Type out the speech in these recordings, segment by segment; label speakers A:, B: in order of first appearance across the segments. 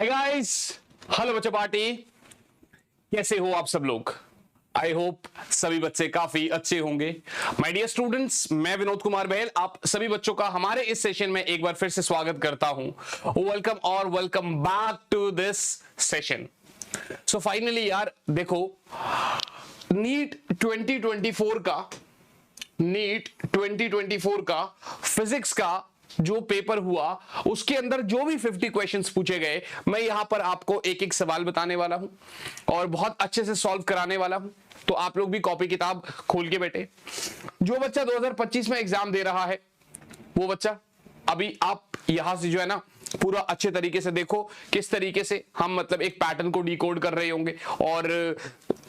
A: Hi guys, hello बच्चा party. कैसे हो आप सब लोग? आई होप सभी बच्चे काफी अच्छे होंगे। माय डियर स्टूडेंट्स, मैं विनोद कुमार बहल आप सभी बच्चों का हमारे इस सेशन में एक बार फिर से स्वागत करता हूं। वेलकम और welcome back to this session. So finally यार देखो, नीट 2024 का फिजिक्स का जो पेपर हुआ उसके अंदर जो भी 50 क्वेश्चंस पूछे गए, मैं यहां पर आपको एक एक सवाल बताने वाला हूं और बहुत अच्छे से सॉल्व कराने वाला हूं। तो आप लोग भी कॉपी किताब खोल के बैठे। जो बच्चा 2025 में एग्जाम दे रहा है वो बच्चा अभी आप यहां से जो है ना पूरा अच्छे तरीके से देखो किस तरीके से हम मतलब एक पैटर्न को डिकोड कर रहे होंगे। और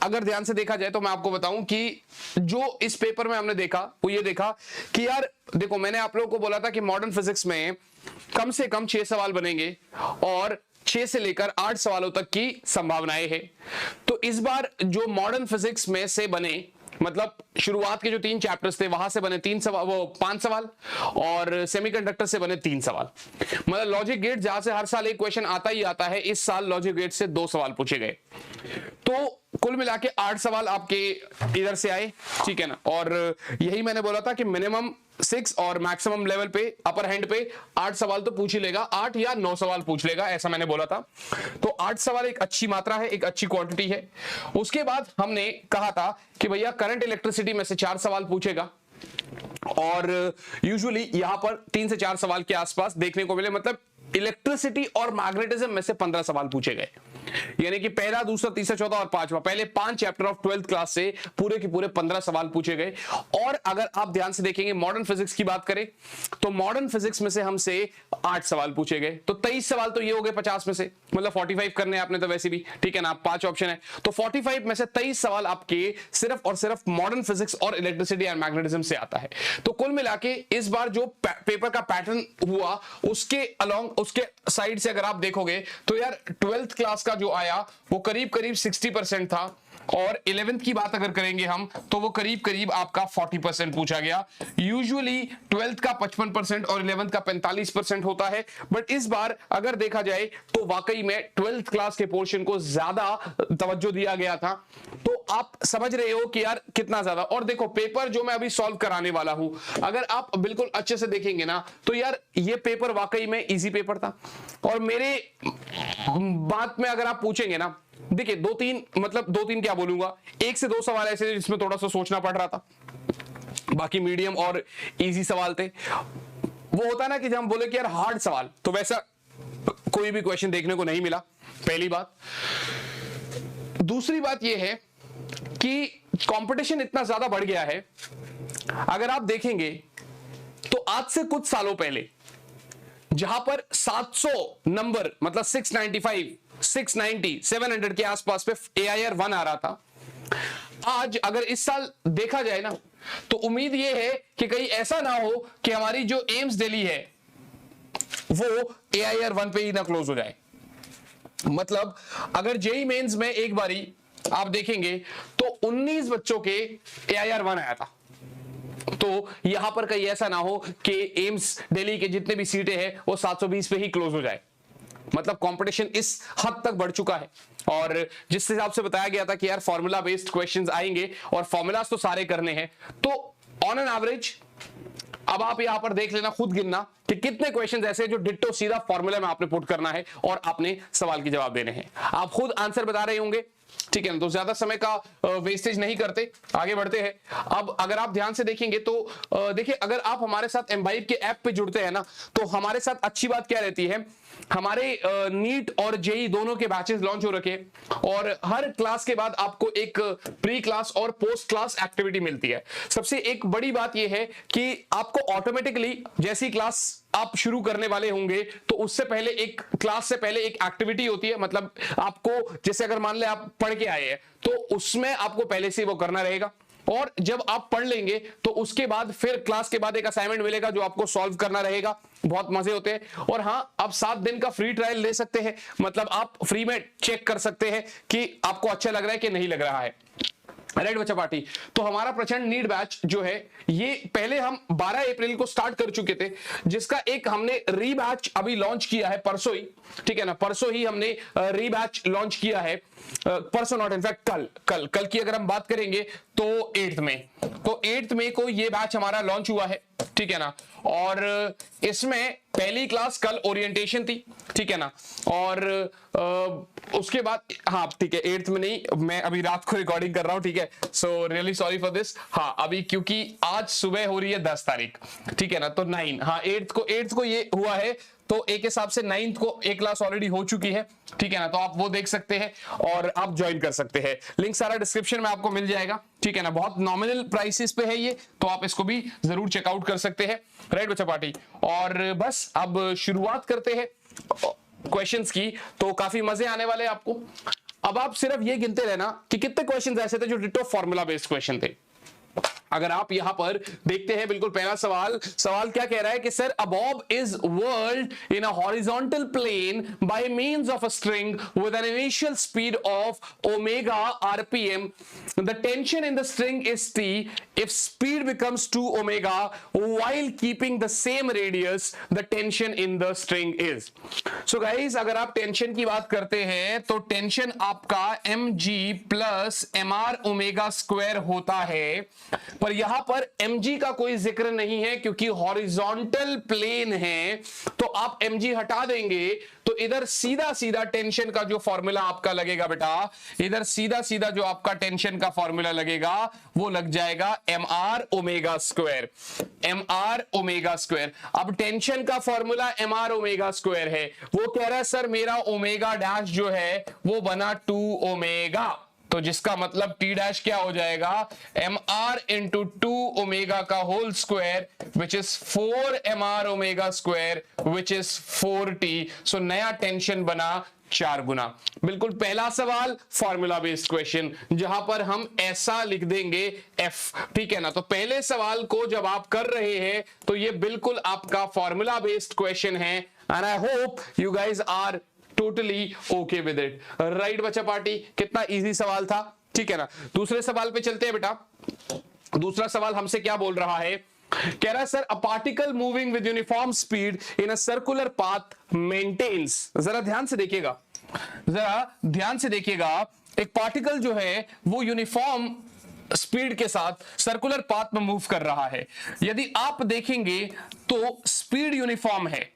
A: अगर ध्यान से देखा जाए तो मैं आपको बताऊं कि जो इस पेपर में हमने देखा वो ये देखा कि यार देखो, मैंने आप लोगों को बोला था कि मॉडर्न फिजिक्स में कम से कम 6 सवाल बनेंगे और 6 से लेकर 8 सवालों तक की संभावनाएं हैं। तो इस बार जो मॉडर्न फिजिक्स में से बने, मतलब शुरुआत के जो 3 चैप्टर्स थे वहां से बने 5 सवाल और सेमीकंडक्टर से बने 3 सवाल। मतलब लॉजिक गेट जहां से हर साल एक क्वेश्चन आता ही आता है, इस साल लॉजिक गेट से 2 सवाल पूछे गए। तो कुल मिला के 8 सवाल आपके इधर से आए, ठीक है ना। और यही मैंने बोला था कि मिनिमम 6 और मैक्सिमम लेवल पे अपर हैंड पे 8 सवाल तो पूछ ही लेगा, 8 या 9 सवाल पूछ लेगा, ऐसा मैंने बोला था। तो 8 सवाल एक अच्छी मात्रा है, एक अच्छी क्वांटिटी है। उसके बाद हमने कहा था कि भैया करंट इलेक्ट्रिसिटी में से 4 सवाल पूछेगा और यूजुअली यहां पर 3 से 4 सवाल के आसपास देखने को मिले। मतलब इलेक्ट्रिसिटी और मैग्नेटिज्म में से 15 सवाल पूछे गए, यानी कि पहला, दूसरा, तीसरा, चौथा और पांचवा, पहले 5 चैप्टर ऑफ 12th क्लास से पूरे के पूरे 15 सवाल पूछे गए। और अगर आप ध्यान से देखेंगे मॉडर्न फिजिक्स की बात करें तो मॉडर्न फिजिक्स में से हमसे 8 सवाल पूछे गए। तो 23 सवाल तो ये हो गए 50 में से, मतलब 45 करने आपने तो वैसे भी, ठीक है ना। 5 ऑप्शन है तो 45 में से 23 सवाल आपके सिर्फ और सिर्फ मॉडर्न फिजिक्स और इलेक्ट्रिसिटी एंड मैग्नेटिज्म से आता है। तो कुल मिला के इस बार जो पेपर का पैटर्न हुआ उसके अलोंग, उसके साइड से अगर आप देखोगे तो यार 12th क्लास का जो आया वो करीब करीब 60% था और 11th की बात अगर करेंगे हम तो वो करीब करीब आपका 40% पूछा गया। यूजुअली 12th का 55% और 11th का 45% होता है, बट इस बार अगर देखा जाए तो वाकई में 12th क्लास के पोर्शन को ज्यादा तवज्जो दिया गया था। तो आप समझ रहे हो कि यार कितना ज्यादा। और देखो पेपर जो मैं अभी सॉल्व कराने वाला हूं, अगर आप बिल्कुल अच्छे से देखेंगे ना तो यार ये पेपर वाकई में इजी पेपर था। और मेरे बात में अगर आप पूछेंगे ना, देखिए 2-3 क्या बोलूंगा, 1 से 2 सवाल ऐसे जिसमें थोड़ा सा सोचना पड़ रहा था, बाकी मीडियम और इजी सवाल थे। वो होता ना कि जब हम बोले कि यार हार्ड सवाल, तो वैसा कोई भी क्वेश्चन देखने को नहीं मिला, पहली बात। दूसरी बात यह है कि कंपटीशन इतना ज्यादा बढ़ गया है। अगर आप देखेंगे तो आज से कुछ सालों पहले जहां पर 700 नंबर, मतलब 695, 690, 700 के आसपास पे AIR 1 आ रहा था, आज अगर इस साल देखा जाए ना तो उम्मीद यह है कि कहीं ऐसा ना हो कि हमारी जो एम्स दिल्ली है वो AIR 1 पे ही ना क्लोज हो जाए। मतलब अगर जेई मेंस में एक बारी आप देखेंगे तो 19 बच्चों के AIR 1 आया था, तो यहां पर कहीं ऐसा ना हो कि एम्स दिल्ली के जितने भी सीटें हैं वो 720 पे ही क्लोज हो जाए। मतलब कंपटीशन इस हद तक बढ़ चुका है। और जिस हिसाब से बताया गया था कि यार फॉर्मूला बेस्ड क्वेश्चंस आएंगे और फॉर्मूलाज तो सारे करने हैं, तो ऑन एन एवरेज अब आप यहां पर देख लेना, खुद गिनना कि कितने क्वेश्चंस ऐसे जो डिट्टो सीधा फॉर्मूला में आपने पुट करना है और आपने सवाल के जवाब देने हैं। आप खुद आंसर बता रहे होंगे, ठीक है ना। तो ज्यादा समय का वेस्टेज नहीं करते, आगे बढ़ते हैं। अब अगर आप ध्यान से देखेंगे तो देखिए, अगर आप हमारे साथ एम्बाइब के ऐप पे जुड़ते हैं ना तो हमारे साथ अच्छी बात क्या रहती है, हमारे नीट और जेई दोनों के बैचेस लॉन्च हो रखे और हर क्लास के बाद आपको एक प्री क्लास और पोस्ट क्लास एक्टिविटी मिलती है। सबसे एक बड़ी बात यह है कि आपको ऑटोमेटिकली जैसी क्लास आप शुरू करने वाले होंगे तो उससे पहले एक क्लास से पहले एक एक्टिविटी होती है। मतलब आपको जैसे अगर मान ले आप पढ़ के आए हैं तो उसमें आपको पहले से वो करना रहेगा, और जब आप पढ़ लेंगे तो उसके बाद फिर क्लास के बाद एक असाइनमेंट मिलेगा जो आपको सॉल्व करना रहेगा। बहुत मजे होते हैं। और हाँ, आप 7 दिन का फ्री ट्रायल ले सकते हैं, मतलब आप फ्री में चेक कर सकते हैं कि आपको अच्छा लग रहा है कि नहीं लग रहा है। राइट बच्चा पार्टी। तो हमारा प्रचंड नीट बैच जो है ये पहले हम 12 अप्रैल को स्टार्ट कर चुके थे, जिसका एक हमने रीबैच अभी लॉन्च किया है परसों ही, ठीक है ना, परसों ही हमने रीबैच लॉन्च किया है, परसों नॉट इनफैक्ट कल की अगर हम बात करेंगे तो 8 मई, तो 8 मई को ये बैच हमारा लॉन्च हुआ है, ठीक है ना। और इसमें पहली क्लास कल ओरिएंटेशन थी, ठीक है ना, और उसके बाद हाँ ठीक है 8th में नहीं, मैं अभी रात को रिकॉर्डिंग कर रहा हूं, ठीक है, so really sorry for this. हाँ अभी क्योंकि आज सुबह हो रही है 10 तारीख, ठीक है ना, तो 9 हाँ 8th को ये हुआ है, तो एक हिसाब से 9th को एक क्लास ऑलरेडी हो चुकी है, ठीक है ना, तो आप वो देख सकते हैं और आप ज्वाइन कर सकते हैं, लिंक सारा डिस्क्रिप्शन में आपको मिल जाएगा, ठीक है ना, बहुत नॉमिनल प्राइसेस पे है ये, तो आप इसको भी जरूर चेकआउट कर सकते हैं, राइट बच्चा पार्टी। और बस अब शुरुआत करते हैं क्वेश्चंस की, तो काफी मजे आने वाले हैं आपको। अब आप सिर्फ ये गिनते रहना कि कितने क्वेश्चंस ऐसे थे जो डिटो फॉर्मूला बेस्ड क्वेश्चन थे। अगर आप यहां पर देखते हैं बिल्कुल पहला सवाल क्या कह रहा है कि sir a bob is whirled in a horizontal plane by means of a string with an initial speed of omega rpm, the tension in the string is T, if speed becomes 2 omega while keeping the same radius, the tension in the string is. So guys अगर आप tension की बात करते हैं तो tension आपका mg plus mr omega square होता है, पर यहां पर mg का कोई जिक्र नहीं है क्योंकि हॉरिजॉन्टल प्लेन है, तो आप mg हटा देंगे तो इधर सीधा सीधा टेंशन का जो फॉर्मूला आपका लगेगा बेटा, इधर सीधा सीधा जो आपका टेंशन का फॉर्मूला लगेगा वो लग जाएगा mr omega square, mr omega square. अब टेंशन का फॉर्मूला mr ओमेगा स्क्वायर है, वो कह रहा है सर मेरा ओमेगा डैश जो है वो बना 2 ओमेगा, तो जिसका मतलब टी डैश क्या हो जाएगा mr इंटू 2 ओमेगा का whole square which is 4 mr omega square which is 4t। So नया टेंशन बना 4 गुना। बिल्कुल पहला सवाल फॉर्मूला बेस्ड क्वेश्चन, जहां पर हम ऐसा लिख देंगे f, ठीक है ना। तो पहले सवाल को जब आप कर रहे हैं तो ये बिल्कुल आपका फॉर्मूला बेस्ड क्वेश्चन है, and I hope you guys are totally okay with it, right बच्चा पार्टी। कितना इजी सवाल था, ठीक है ना। दूसरे सवाल पे चलते हैं बेटा। दूसरा सवाल हमसे क्या बोल रहा है, कह रहा है sir a particle moving with uniform speed in a circular path maintains, जरा ध्यान से देखिएगा, जरा ध्यान से देखिएगा, एक पार्टिकल जो है वो यूनिफॉर्म स्पीड के साथ सर्कुलर पाथ में मूव कर रहा है। यदि आप देखेंगे तो स्पीड यूनिफॉर्म है,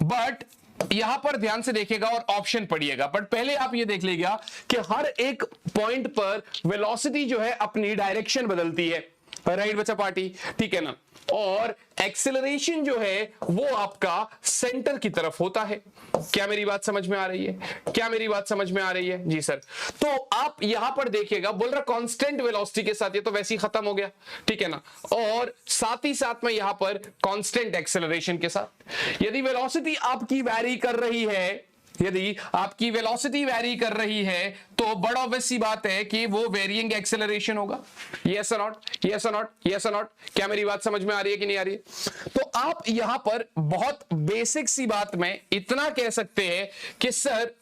A: बट यहां पर ध्यान से देखिएगा और ऑप्शन पढ़िएगा, बट पहले आप ये देख लीजिएगा कि हर एक पॉइंट पर वेलोसिटी जो है अपनी डायरेक्शन बदलती है, राइट बच्चा पार्टी, ठीक है ना। और एक्सेलरेशन जो है वो आपका सेंटर की तरफ होता है। क्या मेरी बात समझ में आ रही है, क्या मेरी बात समझ में आ रही है जी सर। तो आप यहां पर देखिएगा, बोल रहा कांस्टेंट वेलोसिटी के साथ, ये तो वैसे ही खत्म हो गया, ठीक है ना, और साथ ही साथ में यहां पर कांस्टेंट एक्सेलरेशन के साथ। यदि वेलोसिटी आपकी वैरी कर रही है, यदि आपकी वेलोसिटी वैरी कर रही है तो बड़ा ऑब्वियस सी बात है कि वो वेरिएंग एक्सेलरेशन होगा। यस और नॉट, यस और नॉट, यस और नॉट। क्या मेरी बात समझ में आ रही है कि नहीं आ रही है। तो आप यहां पर बहुत बेसिक सी बात में इतना कह सकते हैं कि सर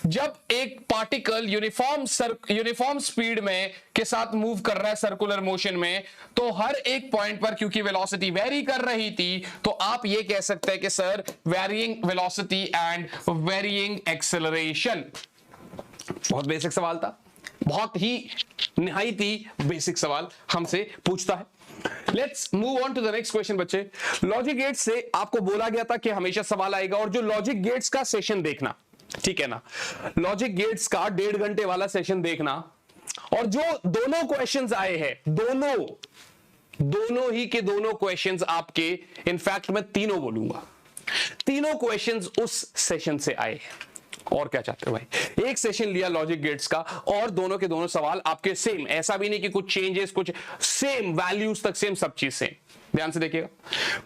A: जब एक पार्टिकल यूनिफॉर्म स्पीड में के साथ मूव कर रहा है सर्कुलर मोशन में, तो हर एक पॉइंट पर क्योंकि वेलोसिटी वेरी कर रही थी, तो आप ये कह सकते हैं कि sir varying velocity and varying acceleration. बहुत बेसिक सवाल था, बहुत ही निहायती बेसिक सवाल हमसे पूछता है। Let's move on to the next question बच्चे। लॉजिक गेट्स से आपको बोला गया था कि हमेशा सवाल आएगा, और जो लॉजिक गेट्स का सेशन देखना, ठीक है ना, लॉजिक गेट्स का 1.5 घंटे वाला सेशन देखना, और जो दोनों क्वेश्चंस आए हैं, दोनों ही के दोनों क्वेश्चंस आपके, इनफैक्ट मैं तीनों बोलूंगा, तीनों क्वेश्चंस उस सेशन से आए हैं। और क्या चाहते हो भाई, एक सेशन लिया लॉजिक गेट्स का और दोनों के दोनों सवाल आपके सेम, ऐसा भी नहीं कि कुछ चेंजेस, कुछ सेम वैल्यूज तक सेम, सब चीज सेम। ध्यान से देखिएगा,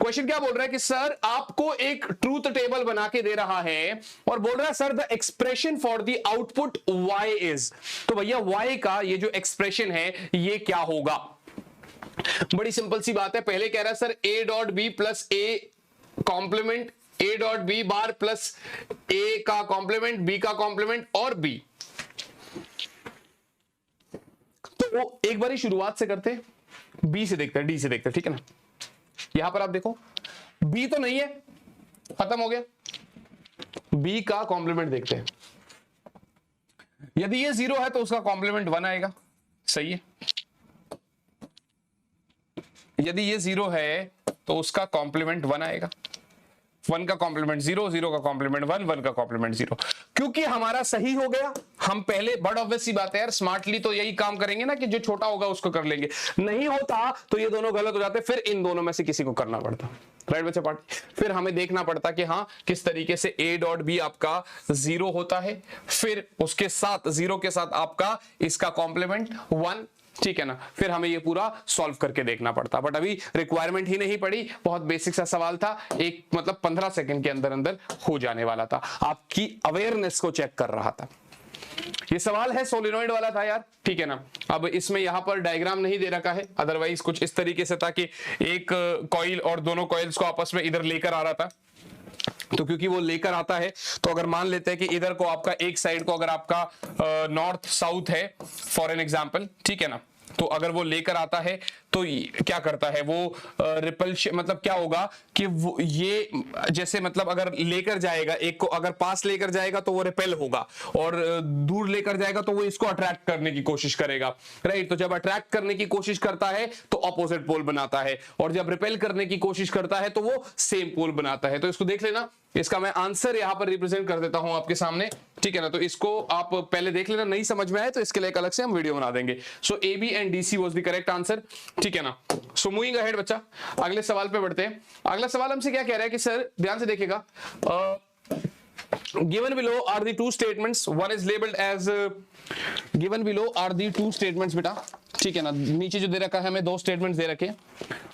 A: क्वेश्चन क्या बोल रहा है कि सर आपको एक ट्रूथ टेबल बना के दे रहा है और बोल रहा है sir the expression for the output y is, तो भैया y का ये जो एक्सप्रेशन है ये क्या होगा। बड़ी सिंपल सी बात है, पहले कह रहा है sir a dot B plus a complement, a dot B bar plus a का कॉम्प्लीमेंट, b का कॉम्प्लीमेंट और b। तो तो एक बार शुरुआत से करते हैं, बी से देखते हैं, डी से देखते हैं, ठीक है ना। यहां पर आप देखो बी तो नहीं है, खत्म हो गया। बी का कॉम्प्लीमेंट देखते हैं, यदि ये 0 है तो उसका कॉम्प्लीमेंट 1 आएगा, सही है। यदि ये 0 है तो उसका कॉम्प्लीमेंट 1 आएगा। 1 का कॉम्प्लीमेंट 0, 0 का कॉम्प्लीमेंट 1, 1 का कॉम्प्लीमेंट 0। क्योंकि हमारा सही हो गया, हम पहले, बड़ा ऑब्वियस सी बात है यार, स्मार्टली तो यही काम करेंगे ना कि जो छोटा होगा उसको कर लेंगे। नहीं होता तो ये दोनों गलत हो जाते, फिर इन दोनों में से किसी को करना पड़ता, राइट बच्चे पार्टी। फिर हमें देखना पड़ता कि हाँ किस तरीके से a डॉट बी आपका 0 होता है, फिर उसके साथ 0 के साथ आपका इसका कॉम्प्लीमेंट 1, ठीक है ना। फिर हमें ये पूरा सॉल्व करके देखना पड़ता, बट अभी रिक्वायरमेंट ही नहीं पड़ी, बहुत बेसिक सा सवाल था, एक मतलब 15 सेकंड के अंदर अंदर हो जाने वाला था, आपकी अवेयरनेस को चेक कर रहा था। ये सवाल है सोलिनॉइड वाला था यार, ठीक है ना। अब इसमें यहां पर डायग्राम नहीं दे रखा है, अदरवाइज कुछ इस तरीके से था कि एक कॉइल और दोनों कॉइल्स को आपस में इधर लेकर आ रहा था। तो क्योंकि वो लेकर आता है, तो अगर मान लेते हैं कि इधर को आपका एक साइड को अगर आपका नॉर्थ साउथ है फॉर एन एग्जांपल, ठीक है ना, तो अगर वो लेकर आता है तो क्या करता है वो रिपल्शन, मतलब क्या होगा कि वो ये जैसे मतलब अगर लेकर जाएगा एक को, अगर पास लेकर जाएगा तो वो रिपेल होगा, और दूर लेकर जाएगा तो वो इसको अट्रैक्ट करने की कोशिश करेगा, राइट। तो जब अट्रैक्ट करने की कोशिश करता है तो ऑपोजिट पोल बनाता है, और जब रिपेल करने की कोशिश करता है तो वो सेम पोल बनाता है। तो इसको देख लेना, इसका मैं आंसर यहां पर रिप्रेजेंट कर देता हूं आपके सामने, ठीक है ना। तो इसको आप पहले देख लेना, नहीं समझ में आए तो इसके लिए एक अलग से हम वीडियो बना देंगे। So A B and D C was the correct answer, ठीक है ना। सो मूविंग अहेड बच्चा, अगले सवाल पे बढ़ते हैं। अगला सवाल हमसे क्या कह रहा है कि सर ध्यान से देखिएगा, given below are the two statements, one is labeled as given below are the two statements बेटा, ठीक है ना। नीचे जो दे रखा है हमें 2 स्टेटमेंट्स दे रखे हैं,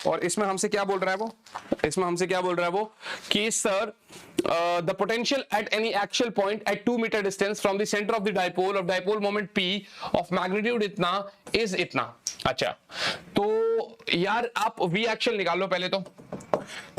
A: और इसमें हमसे क्या बोल रहा है वो, इसमें हमसे क्या बोल रहा है वो कि sir the potential at any axial point at 2 meter distance from the center of the dipole of dipole moment p of magnitude इतना is इतना। अच्छा, तो यार आप v एक्शन निकाल लो,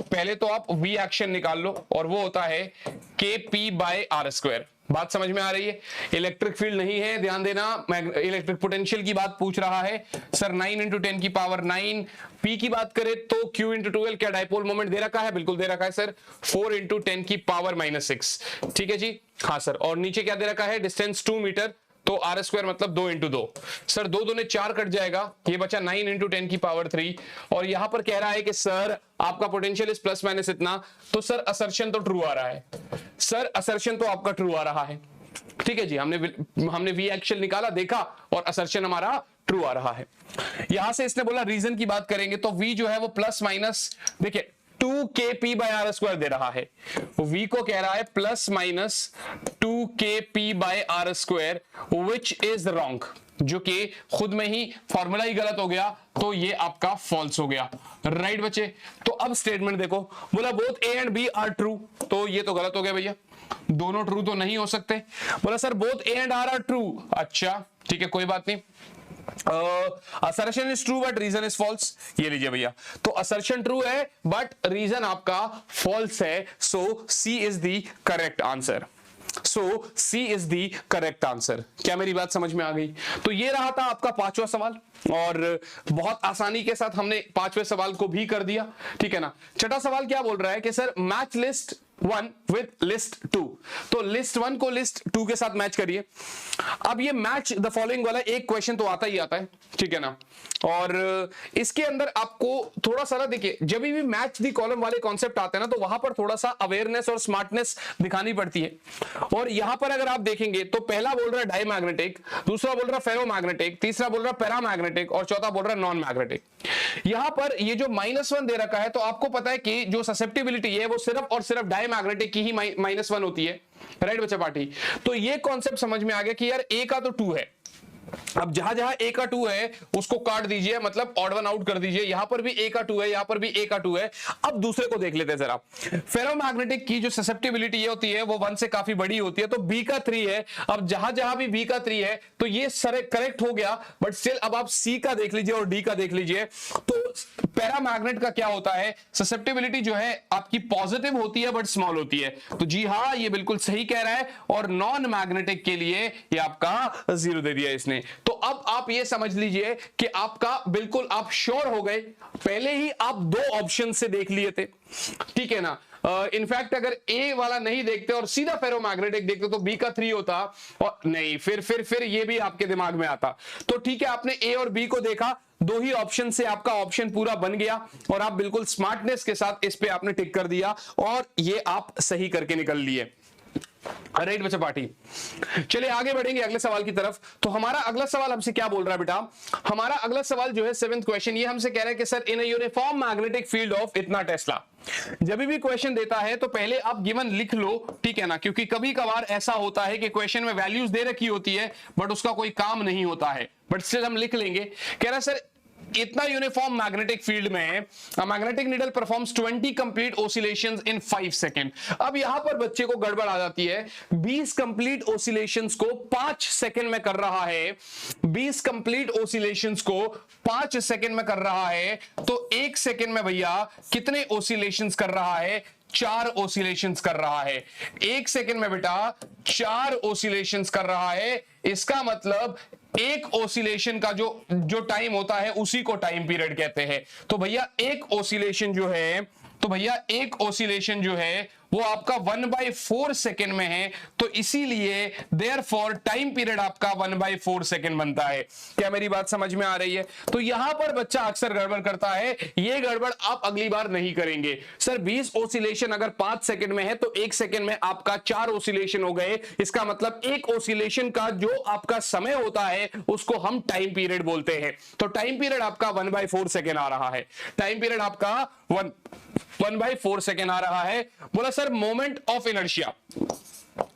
A: पहले तो आप v एक्शन निकाल लो, और वो होता है kp/r²। बात समझ में आ रही है। इलेक्ट्रिक फील्ड नहीं है, ध्यान देना, इलेक्ट्रिक पोटेंशियल की बात पूछ रहा है सर। 9 × 10 की पावर 9। पी की बात करें तो q × 12, क्या डायपोल मोमेंट दे रखा है? बिल्कुल दे रखा है सर, 4 × 10 की पावर -6, ठीक है जी, हाँ सर। और नीचे क्या दे रखा है? डिस्टेंस 2 मीटर, तो r² मतलब 2 × 2 सर, 2 दूने 4 कट जाएगा, ये बचा 9 × 10 की पावर 3। और यहां पर कह रहा है कि सर आपका पोटेंशियल इस प्लस माइनस इतना, तो सर असर्शन तो ट्रू आ रहा है, सर असर्शन तो आपका ट्रू आ रहा है, ठीक है जी। हमने वी एक्शन निकाला, देखा, और असर्शन हमारा ट्रू आ रहा है। यहां से इसने बोला रीजन की बात करेंगे तो v जो है वो प्लस माइनस, देखिए 2kp/r² दे रहा है, v को कह रहा है plus minus 2kp/r², which is wrong, जो कि खुद में ही फॉर्मूला ही गलत हो गया, तो ये आपका फॉल्स हो गया, राइट बच्चे। तो अब स्टेटमेंट देखो, बोला both a and b are true, तो ये तो गलत हो गया भैया, दोनों ट्रू तो नहीं हो सकते। बोला sir both a and r are true, अच्छा ठीक है कोई बात नहीं। Assertion is true but reason is false, ये लीजिए भैया, तो असर्शन ट्रू है बट रीजन आपका फॉल्स है, so C is the correct answer, so C is the correct answer. क्या मेरी बात समझ में आ गई? तो ये रहा था आपका 5वां सवाल, और बहुत आसानी के साथ हमने 5वें सवाल को भी कर दिया, ठीक है ना। छठा सवाल क्या बोल रहा है कि sir match list 1 with list 2, तो लिस्ट 1 को लिस्ट 2 के साथ मैच करिए। अब ये मैच द फॉलोइंग वाला एक क्वेश्चन तो आता ही आता है, ठीक है ना, और इसके अंदर आपको थोड़ा सा ना, देखिए जब भी मैच दी कॉलम वाले कॉन्सेप्ट आते हैं ना, तो वहां पर थोड़ा सा अवेयरनेस और स्मार्टनेस दिखानी पड़ती है। और यहां पर अगर आप देखेंगे तो पहला बोल रहा है डायमैग्नेटिक, दूसरा बोल रहा है फेरोमैग्नेटिक, तीसरा बोल रहा है पैरामैग्नेटिक, और चौथा बोल रहा है नॉन मैग्नेटिक। यहां पर ये जो -1 दे रखा है, तो आपको पता है कि जो ससेप्टिबिलिटी है वो सिर्फ और सिर्फ डायमैग्नेटिक की ही -1 होती है, राइट बच्चा पार्टी। तो ये कॉन्सेप्ट समझ में आ गया कि यार ए का तो 2 है, अब जहां जहां ए का 2 है उसको काट दीजिए, मतलब ऑड वन आउट कर दीजिए। यहां पर भी ए का 2 है, यहां पर भी ए का 2 है। अब दूसरे को देख लेते हैं जरा। फेरोमैग्नेटिक की जो ससेप्टिबिलिटी होती है वो 1 से काफी बड़ी होती है, तो बी का 3 है। अब जहां जहां भी बी का 3 है तो ये करेक्ट हो गया, बट स्टिल अब आप सी का देख लीजिए और डी का देख लीजिए। तो पैरामैग्नेट का क्या होता है, ससेप्टिबिलिटी जो है आपकी पॉजिटिव होती है बट स्मॉल होती है, तो जी हाँ ये बिल्कुल सही कह रहा है। और नॉन मैग्नेटिक के लिए ये आपका 0 दे दिया इसने, आपने। तो अब आप ये समझ लीजिए कि आपका बिल्कुल आप श्योर हो गए, पहले ही आप दो ऑप्शन से देख लिए थे, ठीक है ना। इनफैक्ट अगर ए वाला नहीं देखते और सीधा फेरोमैग्नेटिक देखते तो बी का 3 होता, और नहीं फिर ये भी आपके दिमाग में आता। तो ठीक है, आपने ए और बी को देखा, दो ही ऑप्शन से आपका ऑप्शन पूरा बन गया और आप बिल्कुल स्मार्टनेस के साथ इस पे आपने टिक कर दिया और ये आप सही करके निकल लिए। राइट बच्चा पार्टी, चलिए आगे बढ़ेंगे अगले सवाल की तरफ। तो हमारा अगला सवाल हमसे क्या बोल रहा है बेटा, हमारा अगला सवाल जो है 7th क्वेश्चन, ये हमसे कह रहा है कि sir in a uniform magnetic field of इतना टेस्ला। जब भी क्वेश्चन देता है तो पहले आप गिवन लिख लो, ठीक है ना, क्योंकि कभी कभार ऐसा होता है कि क्वेश्चन में वैल्यूज दे रखी होती है बट उसका कोई काम नहीं होता है, बट स्टिल हम लिख लेंगे। कह रहा है सर इतना यूनिफॉर्म मैग्नेटिक फील्ड में magnetic needle performs 20 complete oscillations in 5 second. अब यहां पर बच्चे को गड़बड़ आ जाती है, 20 कंप्लीट ऑसिलेशंस को 5 सेकंड में कर रहा है, 20 कंप्लीट ऑसिलेशंस को 5 सेकंड में कर रहा है, तो 1 सेकंड में भैया कितने ऑसिलेशंस कर रहा है, 4 ऑसिलेशंस कर रहा है। 1 सेकंड में बेटा 4 ऑसिलेशंस कर रहा है, इसका मतलब एक ऑसिलेशन का जो टाइम होता है उसी को टाइम पीरियड कहते हैं। तो भैया एक ऑसिलेशन जो है वो आपका 1/4 सेकंड में है, तो इसीलिए देयरफॉर टाइम पीरियड आपका 1/4 सेकंड बनता है। क्या मेरी बात समझ में आ रही है? तो यहां पर बच्चा अक्सर गड़बड़ करता है, ये गड़बड़ आप अगली बार नहीं करेंगे। सर 20 ऑसिलेशन अगर 5 सेकंड में है तो 1 सेकंड में आपका 4 ऑसिलेशन हो गए, इसका मतलब एक ऑसिलेशन का जो आपका समय होता है उसको हम टाइम पीरियड बोलते हैं। तो टाइम पीरियड आपका 1/4 सेकंड आ रहा है, टाइम पीरियड आपका 1/4 सेकंड आ रहा है। बोला सर मोमेंट ऑफ इनर्शिया,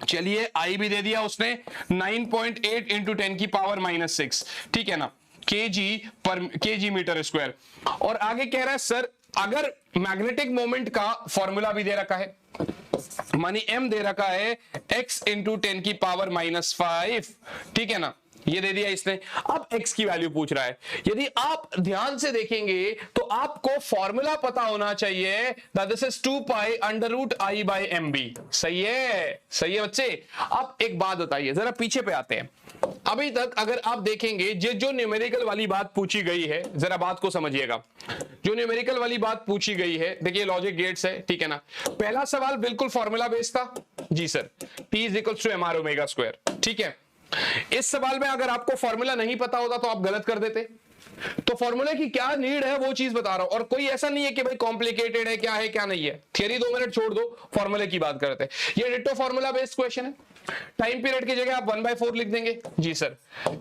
A: चलिए आई भी दे दिया उसने, 9.8 इंटू 10 की पावर -6, ठीक है ना, केजी मीटर स्क्वायर। और आगे कह रहा है सर अगर मैग्नेटिक मोमेंट का फॉर्मूला भी दे रखा है, मानी m दे रखा है x इंटू 10 की पावर -5, ठीक है ना, ये दे दिया इसने। अब x की वैल्यू पूछ रहा है। यदि आप ध्यान से देखेंगे तो आपको फॉर्मूला पता होना चाहिए, this is 2 pi under root I by M B. सही है, सही है बच्चे। अब एक बात बताइए, जरा पीछे पे आते हैं। अभी तक अगर आप देखेंगे जो न्यूमेरिकल वाली बात पूछी गई है, जरा बात को समझिएगा। जो न्यूमेरिकल वाली बात पूछी गई है, देखिए लॉजिक गेट्स है, ठीक है ना। पहला सवाल बिल्कुल फॉर्मूला बेस्ड था जी sir, T is equal to mr omega square, ठीक है। इस सवाल में अगर आपको फॉर्मूला नहीं पता होता तो आप गलत कर देते। तो फॉर्मूले की क्या नीड है वो चीज बता रहा हूं, और कोई ऐसा नहीं है कि भाई कॉम्प्लिकेटेड है, क्या है क्या नहीं है। थियरी 2 मिनट छोड़ दो, फॉर्मूले की बात करते हैं। ये डिट्टो फॉर्मूला बेस्ड क्वेश्चन है। टाइम पीरियड की जगह आप 1/4 लिख देंगे जी सर।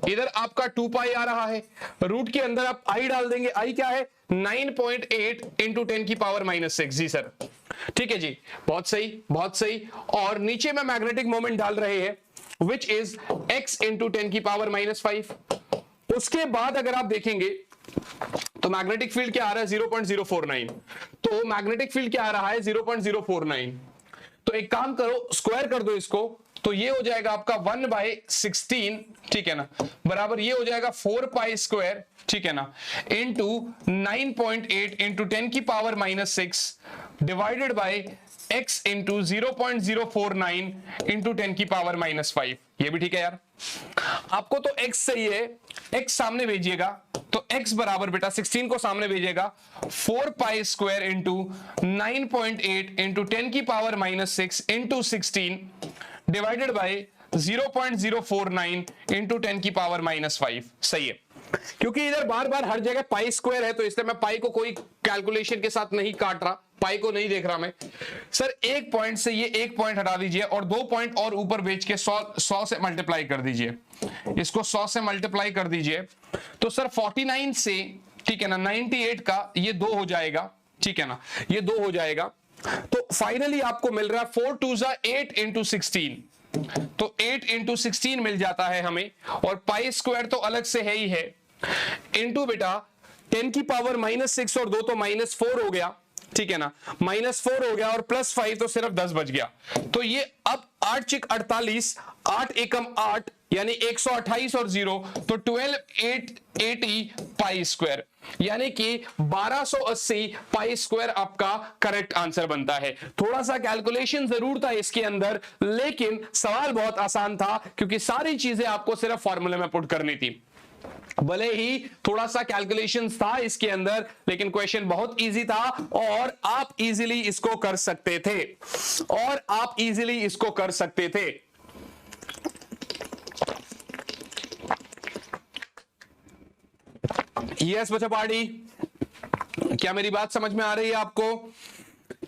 A: इधर आपका 2 पाई आ रहा है, रूट के अंदर आप आई डाल देंगे। आई क्या है, 9.8 इंटू 10 की पावर -6 जी सर, ठीक है जी, बहुत सही बहुत सही। और नीचे में मैग्नेटिक मोमेंट डाल रहे हैं which is x into 10 की पावर -5। उसके बाद अगर आप देखेंगे तो मैग्नेटिक फील्ड क्या आ रहा है, 0.049। तो मैग्नेटिक फील्ड क्या आ रहा है, 0.049। तो एक काम करो, स्क्वायर कर दो इसको, तो ये हो जाएगा आपका 1/16, ठीक है ना, बराबर ये हो जाएगा 4 पाई स्क्वायर, ठीक है ना, इंटू 9.8 इंटू 10 की power -6 divided by x into 0.049 into 10 की पावर -5। ये भी ठीक है यार। आपको तो x सही है, x सामने भेजिएगा, तो x बराबर बेटा 16 को सामने भेजिएगा 4 पाई स्क्वायर इंटू 9.8 इंटू 10 की power -6 into 16 divided by 0.049 into 10 की पावर -5। सही है, क्योंकि इधर बार बार हर जगह पाई स्क्वायर है तो इसलिए मैं पाई को कोई कैलकुलेशन के साथ नहीं काट रहा, पाई को नहीं देख रहा मैं। सर एक पॉइंट से ये एक पॉइंट हटा दीजिए और 2 पॉइंट और ऊपर भेज के 100 से मल्टीप्लाई कर दीजिए, इसको 100 से मल्टीप्लाई कर दीजिए। तो सर 49 से, ठीक है ना, 98 का ये 2 हो जाएगा, ठीक है ना, ये 2 हो जाएगा। तो फाइनली आपको मिल रहा है 4 2 8 इंटू 16, तो 8 इंटू 16 मिल जाता है हमें। और पाई स्क्वायर तो अलग से है ही है, इंटू बेटा 10 की पावर -6 और 2 तो -4 हो गया, ठीक है ना, -4 हो गया और +5 तो सिर्फ 10 बच गया। तो ये अब 8 चिक 48, 8 एकम 8, यानी 128 और 0 तो 1280 पाई स्क्वायर, यानी कि 1280 पाई स्क्वायर आपका करेक्ट आंसर बनता है। थोड़ा सा कैलकुलेशन जरूर था इसके अंदर, लेकिन सवाल बहुत आसान था क्योंकि सारी चीजें आपको सिर्फ फॉर्मूले में पुट करनी थी। भले ही थोड़ा सा कैलकुलेशंस था इसके अंदर, लेकिन क्वेश्चन बहुत इजी था और आप इजीली इसको कर सकते थे, और आप इजीली इसको कर सकते थे। यस बच्चा पार्टी, क्या मेरी बात समझ में आ रही है आपको?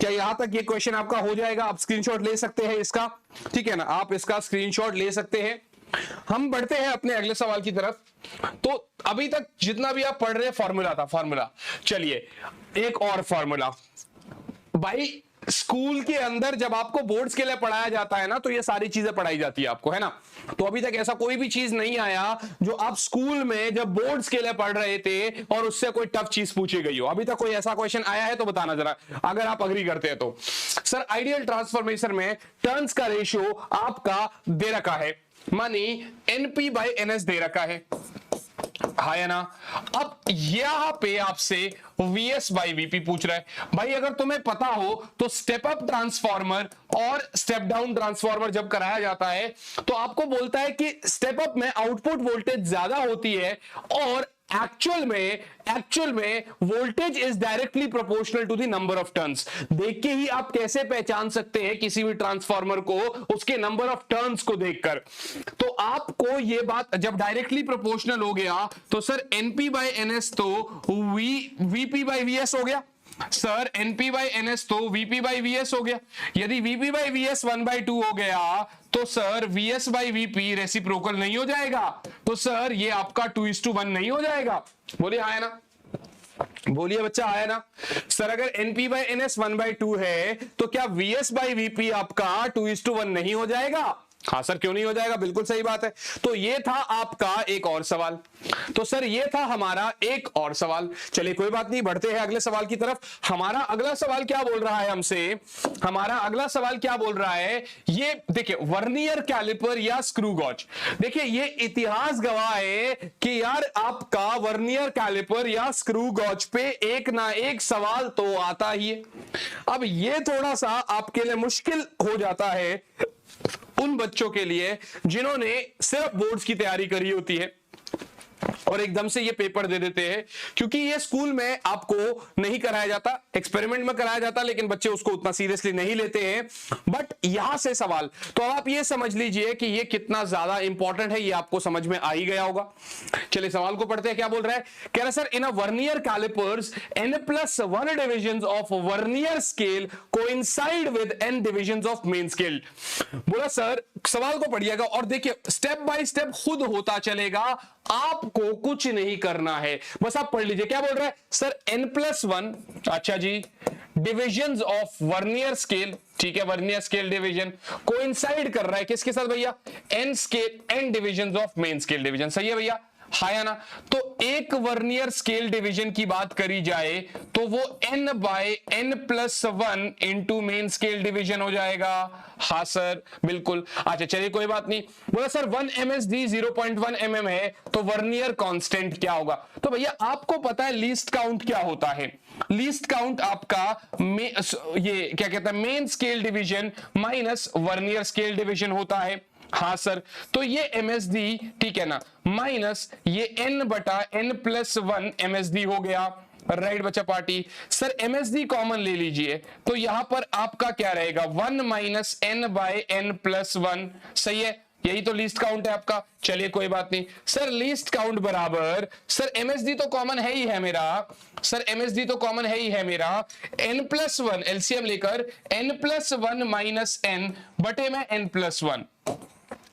A: क्या यहां तक ये क्वेश्चन आपका हो जाएगा? आप स्क्रीनशॉट ले सकते हैं इसका, ठीक है ना, आप इसका स्क्रीनशॉट ले सकते हैं। हम बढ़ते हैं अपने अगले सवाल की तरफ। तो अभी तक जितना भी आप पढ़ रहे हैं फॉर्मूला था, फॉर्मूला, चलिए एक और फॉर्मूला। भाई स्कूल के अंदर जब आपको बोर्ड्स के लिए पढ़ाया जाता है ना, तो ये सारी चीजें पढ़ाई जाती है आपको, है ना। तो अभी तक ऐसा कोई भी चीज नहीं आया जो आप स्कूल में जब बोर्ड्स के लिए पढ़ रहे थे और उससे कोई टफ चीज पूछी गई हो। अभी तक कोई ऐसा क्वेश्चन आया है तो बताना जरा, अगर आप अग्री करते हैं तो। सर आइडियल ट्रांसफॉर्मेशन में टर्न्स का रेशियो आपका दे रखा है, मानी NP/NS दे रखा है ना। अब यहां पे आपसे VS/VP पूछ रहा है। भाई अगर तुम्हें पता हो तो स्टेप अप ट्रांसफॉर्मर और स्टेप डाउन ट्रांसफॉर्मर जब कराया जाता है तो आपको बोलता है कि स्टेप अप में आउटपुट वोल्टेज ज्यादा होती है और एक्चुअल में voltage is directly proportional to the number of turns. देख के ही आप कैसे पहचान सकते हैं किसी भी ट्रांसफॉर्मर को उसके नंबर ऑफ टर्न्स को देखकर। तो आपको ये बात जब डायरेक्टली प्रोपोर्शनल हो गया तो सर NP/NS तो VP/VS हो गया। सर NP/NS तो VP/VS हो गया। यदि VP/VS 1/2 हो गया तो सर VS/VP रेसिप्रोकल नहीं हो जाएगा, तो सर ये आपका 2:1 नहीं हो जाएगा। बोलिए आया ना, बोलिए बच्चा आया ना। सर अगर NP/NS 1/2 है तो क्या VS/VP आपका 2:1 नहीं हो जाएगा? हाँ सर क्यों नहीं हो जाएगा, बिल्कुल सही बात है। तो ये था आपका एक और सवाल, तो सर ये था हमारा एक और सवाल। चलिए कोई बात नहीं, बढ़ते हैं अगले सवाल की तरफ। हमारा अगला सवाल क्या बोल रहा है हमसे, हमारा अगला सवाल क्या बोल रहा है, ये देखिए वर्नियर कैलिपर या स्क्रू गॉज। देखिए ये इतिहास गवाह है कि यार आपका वर्नियर कैलिपर या स्क्रू गॉज पे एक ना एक सवाल तो आता ही है। अब ये थोड़ा सा आपके लिए मुश्किल हो जाता है उन बच्चों के लिए जिन्होंने सिर्फ बोर्ड्स की तैयारी करी होती है और एकदम से ये पेपर दे देते हैं, क्योंकि ये स्कूल में आपको नहीं कराया जाता, एक्सपेरिमेंट में कराया जाता, लेकिन बच्चे उसको उतना सीरियसली नहीं लेते हैं। बट यहां से सवाल, तो आप ये समझ लीजिए कि ये कितना ज्यादा इंपॉर्टेंट है, ये आपको समझ में आ ही गया होगा। चलिए सवाल को पढ़ते हैं, क्या बोल रहा है, कह रहा है sir in a vernier callipers N+1 divisions of vernier scale coincide with N divisions of main scale. बोला सर सवाल को पढ़िएगा और देखिए स्टेप बाय स्टेप खुद होता चलेगा, आपको कुछ नहीं करना है, बस आप पढ़ लीजिए। क्या बोल रहा है सर N+1, अच्छा जी, डिविजन्स ऑफ वर्नियर स्केल, ठीक है, वर्नियर स्केल डिवीजन कोइंसाइड कर रहा है किसके साथ भैया, N divisions of main scale division. सही है भैया, हाँ या ना। तो एक वर्नियर स्केल डिवीजन की बात करी जाए तो वो N/N+1 into main scale division हो जाएगा। हाँ सर बिल्कुल। अच्छा चलिए कोई बात नहीं। बोला सर 1 MSD 0.1 mm है तो वर्नियर कांस्टेंट क्या होगा। तो भैया आपको पता है लीस्ट काउंट क्या होता है, लीस्ट काउंट आपका ये क्या कहता है main scale division minus vernier scale division होता है। हाँ सर, तो ये MSD ठीक है ना माइनस ये N/N+1 MSD हो गया। राइट बच्चा पार्टी। सर MSD कॉमन ले लीजिए तो यहां पर आपका क्या रहेगा 1 - N/N+1। सही है, यही तो लीस्ट काउंट है आपका। चलिए कोई बात नहीं सर, लीस्ट काउंट बराबर सर MSD तो कॉमन है ही है मेरा, सर MSD तो कॉमन है ही है मेरा, N+1 एलसीएम लेकर N+1 माइनस N बटे में N+1।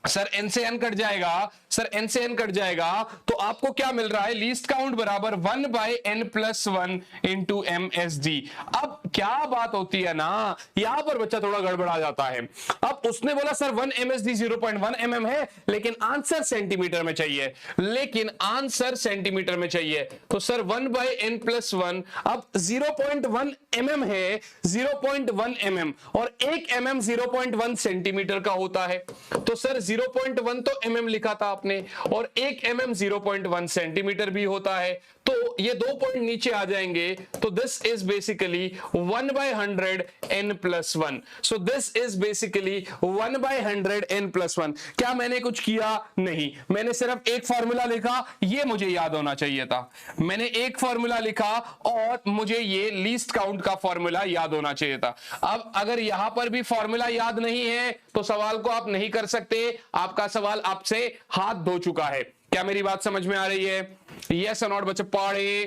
A: सर N से N कट जाएगा, सर N से N कट जाएगा तो आपको क्या मिल रहा है, लीस्ट काउंट बराबर 1/N+1 इंटू MSD। अब क्या बात होती है ना, यहां पर बच्चा थोड़ा गड़बड़ा जाता है। अब उसने बोला सर 1 MSD 0.1 mm है लेकिन आंसर सेंटीमीटर में चाहिए, लेकिन आंसर सेंटीमीटर में चाहिए। तो सर 1/N+1 अब 0.1 mm है, 0.1 mm और 1 mm 0.1 सेंटीमीटर का होता है। तो सर 0.1 तो mm लिखा था आपने, और 1 mm 0.1 सेंटीमीटर भी होता है, तो ये 2 पॉइंट नीचे आ जाएंगे, तो this is basically 1/100 n+1। So this is basically 1/100 n+1। क्या मैंने कुछ किया? नहीं, मैंने सिर्फ एक फॉर्मूला लिखा, ये मुझे याद होना चाहिए था। मैंने एक फॉर्मूला लिखा और मुझे ये लीस्ट काउंट का फॉर्मूला याद होना चाहिए था। अब अगर यहां पर भी फॉर्मूला याद नहीं है तो सवाल को आप नहीं कर सकते, आपका सवाल आपसे हाथ धो चुका है। क्या मेरी बात समझ में आ रही है? यस और नॉट बच्चे पढ़े?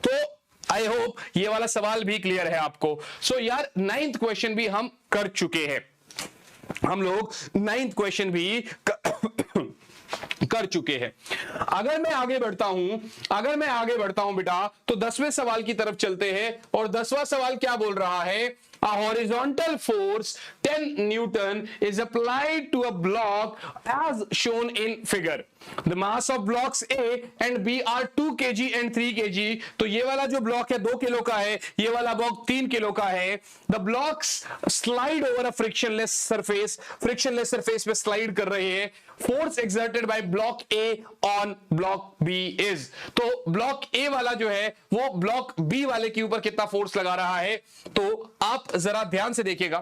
A: तो आई होप ये वाला सवाल भी क्लियर है आपको। सो यार 9th क्वेश्चन भी हम कर चुके हैं, हम लोग 9th क्वेश्चन भी कर चुके हैं। अगर मैं आगे बढ़ता हूं बेटा, तो 10वें सवाल की तरफ चलते हैं, और 10वां सवाल क्या बोल रहा है? A horizontal force 10 Newton is applied to a block as shown in figure. The mass of blocks A and B are 2 kg and 3 kg. तो ये वाला जो ब्लॉक है 2 किलो का है, ये वाला ब्लॉक 3 किलो का है। The blocks slide over a frictionless surface, frictionless surface पे स्लाइड कर रहे हैं। Force exerted by block A on block B is, तो ब्लॉक A वाला जो है वो ब्लॉक B वाले के ऊपर कितना फोर्स लगा रहा है? तो आप जरा ध्यान से देखिएगा,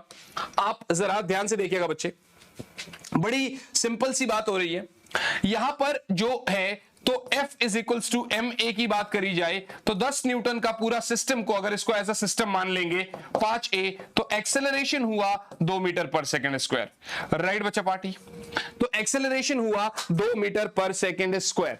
A: बच्चे, बड़ी सिंपल सी बात हो रही है। यहां पर जो है तो F is equals to ma की बात करी जाए तो 10 न्यूटन का पूरा सिस्टम को अगर इसको एज अ सिस्टम मान लेंगे 5a, तो एक्सेलरेशन हुआ 2 मीटर पर सेकेंड स्क्वायर। राइट बच्चा पार्टी? तो एक्सेलरेशन हुआ 2 मीटर पर second square.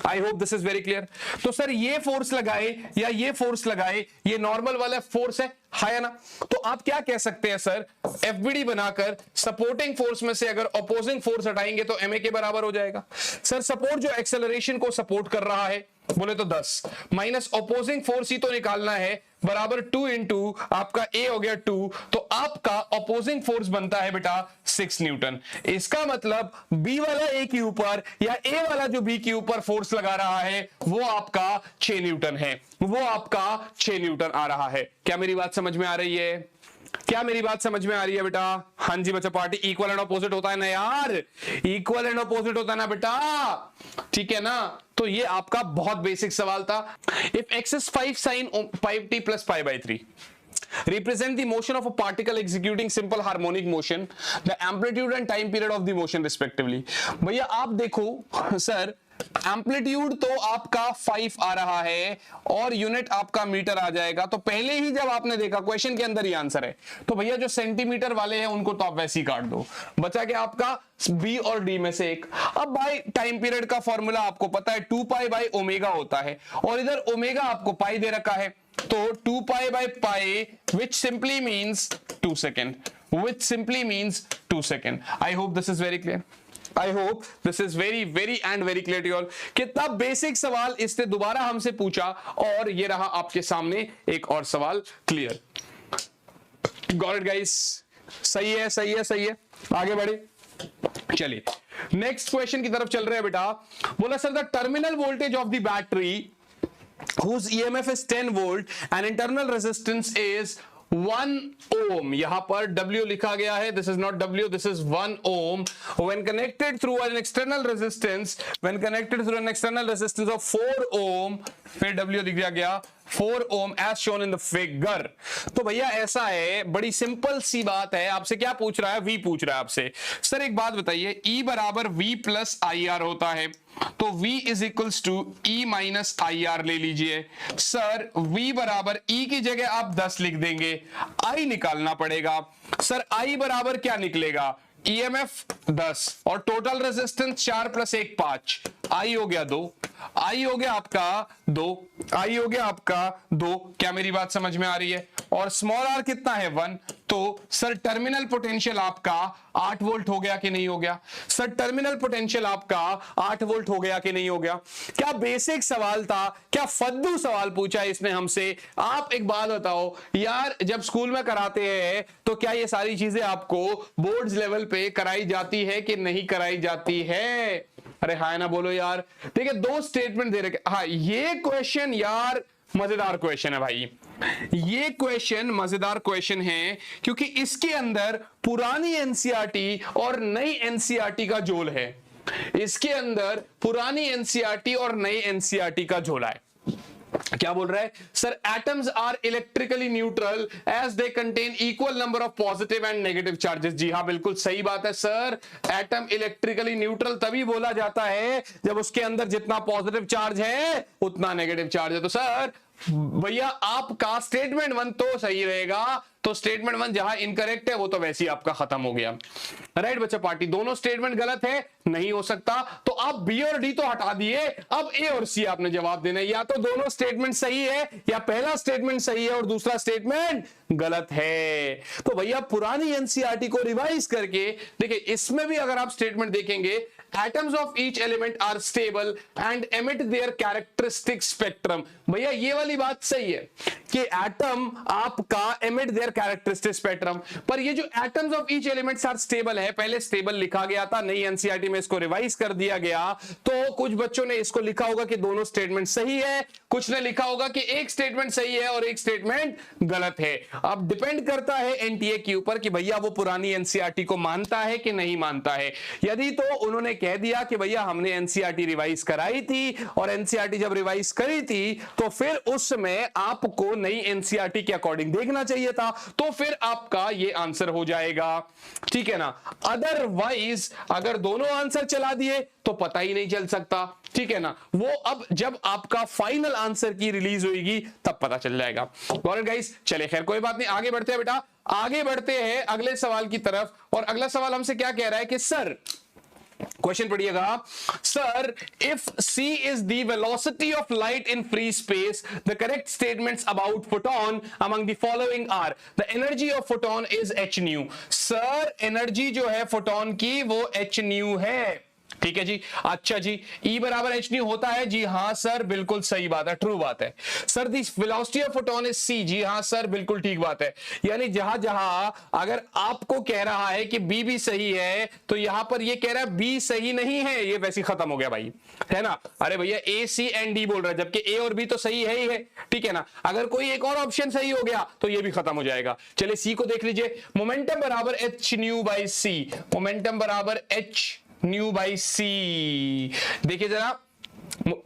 A: I hope this is very clear. तो सर ये फोर्स लगाए या ये फोर्स लगाए, ये नॉर्मल वाला फोर्स है ना? तो आप क्या कह सकते हैं सर, एफबीडी बनाकर सपोर्टिंग फोर्स में से अगर अपोजिंग फोर्स हटाएंगे तो एमए के बराबर हो जाएगा। सर सपोर्ट जो एक्सेलरेशन को सपोर्ट कर रहा है बोले तो 10 माइनस अपोजिंग फोर्स ही तो निकालना है, बराबर 2 इंटू आपका ए हो गया 2, तो आपका अपोजिंग फोर्स बनता है बेटा 6 न्यूटन। इसका मतलब बी वाला ए के ऊपर या ए वाला जो बी के ऊपर फोर्स लगा रहा है वो आपका 6 न्यूटन है, वो आपका 6 न्यूटन आ रहा है। क्या मेरी बात समझ में आ रही है? क्या मेरी बात समझ में आ रही है बेटा? हाँ जी बच्चा पार्टी, इक्वल एंड ऑपोजिट होता है ना यार, इक्वल एंड ऑपोजिट होता है ना बेटा, ठीक है ना? तो ये आपका बहुत बेसिक सवाल था। If x is 5 sin 5t plus pi by 3 represent the motion of a particle executing simple harmonic motion, the amplitude and time period of the motion respectively। भैया आप देखो सर, एम्पलीट्यूड तो आपका 5 आ रहा है और यूनिट आपका मीटर आ जाएगा। तो पहले ही जब आपने देखा क्वेश्चन के अंदर ही आंसर है, तो भैया जो सेंटीमीटर वाले हैं उनको तो आप वैसे ही काट दो, बचा क्या आपका बी और डी में से एक। अब भाई टाइम पीरियड का फॉर्मूला आपको पता है 2 पाई बाई ओमेगा होता है, और इधर ओमेगा आपको पाई दे रखा है, तो 2 pi by pi which simply means 2 second, which simply means 2 second. I hope this is very clear, I hope this is very very and very clear to all. कितना basic सवाल इसने दोबारा हमसे पूछा, और ये रहा आपके सामने एक और सवाल क्लियर। Got it guys? सही है, सही है, सही है। आगे बढ़े, चलिए नेक्स्ट क्वेश्चन की तरफ चल रहे हैं बेटा। बोला sir the terminal voltage of the battery whose EMF is 10 volt and internal resistance is 1 ohm, यहां पर W लिखा गया है, this is not W, this is 1 ohm, when connected through an external resistance, when connected through an external resistance of 4 ohm, फिर W लिख दिया गया 4 ohm as shown in the figure। तो भैया ऐसा है, बड़ी सिंपल सी बात है। आपसे क्या पूछ रहा है? V पूछ रहा है आपसे। सर एक बात बताइए, E बराबर V प्लस IR होता है, तो V is equals to E minus IR ले लीजिए। सर V बराबर E की जगह आप 10 लिख देंगे, I निकालना पड़ेगा। सर I बराबर क्या निकलेगा? EMF 10 और टोटल रेजिस्टेंस 4 प्लस 1 5, I हो गया 2, I हो गया आपका 2, I हो गया आपका 2। क्या मेरी बात समझ में आ रही है? और स्मॉल r कितना है 1, तो सर टर्मिनल पोटेंशियल आपका 8 वोल्ट हो गया कि नहीं हो गया? सर टर्मिनल पोटेंशियल आपका 8 वोल्ट हो गया कि नहीं हो गया? क्या बेसिक सवाल था, क्या फद्दू सवाल पूछा इसने हमसे। आप एक बात बताओ यार, जब स्कूल में कराते हैं तो क्या ये सारी चीजें आपको बोर्ड्स लेवल पे कराई जाती है कि नहीं कराई जाती है? अरे हाँ ना बोलो यार। देखिए 2 स्टेटमेंट दे रखे। हाँ ये क्वेश्चन यार मजेदार क्वेश्चन है भाई, ये क्वेश्चन मजेदार क्वेश्चन है क्योंकि इसके अंदर पुरानी एनसीईआरटी और नई एनसीईआरटी का जोल है। इसके अंदर पुरानी एनसीईआरटी और नई एनसीईआरटी का झोला है। क्या बोल रहा है sir? Atoms are electrically neutral as they contain equal number of positive and negative charges. जी हाँ, बिल्कुल सही बात है सर। एटम इलेक्ट्रिकली न्यूट्रल तभी बोला जाता है जब उसके अंदर जितना पॉजिटिव चार्ज है उतना नेगेटिव चार्ज है। तो सर भैया आपका स्टेटमेंट 1 तो सही रहेगा, तो स्टेटमेंट 1 जहां इनकरेक्ट है वो तो वैसे ही आपका खत्म हो गया। राइट बच्चा पार्टी, दोनों स्टेटमेंट गलत है, नहीं हो सकता। तो आप बी और डी तो हटा दिए, अब ए और सी आपने जवाब देना है। या तो दोनों स्टेटमेंट सही है या पहला स्टेटमेंट सही है और दूसरा स्टेटमेंट गलत है। तो भैया पुरानी एनसीईआरटी को रिवाइज करके देखिए, इसमें भी अगर आप स्टेटमेंट देखेंगे, atoms of each element are stable and emit their characteristic spectrum. भैया ये वाली बात सही है कि एटम आपका एमिट देयर कैरेक्टरिस्टिक स्पेक्ट्रम, पर ये जो atoms of each elements are stable है, पहले स्टेबल लिखा गया था, नई एनसीईआरटी में इसको रिवाइज कर दिया गया। तो कुछ बच्चों ने इसको लिखा होगा कि दोनों स्टेटमेंट सही है, कुछ ने लिखा होगा कि एक स्टेटमेंट सही है और एक स्टेटमेंट गलत है। अब डिपेंड करता है एनटीए के ऊपर कि भैया वो पुरानी एनसीईआरटी को मानता है कि नहीं मानता है। यदि तो उन्होंने कह दिया कि भैया हमने एनसीईआरटी रिवाइज कराई थी और एनसीईआरटी जब रिवाइज करी थी तो फिर उस समय आपको नई एनसीईआरटी के अकॉर्डिंग देखना चाहिए था, तो फिर आपका ये आंसर हो जाएगा। ठीक है ना? अदरवाइज अगर दोनों आंसर चला दिए तो पता ही नहीं चल सकता। ठीक है ना? वो अब जब आपका फाइनल आंसर की रिलीज होगी तब पता चल जाएगा। ऑलराइट गाइस, चले खैर कोई बात नहीं, आगे बढ़ते हैं बेटा, आगे बढ़ते हैं अगले सवाल की तरफ। और अगला सवाल हमसे क्या कह रहा है कि सर, क्वेश्चन पढ़िएगा, sir if c is the velocity of light in free space, the correct statements about photon among the following are: the energy of photon is h nu। Sir energy जो है photon की वो h nu है। ठीक है जी, अच्छा जी, E बराबर H new होता है। जी हाँ सर, बिल्कुल सही बात है, ट्रू बात है। Sir the velocity of photon is C। जी हाँ सर, बिल्कुल ठीक बात है। यानी जहां जहां अगर आपको कह रहा है कि B भी सही है तो यहां पर ये कह रहा है B सही नहीं है, ये वैसे खत्म हो गया भाई, है ना? अरे भैया A C एंड D बोल रहा है, जबकि A और B तो सही है ही है। ठीक है ना? अगर कोई एक और ऑप्शन सही हो गया तो ये भी खत्म हो जाएगा। चलिए C को देख लीजिए, मोमेंटम बराबर h new by C। Momentum बराबर h न्यू बाई सी। देखिए जरा,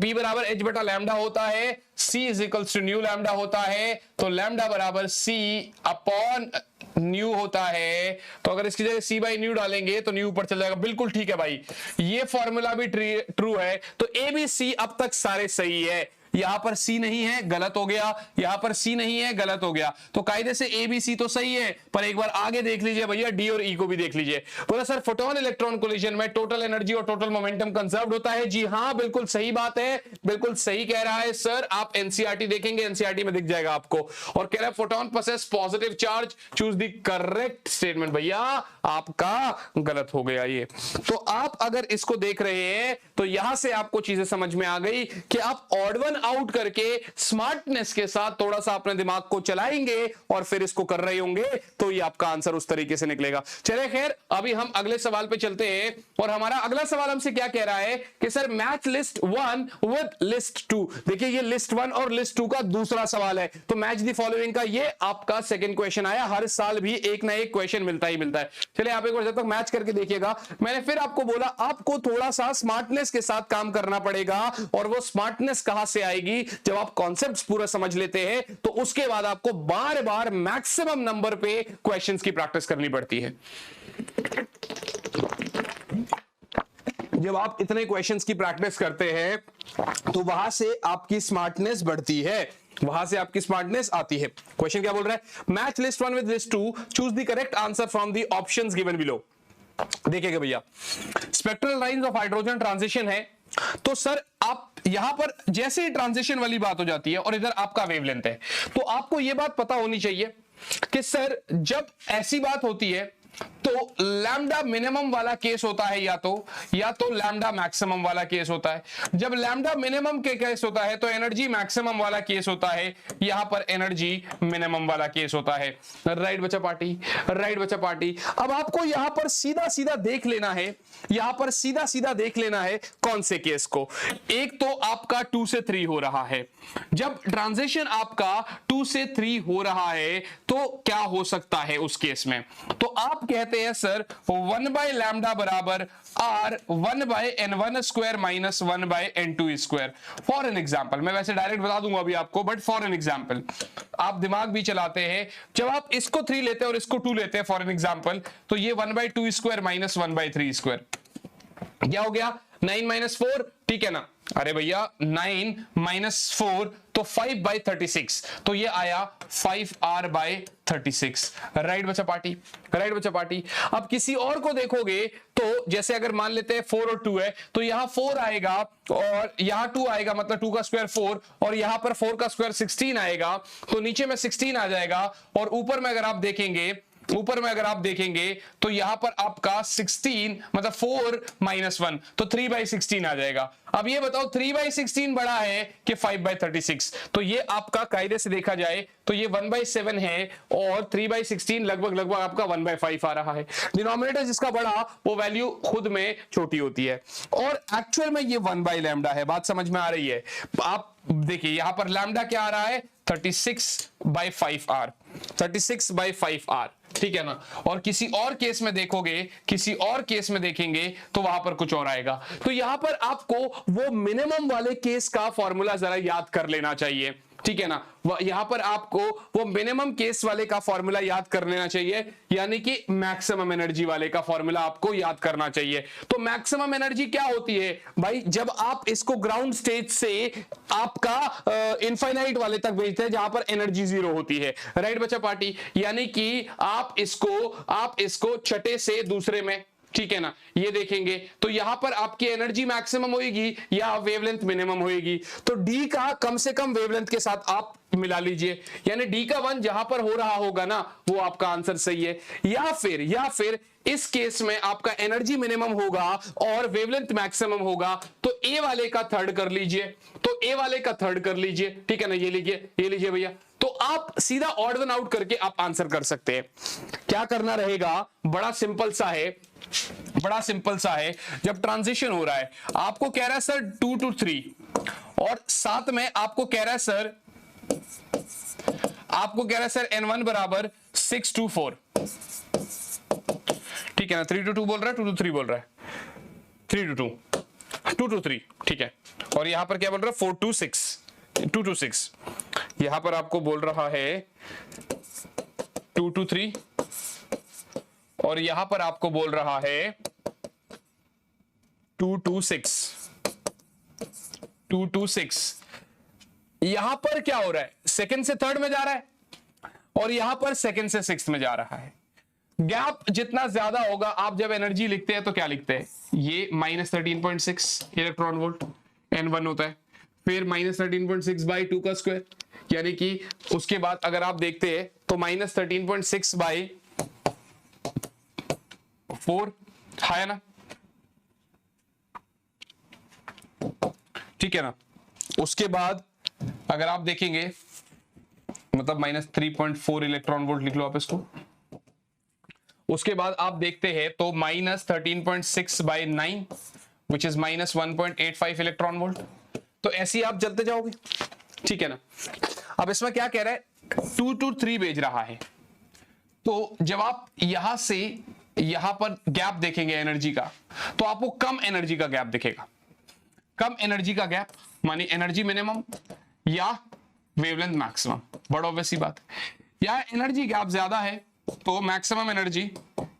A: P बराबर h बटा लैम्डा होता है, C is equals to nu lambda होता है, तो लैम्डा बराबर C अपॉन न्यू होता है। तो अगर इसकी जगह C बाई न्यू डालेंगे तो न्यू ऊपर चल जाएगा। बिल्कुल ठीक है भाई, ये फॉर्मूला भी ट्रू है। तो A B C अब तक सारे सही है। यहां पर C नहीं है, गलत हो गया। यहां पर C नहीं है, गलत हो गया। तो कायदे से A B C तो सही है, पर एक बार आगे देख लीजिए भैया, D और E को भी देख लीजिए। बोला सर फोटोन इलेक्ट्रॉन कोलिजन में टोटल एनर्जी और टोटल मोमेंटम कंजर्व्ड होता है। जी हाँ, बिल्कुल सही बात है, बिल्कुल सही कह रहा है सर। आप एनसीईआरटी देखेंगे, एनसीईआरटी में दिख जाएगा आपको। और कह रहा है photon possess positive charge, choose the correct statement. भैया आपका गलत हो गया ये। तो आप अगर इसको देख रहे हैं तो यहां से आपको चीजें समझ में आ गई कि आप ऑड वन आउट करके स्मार्टनेस के साथ थोड़ा सा अपने दिमाग को चलाएंगे और फिर इसको कर रहे होंगे तो ये आपका आंसर उस तरीके से निकलेगा। चलिए खैर, अभी हम अगले सवाल पे चलते हैं। और हमारा अगला सवाल हमसे क्या कह रहा है कि sir match list 1 with list 2। देखिए ये लिस्ट 1 और लिस्ट 2 का दूसरा सवाल है। तो मैच द फॉलोइंग का ये आपका सेकंड क्वेश्चन आया। हर साल भी एक ना एक क्वेश्चन मिलता ही मिलता है। चलिए आप एक बार जब तक मैच करके देखिएगा। मैंने फिर आपको बोला आपको थोड़ा सा स्मार्टनेस के साथ काम करना पड़ेगा, और वो स्मार्टनेस कहां से आएगी? जब आप कॉन्सेप्ट्स पूरा समझ लेते हैं तो उसके बाद आपको बार बार मैक्सिमम नंबर पे क्वेश्चंस की प्रैक्टिस करनी पड़ती है। जब आप इतने क्वेश्चंस की प्रैक्टिस करते हैं तो वहां से आपकी स्मार्टनेस बढ़ती है, वहां से आपकी स्मार्टनेस आती है। क्वेश्चन क्या बोल रहा है? Match list 1 with list 2, choose the correct answer from the options given below. देखिएगा भैया, spectral lines of hydrogen transition है। तो सर आप यहां पर जैसे ही ट्रांजिशन वाली बात हो जाती है और इधर आपका वेवलेंथ है, तो आपको यह बात पता होनी चाहिए कि सर जब ऐसी बात होती है तो लैम्डा मिनिमम वाला केस होता है या तो लैम्डा मैक्सिमम वाला केस होता है। जब लैम्डा मिनिमम के केस होता है तो एनर्जी मैक्सिमम वाला केस होता है, यहां पर एनर्जी मिनिमम वाला केस होता है। राइट बच्चा पार्टी, राइट बच्चा पार्टी। अब आपको यहां पर सीधा सीधा देख लेना है, यहां पर सीधा सीधा देख लेना है कौन से केस को। एक तो आपका 2 से 3 हो रहा है। जब ट्रांजिशन आपका 2 से 3 हो रहा है तो क्या हो सकता है उस केस में? तो आप कहते हैं सर 1 बाय लैम्डा बराबर R 1 by n1 square minus 1 by n2 square. For an example, मैं वैसे डायरेक्ट बता दूंगा अभी आपको, बट फॉर एन एग्जाम्पल आप दिमाग भी चलाते हैं। जब आप इसको 3 लेते हैं और इसको 2 लेते हैं फॉर एन एग्जाम्पल, तो ये 1 by 2 square minus 1 by 3 square क्या हो गया? 9 माइनस 4, ठीक है ना? अरे भैया 9 माइनस 4 तो 5 बाई 36, तो ये आया 5r बाई 36। राइट बच्चा पार्टी, राइट बच्चा पार्टी। अब किसी और को देखोगे तो जैसे अगर मान लेते हैं 4 और 2 है, तो यहां 4 आएगा और यहां 2 आएगा, मतलब 2 का स्क्वायर 4, और यहां पर 4 का स्क्वायर 16 आएगा, तो नीचे में 16 आ जाएगा, और ऊपर में अगर आप देखेंगे, ऊपर में अगर आप देखेंगे तो यहां पर आपका 16 मतलब 4 माइनस 1, तो 3 बाई 16 आ जाएगा। अब ये बताओ 3 बाई 16 बड़ा है कि 5 बाई 36? तो ये आपका कायदे से देखा जाए तो ये 1 बाई 7 है, और 3 बाई 16 लगभग लगभग आपका 1 बाई 5 आ रहा है। डिनोमिनेटर जिसका बड़ा वो वैल्यू खुद में छोटी होती है, और एक्चुअल में ये 1 बाई लैम्डा है। बात समझ में आ रही है? आप देखिए यहां पर लैम्डा क्या आ रहा है? 36 बाई 5r, 36 बाई 5r, ठीक है ना? और किसी और केस में देखोगे, किसी और केस में देखेंगे तो वहां पर कुछ और आएगा। तो यहां पर आपको वो मिनिमम वाले केस का फॉर्मूला जरा याद कर लेना चाहिए, ठीक है ना? यहां पर आपको वो मिनिमम केस वाले का फॉर्मूला याद कर लेना चाहिए, यानी कि मैक्सिमम एनर्जी वाले का फॉर्मूला आपको याद करना चाहिए। तो मैक्सिमम एनर्जी क्या होती है भाई? जब आप इसको ग्राउंड स्टेज से आपका इनफाइनाइट वाले तक भेजते हैं जहां पर एनर्जी 0 होती है। राइट बच्चा पार्टी? यानी कि आप इसको छठे से दूसरे में, ठीक है ना, ये देखेंगे तो यहां पर आपकी एनर्जी मैक्सिमम होगी या वेवलेंथ मिनिमम होगी। तो डी का कम से कम वेवलेंथ के साथ आप मिला लीजिए, यानी डी का 1 जहां पर हो रहा होगा ना, वो आपका आंसर सही है। या फिर इस केस में आपका एनर्जी मिनिमम होगा और वेवलेंथ मैक्सिमम होगा, तो ए वाले का थर्ड कर लीजिए, तो ए वाले का थर्ड कर लीजिए, ठीक है ना? ये लीजिए भैया। तो आप सीधा ऑड वन आउट करके आप आंसर कर सकते हैं। क्या करना रहेगा? बड़ा सिंपल सा है। जब ट्रांजिशन हो रहा है, आपको कह रहा है सर 2 to 3, और साथ में आपको कह रहा है सर n1 बराबर 6 to 4, ठीक है ना? 3 to 2 बोल रहा है, 2 to 3 बोल रहा है, 3 to 2, 2 to 3, ठीक है। और यहां पर क्या बोल रहा है? 4 to 6, 2 to 6। यहां पर आपको बोल रहा है 2 to 3, और यहां पर आपको बोल रहा है 2 to 6, 2 to 6। यहां पर क्या हो रहा है? सेकंड से थर्ड में जा रहा है, और यहां पर सेकंड से सिक्स्थ में जा रहा है। गैप जितना ज्यादा होगा, आप जब एनर्जी लिखते हैं तो क्या लिखते हैं? ये -13.6 इलेक्ट्रॉन वोल्ट n1 होता है, फिर -13.6 बाई 2 का स्क्वायर, यानी कि उसके बाद अगर आप देखते हैं तो -13.6 बाई 4 है ना, ठीक है ना? उसके बाद अगर आप देखेंगे मतलब -3.4 इलेक्ट्रॉन वोल्ट लिख लो आप इसको। उसके बाद आप देखते हैं तो -13.6 by 9 which is -1.85 electron volt. तो ऐसे ही आप चलते जाओगे, ठीक है ना? अब इसमें क्या कह रहा है? 2 to 3 भेज रहा है। तो जब आप यहां से यहां पर गैप देखेंगे एनर्जी का, तो आपको कम एनर्जी का गैप दिखेगा। कम एनर्जी का गैप मानी एनर्जी मिनिमम या वेवलेंथ मैक्सिमम, बड़ा ऑब्वियस सी बात। या एनर्जी गैप ज्यादा है तो मैक्सिमम एनर्जी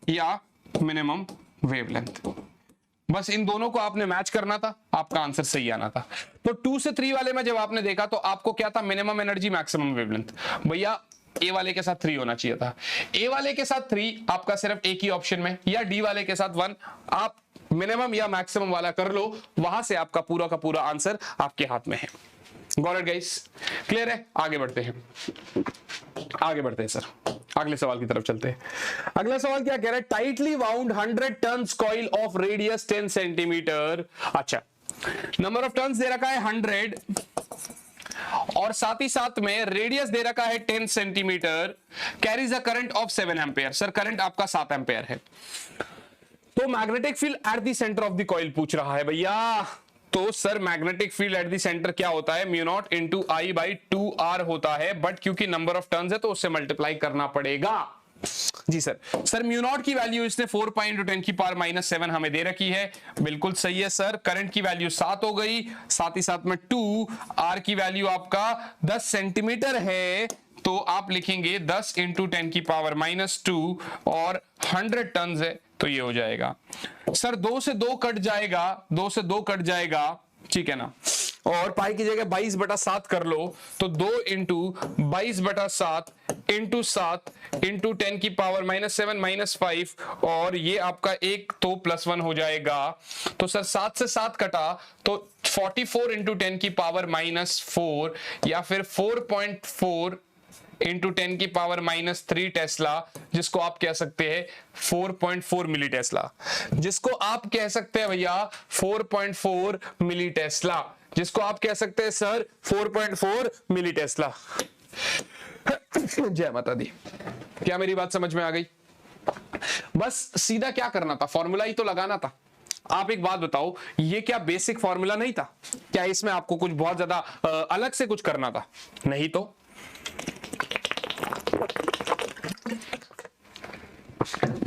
A: या मिनिमम वेवलेंथ। बस इन दोनों को आपने मैच करना था, आपका आंसर सही आना था। तो 2 से 3 वाले में जब आपने देखा तो आपको क्या था? Minimum energy maximum wavelength. भैया ए वाले के साथ 3 होना चाहिए था। ए वाले के साथ 3 आपका सिर्फ एक ही ऑप्शन में, या डी वाले के साथ 1। आप मिनिमम या मैक्सिमम वाला कर लो, वहां से आपका पूरा का पूरा आंसर आपके हाथ में है। Got it guys? क्लियर है? आगे बढ़ते हैं, आगे बढ़ते हैं सर, अगले सवाल की तरफ चलते हैं। अगला सवाल क्या कह रहा है? Tightly wound 100 turns coil of radius 10 centimetre. अच्छा, नंबर ऑफ टर्न्स दे रखा है 100 और साथ ही साथ में रेडियस दे रखा है 10 centimetre, carries a current of 7 ampere. Sir current आपका 7 एम्पेयर है, तो magnetic field at the centre of the coil पूछ रहा है भैया। तो sir magnetic field at the centre क्या होता है? Mu naught into I by 2r होता है, बट क्योंकि नंबर ऑफ टर्न्स है तो उससे मल्टीप्लाई करना पड़ेगा। जी सर, सर म्यू नॉट की वैल्यू इसने 4.10⁻⁻7 हमें दे रखी है, बिल्कुल सही है सर। करंट की वैल्यू 7 हो गई, साथ ही साथ में 2, आर की वैल्यू आपका 10 सेंटीमीटर है, तो आप लिखेंगे 10 इंटू 10⁻⁻2 और 100 टन है, तो ये हो जाएगा सर 2 से 2 कट जाएगा, 2 से 2 कट जाएगा, ठीक है ना। और पाई की जगह 22/7 कर लो, तो 2 इंटू 22/7 इंटू 7 इंटू 10⁻⁻7 -5, और ये आपका एक तो +1 हो जाएगा। तो सर 7 से 7 कटा तो 44 इंटू 10⁻⁻4 या फिर 4.4 इंटू 10⁻⁻3 टेस्ला, जिसको आप कह सकते हैं 4.4 मिली टेस्ला, जिसको आप कह सकते हैं भैया 4.4 मिली टेस्ला, जिसको आप कह सकते हैं सर 4.4 मिली टेस्ला। जय माता दी। क्या मेरी बात समझ में आ गई? बस सीधा क्या करना था, फॉर्मूला ही तो लगाना था। आप एक बात बताओ, ये क्या बेसिक फॉर्मूला नहीं था? क्या इसमें आपको कुछ बहुत ज्यादा अलग से कुछ करना था? नहीं तो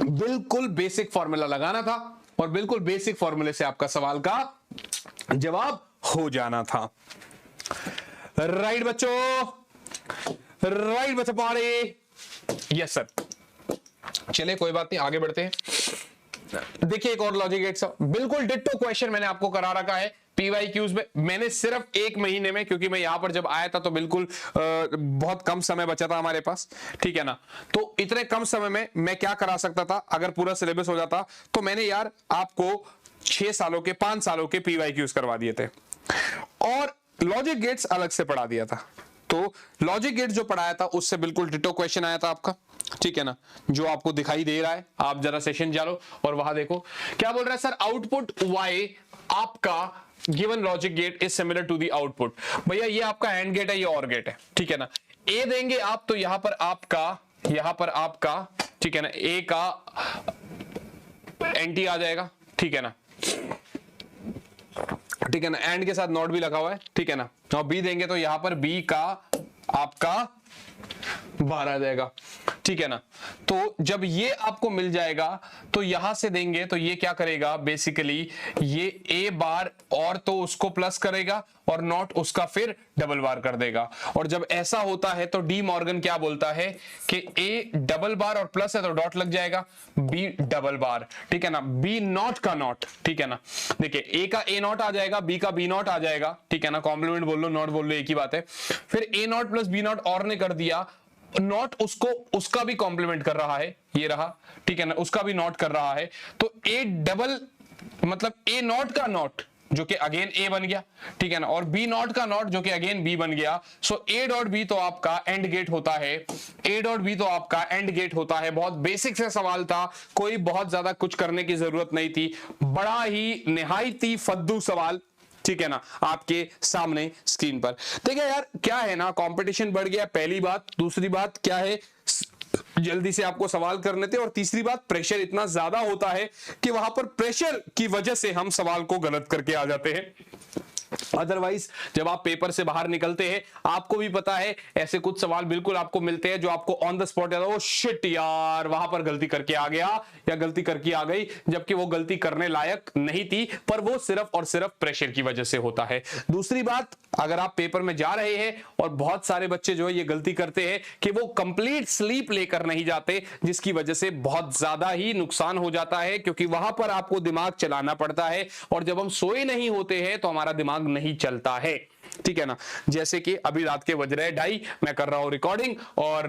A: बिल्कुल बेसिक फॉर्मूला लगाना था और बिल्कुल बेसिक फॉर्मूले से आपका सवाल का जवाब हो जाना था। राइट बच्चों, राइट बच्चों, पारे। यस सर, चलिए कोई बात नहीं, आगे बढ़ते हैं। देखिए एक और लॉजिक गेट सा, बिल्कुल डिट्टो क्वेश्चन मैंने आपको करा रखा है PYQs में। मैंने सिर्फ 1 महीने में, क्योंकि मैं यहां पर जब आया था तो बिल्कुल बहुत कम समय बचा था हमारे पास, ठीक है ना, तो इतने कम समय में मैं क्या करा सकता था? अगर पूरा सिलेबस हो जाता तो मैंने यार आपको 6 सालों के 5 सालों के PYQs करवा दिए थे और लॉजिक गेट्स अलग से पढ़ा दिया था। तो लॉजिक गेट जो पढ़ाया था उससे बिल्कुल डिट्टो क्वेश्चन आया था आपका, ठीक है ना, जो आपको दिखाई दे रहा है। आप जरा सेशन जाओ और वहां देखो क्या बोल रहा है सर, आउटपुट Y आपका given logic gate is similar to the output. भैया ये आपका एंड गेट है, ये और गेट है, ठीक है ना। ए देंगे आप तो यहां पर आपका ठीक है ना, ए का एंटी आ जाएगा, ठीक है ना, ठीक है ना, एंड के साथ नॉट भी लगा हुआ है, ठीक है ना। और बी देंगे तो यहां पर बी का आपका बाहर आ जाएगा, ठीक है ना। तो जब ये आपको मिल जाएगा तो यहां से देंगे तो ये क्या करेगा, बेसिकली ये ए बार और तो उसको प्लस करेगा और नॉट उसका फिर डबल बार कर देगा। और जब ऐसा होता है तो डी मॉर्गन क्या बोलता है कि ए डबल बार और प्लस है तो डॉट लग जाएगा, बी डबल बार, ठीक है ना, बी नॉट का नॉट, ठीक है ना। देखिए ए का ए नॉट आ जाएगा, बी का बी नॉट आ जाएगा, ठीक है ना, कॉम्प्लीमेंट बोल लो नॉट बोल लो एक ही बात है। फिर ए नॉट प्लस बी नॉट और ने कर दिया, नॉट उसको उसका भी कॉम्प्लीमेंट कर रहा है, ये रहा, ठीक है ना, उसका भी नॉट कर रहा है। तो ए डबल मतलब ए नॉट का नॉट जो कि अगेन ए बन गया, ठीक है ना, और बी नॉट का नॉट जो कि अगेन बी बन गया। सो ए डॉट बी तो आपका एंड गेट होता है, ए डॉट बी तो आपका एंड गेट होता है। बहुत बेसिक से सवाल था, कोई बहुत ज्यादा कुछ करने की जरूरत नहीं थी, बड़ा ही निहायती फद्दू सवाल, ठीक है ना, आपके सामने स्क्रीन पर। देखिए यार क्या है ना, कंपटीशन बढ़ गया, पहली बात। दूसरी बात क्या है, जल्दी से आपको सवाल करने थे, और तीसरी बात प्रेशर इतना ज्यादा होता है कि वहां पर प्रेशर की वजह से हम सवाल को गलत करके आ जाते हैं। अदरवाइज जब आप पेपर से बाहर निकलते हैं आपको भी पता है ऐसे कुछ सवाल बिल्कुल आपको मिलते हैं जो आपको ऑन द स्पॉट याद हो, शिट यार वहां पर गलती करके आ गया या गलती करके आ गई, जबकि वो गलती करने लायक नहीं थी, पर वो सिर्फ और सिर्फ प्रेशर की वजह से होता है। दूसरी बात, अगर आप पेपर में जा रहे हैं और बहुत सारे बच्चे जो है ये गलती करते हैं कि वो कंप्लीट स्लीप लेकर नहीं जाते, जिसकी वजह से बहुत ज्यादा ही नुकसान हो जाता है, क्योंकि वहां पर आपको दिमाग चलाना पड़ता है और जब हम सोए नहीं होते हैं तो हमारा दिमाग नहीं चलता है। ठीक है ना। जैसे कि अभी रात के बज रहे 2:30, मैं कर रहा हूं रिकॉर्डिंग और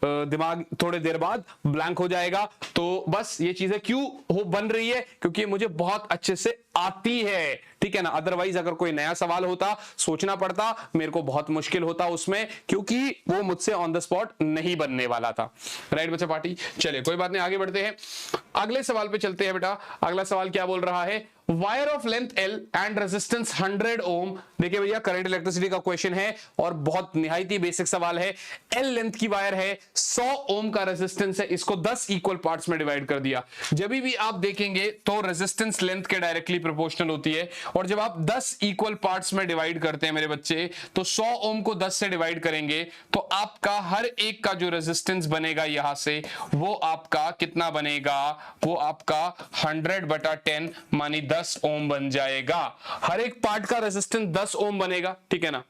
A: दिमाग थोड़ी देर बाद ब्लैंक हो जाएगा। तो बस ये चीजें क्यों हो बन रही है, क्योंकि मुझे बहुत अच्छे से आती है, ठीक है ना। अदरवाइज अगर कोई नया सवाल होता, सोचना पड़ता, मेरे को बहुत मुश्किल होता उसमें, क्योंकि वो मुझसे ऑन द स्पॉट नहीं बनने वाला था। राइट बच्चा पार्टी, चलिए कोई बात नहीं, आगे बढ़ते हैं, अगले सवाल पे चलते हैं बेटा। अगला सवाल क्या बोल रहा है, wire of length L and resistance 100 ओम। देखिए भैया करंट इलेक्ट्रिसिटी का क्वेश्चन है और बहुत निहायती बेसिक सवाल है। L लेंथ की वायर है, 100 ओम का रेजिस्टेंस है, इसको 10 इक्वल पार्ट्स में डिवाइड कर दिया। जब भी आप देखेंगे तो रेजिस्टेंस लेंथ के डायरेक्टली प्रोपोर्शनल होती है, और जब आप 10 इक्वल पार्ट्स में डिवाइड करते हैं मेरे बच्चे, तो 100 ओम को 10 से डिवाइड करेंगे तो आपका हर एक का जो रेजिस्टेंस बनेगा यहां से, वो आपका कितना बनेगा, वो आपका 100/10 मानी 10 ओम बन जाएगा। हर एक पार्ट का रेजिस्टेंस 10 ओम बनेगा, ठीक है ना।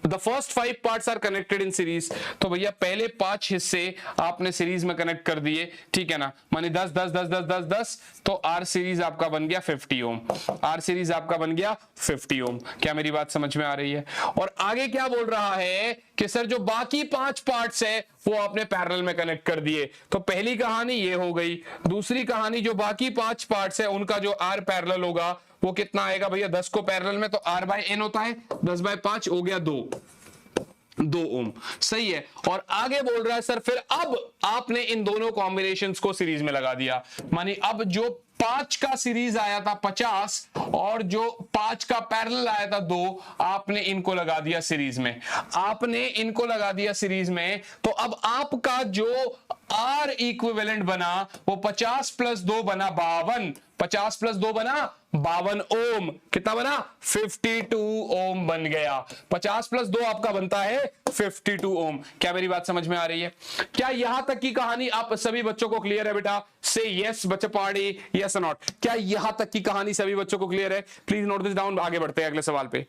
A: The first 5 parts are connected in series, तो भैया पहले 5 हिस्से आपने सीरीज में कनेक्ट कर दिए, ठीक है ना। माने 10 10 10 10 10 10, तो आर सीरीज आपका बन गया 50 ओम, आर सीरीज आपका बन गया 50 ओम। क्या मेरी बात समझ में आ रही है? और आगे क्या बोल रहा है कि सर जो बाकी 5 पार्ट्स है वो आपने पैरेलल में कनेक्ट कर दिए। तो पहली कहानी ये हो गई। दूसरी कहानी, जो बाकी 5 पार्ट्स है उनका जो आर पैरेलल होगा वो कितना आएगा भैया, 10 को पैरेलल में तो R/N होता है, 10/5 हो गया 2 ओम, सही है। और आगे बोल रहा है सर फिर अब आपने इन दोनों कॉम्बिनेशंस को सीरीज में लगा दिया, मानी अब जो 5 का सीरीज आया था 50 और जो 5 का पैरेलल आया था 2, आपने इनको लगा दिया सीरीज में, आपने इनको लगा दिया सीरीज में। तो अब आपका जो आर इक्विवेलेंट बना वो 50 + 2 बना 52, 50 + 2 बना 52 ओम, कितना बना 52 ओम बन गया। 50 + 2 आपका बनता है 52 ओम। क्या मेरी बात समझ में आ रही है? क्या यहां तक की कहानी आप सभी बच्चों को क्लियर है बेटा? से यस बच्चा पार्टी, यस और नॉट। क्या यहां तक की कहानी सभी बच्चों को क्लियर है? प्लीज नोट दिस डाउन, आगे बढ़ते हैं अगले सवाल पे।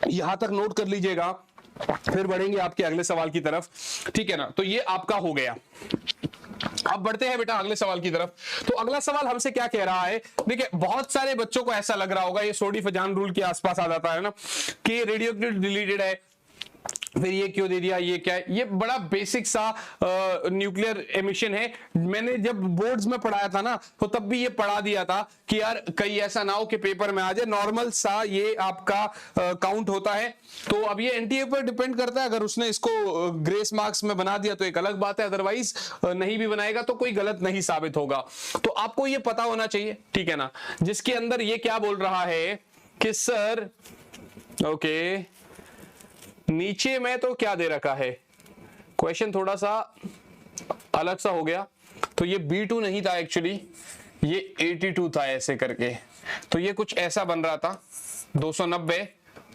A: यहां तक नोट कर लीजिएगा, फिर बढ़ेंगे आपके अगले सवाल की तरफ, ठीक है ना। तो ये आपका हो गया। अब बढ़ते हैं बेटा अगले सवाल की तरफ। तो अगला सवाल हमसे क्या कह रहा है, देखिए बहुत सारे बच्चों को ऐसा लग रहा होगा, ये सोडी-फजान रूल के आसपास आ जाता है ना, कि रेडियोएक्टिव डिलीटेड है, फिर ये क्यों दे दिया, ये क्या है। ये बड़ा बेसिक सा न्यूक्लियर एमिशन है। मैंने जब बोर्ड्स में पढ़ाया था ना, तो तब भी ये पढ़ा दिया था कि यार कहीं ऐसा ना हो कि पेपर में आ जाए। नॉर्मल सा ये आपका काउंट होता है। तो अब ये एनटीए पर डिपेंड करता है, अगर उसने इसको ग्रेस मार्क्स में बना दिया तो एक अलग बात है, अदरवाइज नहीं भी बनाएगा तो कोई गलत नहीं साबित होगा। तो आपको ये पता होना चाहिए, ठीक है ना। जिसके अंदर ये क्या बोल रहा है कि सर ओके नीचे में तो क्या दे रखा है, क्वेश्चन थोड़ा सा अलग सा हो गया। तो ये B2 नहीं था एक्चुअली, ये 82 था ऐसे करके। तो ये कुछ ऐसा बन रहा था 290,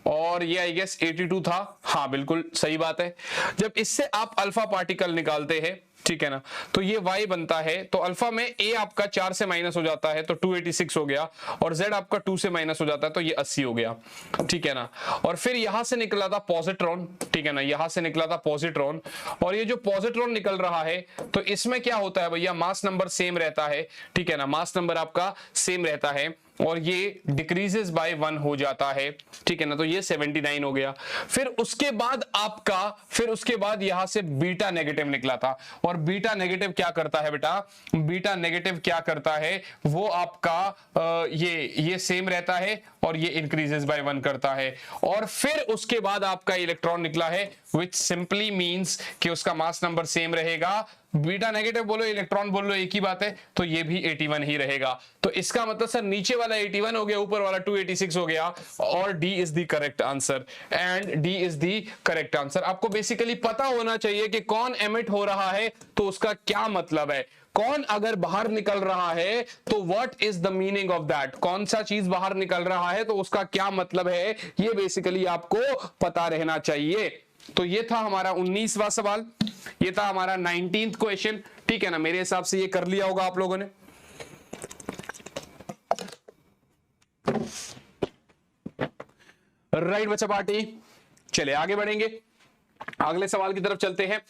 A: और ये आई गेस 82 था। हाँ बिल्कुल सही बात है। जब इससे आप अल्फा पार्टिकल निकालते हैं, ठीक है ना, तो ये y बनता है। तो अल्फा में a आपका 4 से माइनस हो जाता है तो 286 हो गया, और z आपका 2 से माइनस हो जाता है तो ये 80 हो गया, ठीक है ना। और फिर यहां से निकला था पॉजिट्रॉन, ठीक है ना, यहां से निकला था पॉजिट्रॉन। और ये जो पॉजिट्रॉन निकल रहा है तो इसमें क्या होता है भैया, मास नंबर सेम रहता है, ठीक है ना, मास नंबर आपका सेम रहता है और ये डिक्रीजेस बाय 1 हो जाता है, ठीक है ना। तो ये 79 हो गया। फिर उसके बाद आपका, फिर उसके बाद यहां से बीटा नेगेटिव निकला था। और बीटा नेगेटिव क्या करता है बेटा, बीटा नेगेटिव क्या करता है, वो आपका ये सेम रहता है और ये इंक्रीजेस बाय 1 करता है। और फिर उसके बाद आपका इलेक्ट्रॉन निकला है, विच सिंपली मींस कि उसका मास नंबर सेम रहेगा। बीटा नेगेटिव बोलो इलेक्ट्रॉन बोल लो एक ही बात है, तो ये भी 81 ही रहेगा। तो इसका मतलब सर नीचे वाला 81 हो गया, ऊपर वाला 286 हो गया, और D is the correct answer, and D is the correct answer. आपको बेसिकली पता होना चाहिए कि कौन एमिट हो रहा है तो उसका क्या मतलब है, कौन अगर बाहर निकल रहा है तो what is the meaning of that, कौन सा चीज बाहर निकल रहा है तो उसका क्या मतलब है, ये बेसिकली आपको पता रहना चाहिए। तो ये था हमारा 19वां सवाल, ये था हमारा 19th क्वेश्चन, ठीक है ना। मेरे हिसाब से ये कर लिया होगा आप लोगों ने। राइट बच्चा पार्टी, चले आगे बढ़ेंगे। अगले सवाल की तरफ चलते हैं।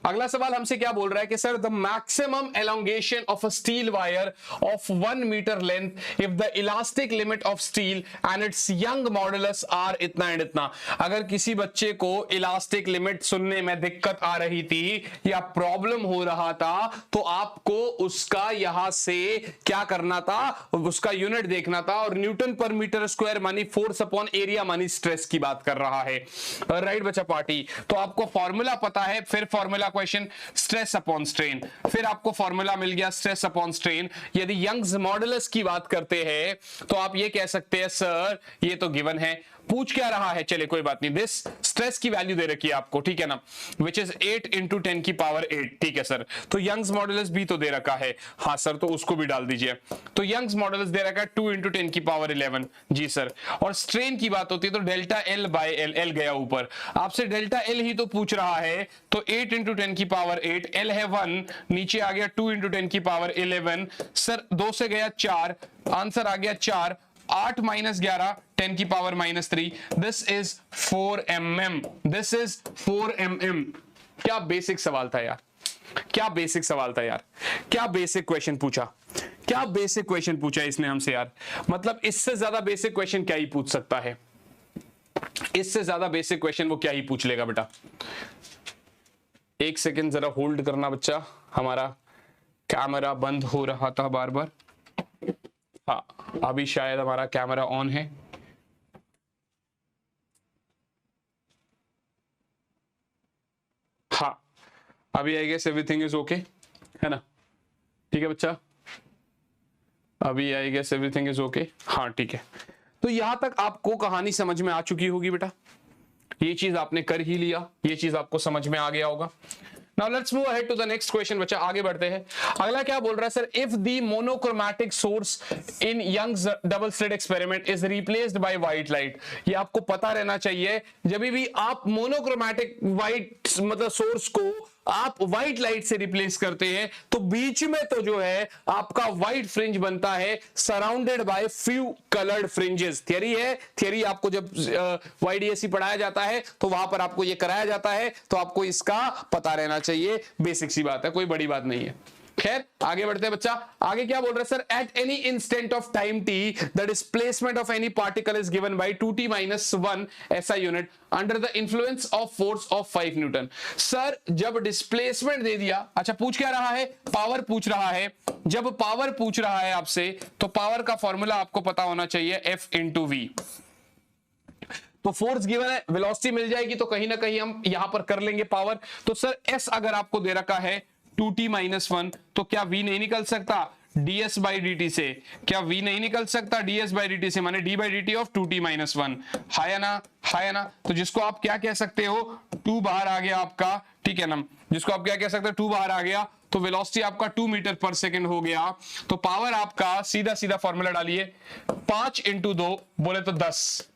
A: अगला सवाल हमसे क्या बोल रहा है कि sir the maximum elongation of a steel wire of 1 metre length if the elastic limit of steel and its Young modulus are इतना एंड इतना। अगर किसी बच्चे को इलास्टिक लिमिट सुनने में दिक्कत आ रही थी या प्रॉब्लम हो रहा था तो आपको उसका यहां से क्या करना था, उसका यूनिट देखना था, और न्यूटन पर मीटर स्क्वायर मानी फोर्स अपॉन एरिया मानी स्ट्रेस की बात कर रहा है। राइट बच्चा पार्टी, तो आपको फॉर्मूला पता है, फिर formula question stress upon strain, फिर आपको फॉर्मूला मिल गया स्ट्रेस अपॉन स्ट्रेन। यदि यंग्स मॉडुलस की बात करते हैं तो आप ये कह सकते हैं सर ये तो गिवन है, पूछ क्या रहा है, चले कोई बात नहीं, दिस स्ट्रेस की वैल्यू दे रखी है आपको, ठीक है ना, विच इज 8 × 10 की पावर 8, ठीक है सर। तो यंग्स मॉडुलस भी तो दे रखा है, हाँ सर, तो उसको भी डाल दीजिए। तो यंग्स मॉडुलस दे रखा है 2 × 10 की पावर 11, जी सर। और स्ट्रेन की बात होती है तो delta L by L, L गया ऊपर, आपसे डेल्टा एल ही तो पूछ रहा है, तो 8 × 10 की पावर 8, एल है 1, नीचे आ गया 2 × 10 की पावर 11, सर 2 से गया 4, आंसर आ गया 4, 8 - 11 10 की power -3, this is 4 mm, this is 4 mm। क्या बेसिक सवाल था यार, क्या बेसिक सवाल था यार, क्या बेसिक क्वेश्चन पूछा, क्या बेसिक क्वेश्चन पूछा इसने हमसे यार। मतलब इससे ज्यादा बेसिक क्वेश्चन क्या ही पूछ सकता है, इससे ज्यादा बेसिक क्वेश्चन वो क्या ही पूछ लेगा बेटा। एक सेकेंड जरा होल्ड करना बच्चा, हमारा कैमरा बंद हो रहा था बार बार। हाँ, अभी शायद हमारा कैमरा ऑन है। हाँ, अभी I guess everything is okay, है ना, ठीक है बच्चा, अभी I guess everything is okay, हाँ ठीक है। तो यहां तक आपको कहानी समझ में आ चुकी होगी बेटा, ये चीज आपने कर ही लिया, ये चीज आपको समझ में आ गया होगा। Now let's move ahead to the next question, बच्चा आगे बढ़ते हैं। अगला क्या बोल रहा है sir, if the monochromatic source in Young's double slit experiment is replaced by white light, ये आपको पता रहना चाहिए, जब भी आप मोनोक्रोमैटिक व्हाइट मतलब सोर्स को आप व्हाइट लाइट से रिप्लेस करते हैं तो बीच में तो जो है आपका व्हाइट फ्रिंज बनता है surrounded by few coloured fringes. Theory है, थियरी आपको जब YDSC पढ़ाया जाता है तो वहां पर आपको ये कराया जाता है, तो आपको इसका पता रहना चाहिए, बेसिक सी बात है, कोई बड़ी बात नहीं है। खैर आगे बढ़ते हैं बच्चा, आगे क्या बोल रहा है sir, at any instant of time t the displacement of any particle is given by 2t - 1 SI unit under the influence of force of 5 Newton. Sir जब डिस्प्लेसमेंट दे दिया, अच्छा पूछ क्या रहा है, पावर पूछ रहा है, जब पावर पूछ रहा है आपसे तो पावर का फॉर्मूला आपको पता होना चाहिए F × V। तो फोर्स गिवन है, वेलोसिटी मिल जाएगी तो कहीं ना कहीं हम यहां पर कर लेंगे पावर। तो सर S अगर आपको दे रखा है 2t - 1 तो क्या V नहीं निकल सकता ds/dt से, क्या V नहीं निकल सकता ds/dt से, माने d/dt ऑफ 2t - 1, है ना, है ना। तो जिसको आप क्या कह सकते हो, 2 बाहर आ गया आपका, ठीक है ना, जिसको आप क्या कह सकते हो 2 बाहर आ गया, तो वेलोसिटी आपका 2 मीटर पर सेकंड हो गया। तो पावर आपका सीधा सीधा फॉर्मूला डालिए, 5 × 2 बोले तो 10,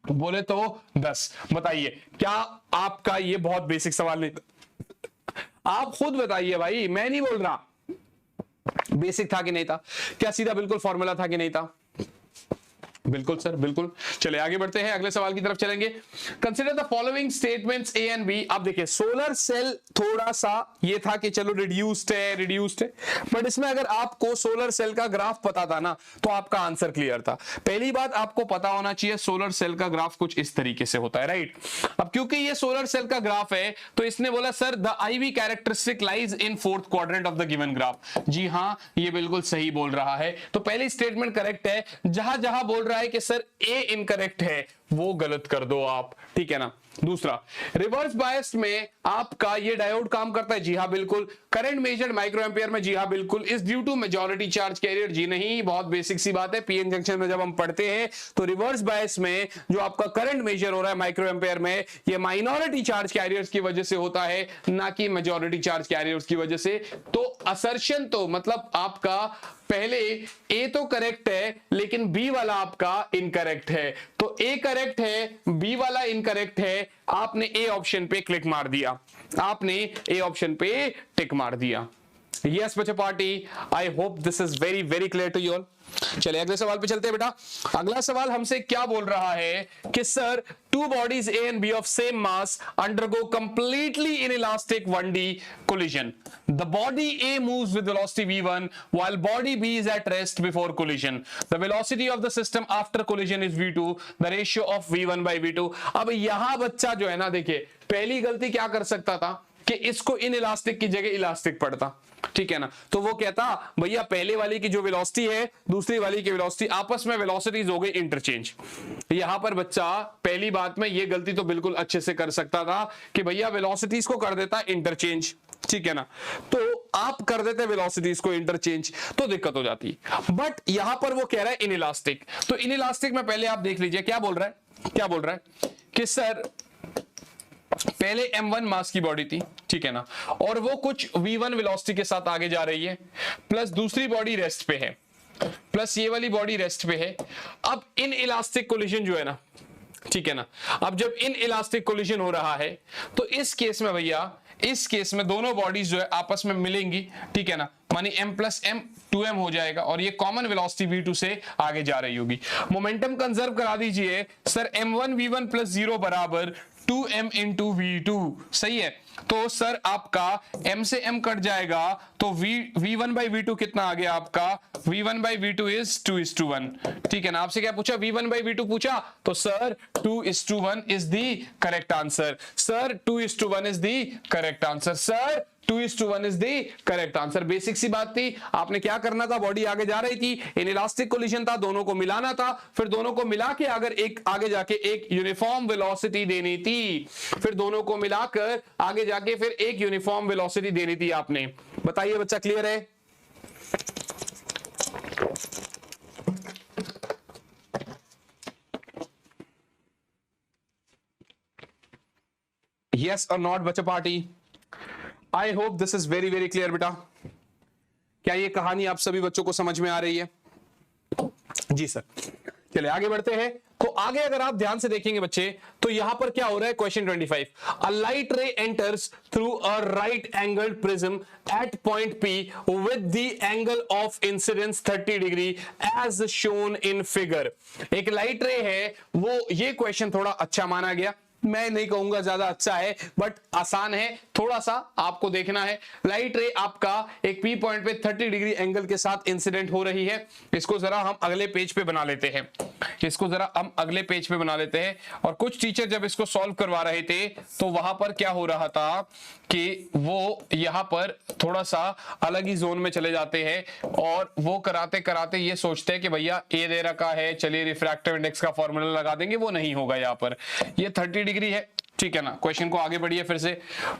A: बोले तो 10। बताइए क्या आपका ये बहुत बेसिक सवाल नहीं, आप खुद बताइए भाई, मैं नहीं बोल रहा, बेसिक था कि नहीं था, क्या सीधा बिल्कुल फॉर्मूला था कि नहीं था, बिल्कुल सर बिल्कुल। चले आगे बढ़ते हैं, अगले सवाल की तरफ चलेंगे। Consider the following statements A and B। अब देखिए सोलर सेल थोड़ा सा ये था कि चलो रिड्यूस्ड है, बट इसमें अगर आपको सोलर सेल का ग्राफ पता था ना तो आपका आंसर क्लियर था। पहली बात आपको पता होना चाहिए सोलर सेल का ग्राफ कुछ इस तरीके से होता है, राइट। अब क्योंकि ये सोलर सेल का ग्राफ है तो इसने बोला sir the IV characteristic lies in 4th quadrant of the given graph. जी हाँ, ये बिल्कुल सही बोल रहा है। तो पहली स्टेटमेंट करेक्ट है, जहां जहां बोल रहा है कि सर A इनकरेक्ट है वो गलत कर दो आप, ठीक है ना। दूसरा, रिवर्स बायस में आपका ये डायोड काम करता है, जी हाँ बिल्कुल। करंट मेजर्ड माइक्रो एम्पियर में, जी हाँ बिल्कुल। Is due to majority charge carrier, जी नहीं, बहुत बेसिक सी बात है, पीएन जंक्शन में जब हम पढ़ते हैं तो रिवर्स बायस में जो आपका करंट मेजर हो रहा है माइक्रो एम्पियर में, ये माइनॉरिटी चार्ज कैरियर्स की वजह से होता है, ना कि मेजॉरिटी चार्ज कैरियर्स की वजह से। तो असर्शन तो मतलब आपका पहले A तो करेक्ट है लेकिन B वाला आपका इनकरेक्ट है, तो A करेक्ट है, B वाला इनकरेक्ट है। आपने A ऑप्शन पे क्लिक मार दिया, आपने A ऑप्शन पे टिक मार दिया, यस बच्चे party, I hope this is very very clear to you all. चलिए अगले सवाल पे चलते हैं बेटा। अगला सवाल हमसे क्या बोल रहा है कि sir two bodies A and B of same mass undergo completely inelastic 1D collision. The body A moves with velocity v1 while body B is at rest before collision. The velocity of the system after collision is v2. The ratio of v1 by v2. अब यहां बच्चा जो है ना, देखिए पहली गलती क्या कर सकता था कि इसको इनइलास्टिक की जगह इलास्टिक पड़ता, ठीक है ना। तो वो कहता भैया पहले वाली की जो वेलोसिटी है दूसरी वाली की वेलोसिटी, आपस में वेलोसिटीज हो गई इंटरचेंज। यहां पर बच्चा पहली बात में ये गलती तो बिल्कुल अच्छे से कर सकता था कि भैया वेलोसिटीज को कर देता इंटरचेंज, ठीक है ना। तो आप कर देते वेलोसिटीज को इंटरचेंज तो दिक्कत हो जाती। बट यहां पर वो कह रहा है इनइलास्टिक। तो इनइलास्टिक में पहले आप देख लीजिए क्या बोल रहा है कि सर पहले m1 मास की बॉडी थी, ठीक है ना, और वो कुछ v1 वेलोसिटी के साथ आगे जा रही है, प्लस दूसरी बॉडी रेस्ट पे है, प्लस ये वाली बॉडी रेस्ट पे है। अब इन इलास्टिक कोलिजन जो है ना, ठीक है ना, अब जब इन इलास्टिक कोलिजन हो रहा है तो इस केस में भैया, इस केस में दोनों बॉडीज जो है आपस में मिलेंगी, ठीक है ना, मानी m प्लस m 2m हो जाएगा और ये कॉमन वेलोसिटी v2 से आगे जा रही होगी। मोमेंटम कंजर्व करा दीजिए सर, m1 v1 प्लस 0 बराबर 2m इंटू v2, सही है। तो सर आपका m से m कट जाएगा तो v1 बाई v2 कितना आ गया आपका, v1 बाई v2 इज 2:1, ठीक है ना। आपसे क्या पूछा, v1 बाई v2 पूछा, तो sir 2:1 is the correct answer, sir 2:1 is the correct answer, sir 2:1 is the correct answer. Basic सी बात थी, आपने क्या करना था, बॉडी आगे जा रही थी, इनइलास्टिक कोलिजन था, दोनों को मिलाना था, फिर दोनों को मिला के अगर एक आगे जाके एक यूनिफॉर्म वेलोसिटी देनी थी, फिर दोनों को मिलाकर आगे जाके फिर एक यूनिफॉर्म वेलोसिटी देनी थी आपने। बताइए बच्चा क्लियर है? यस और नॉट बच्चा party? I hope this is very very clear बेटा। क्या ये कहानी आप सभी बच्चों को समझ में आ रही है? जी सर। चलिए आगे बढ़ते हैं। तो आगे अगर आप ध्यान से देखेंगे बच्चे तो यहां पर क्या हो रहा है, question 25, a light ray enters through a right angled prism at point P with the angle of incidence 30 degree as shown in figure. एक लाइट रे है वो, ये क्वेश्चन थोड़ा अच्छा माना गया, मैं नहीं कहूंगा ज्यादा अच्छा है बट आसान है, थोड़ा सा आपको देखना है। लाइट रे आपका एक पी पॉइंट पे 30 डिग्री एंगल के साथ इंसिडेंट हो रही है। इसको जरा हम अगले पेज पे बना लेते हैं, इसको जरा हम अगले पेज पे बना लेते हैं। और कुछ टीचर जब इसको सॉल्व करवा रहे थे तो वहां पर क्या हो रहा था कि वो यहां पर थोड़ा सा अलग ही जोन में चले जाते हैं और वो कराते कराते ये सोचते हैं कि भैया ए दे रखा है, चलिए रिफ्रैक्टिव इंडेक्स का फॉर्मूला लगा देंगे, वो नहीं होगा। यहाँ पर ये 30 डिग्री है, ठीक है ना। क्वेश्चन को आगे बढ़िए फिर से।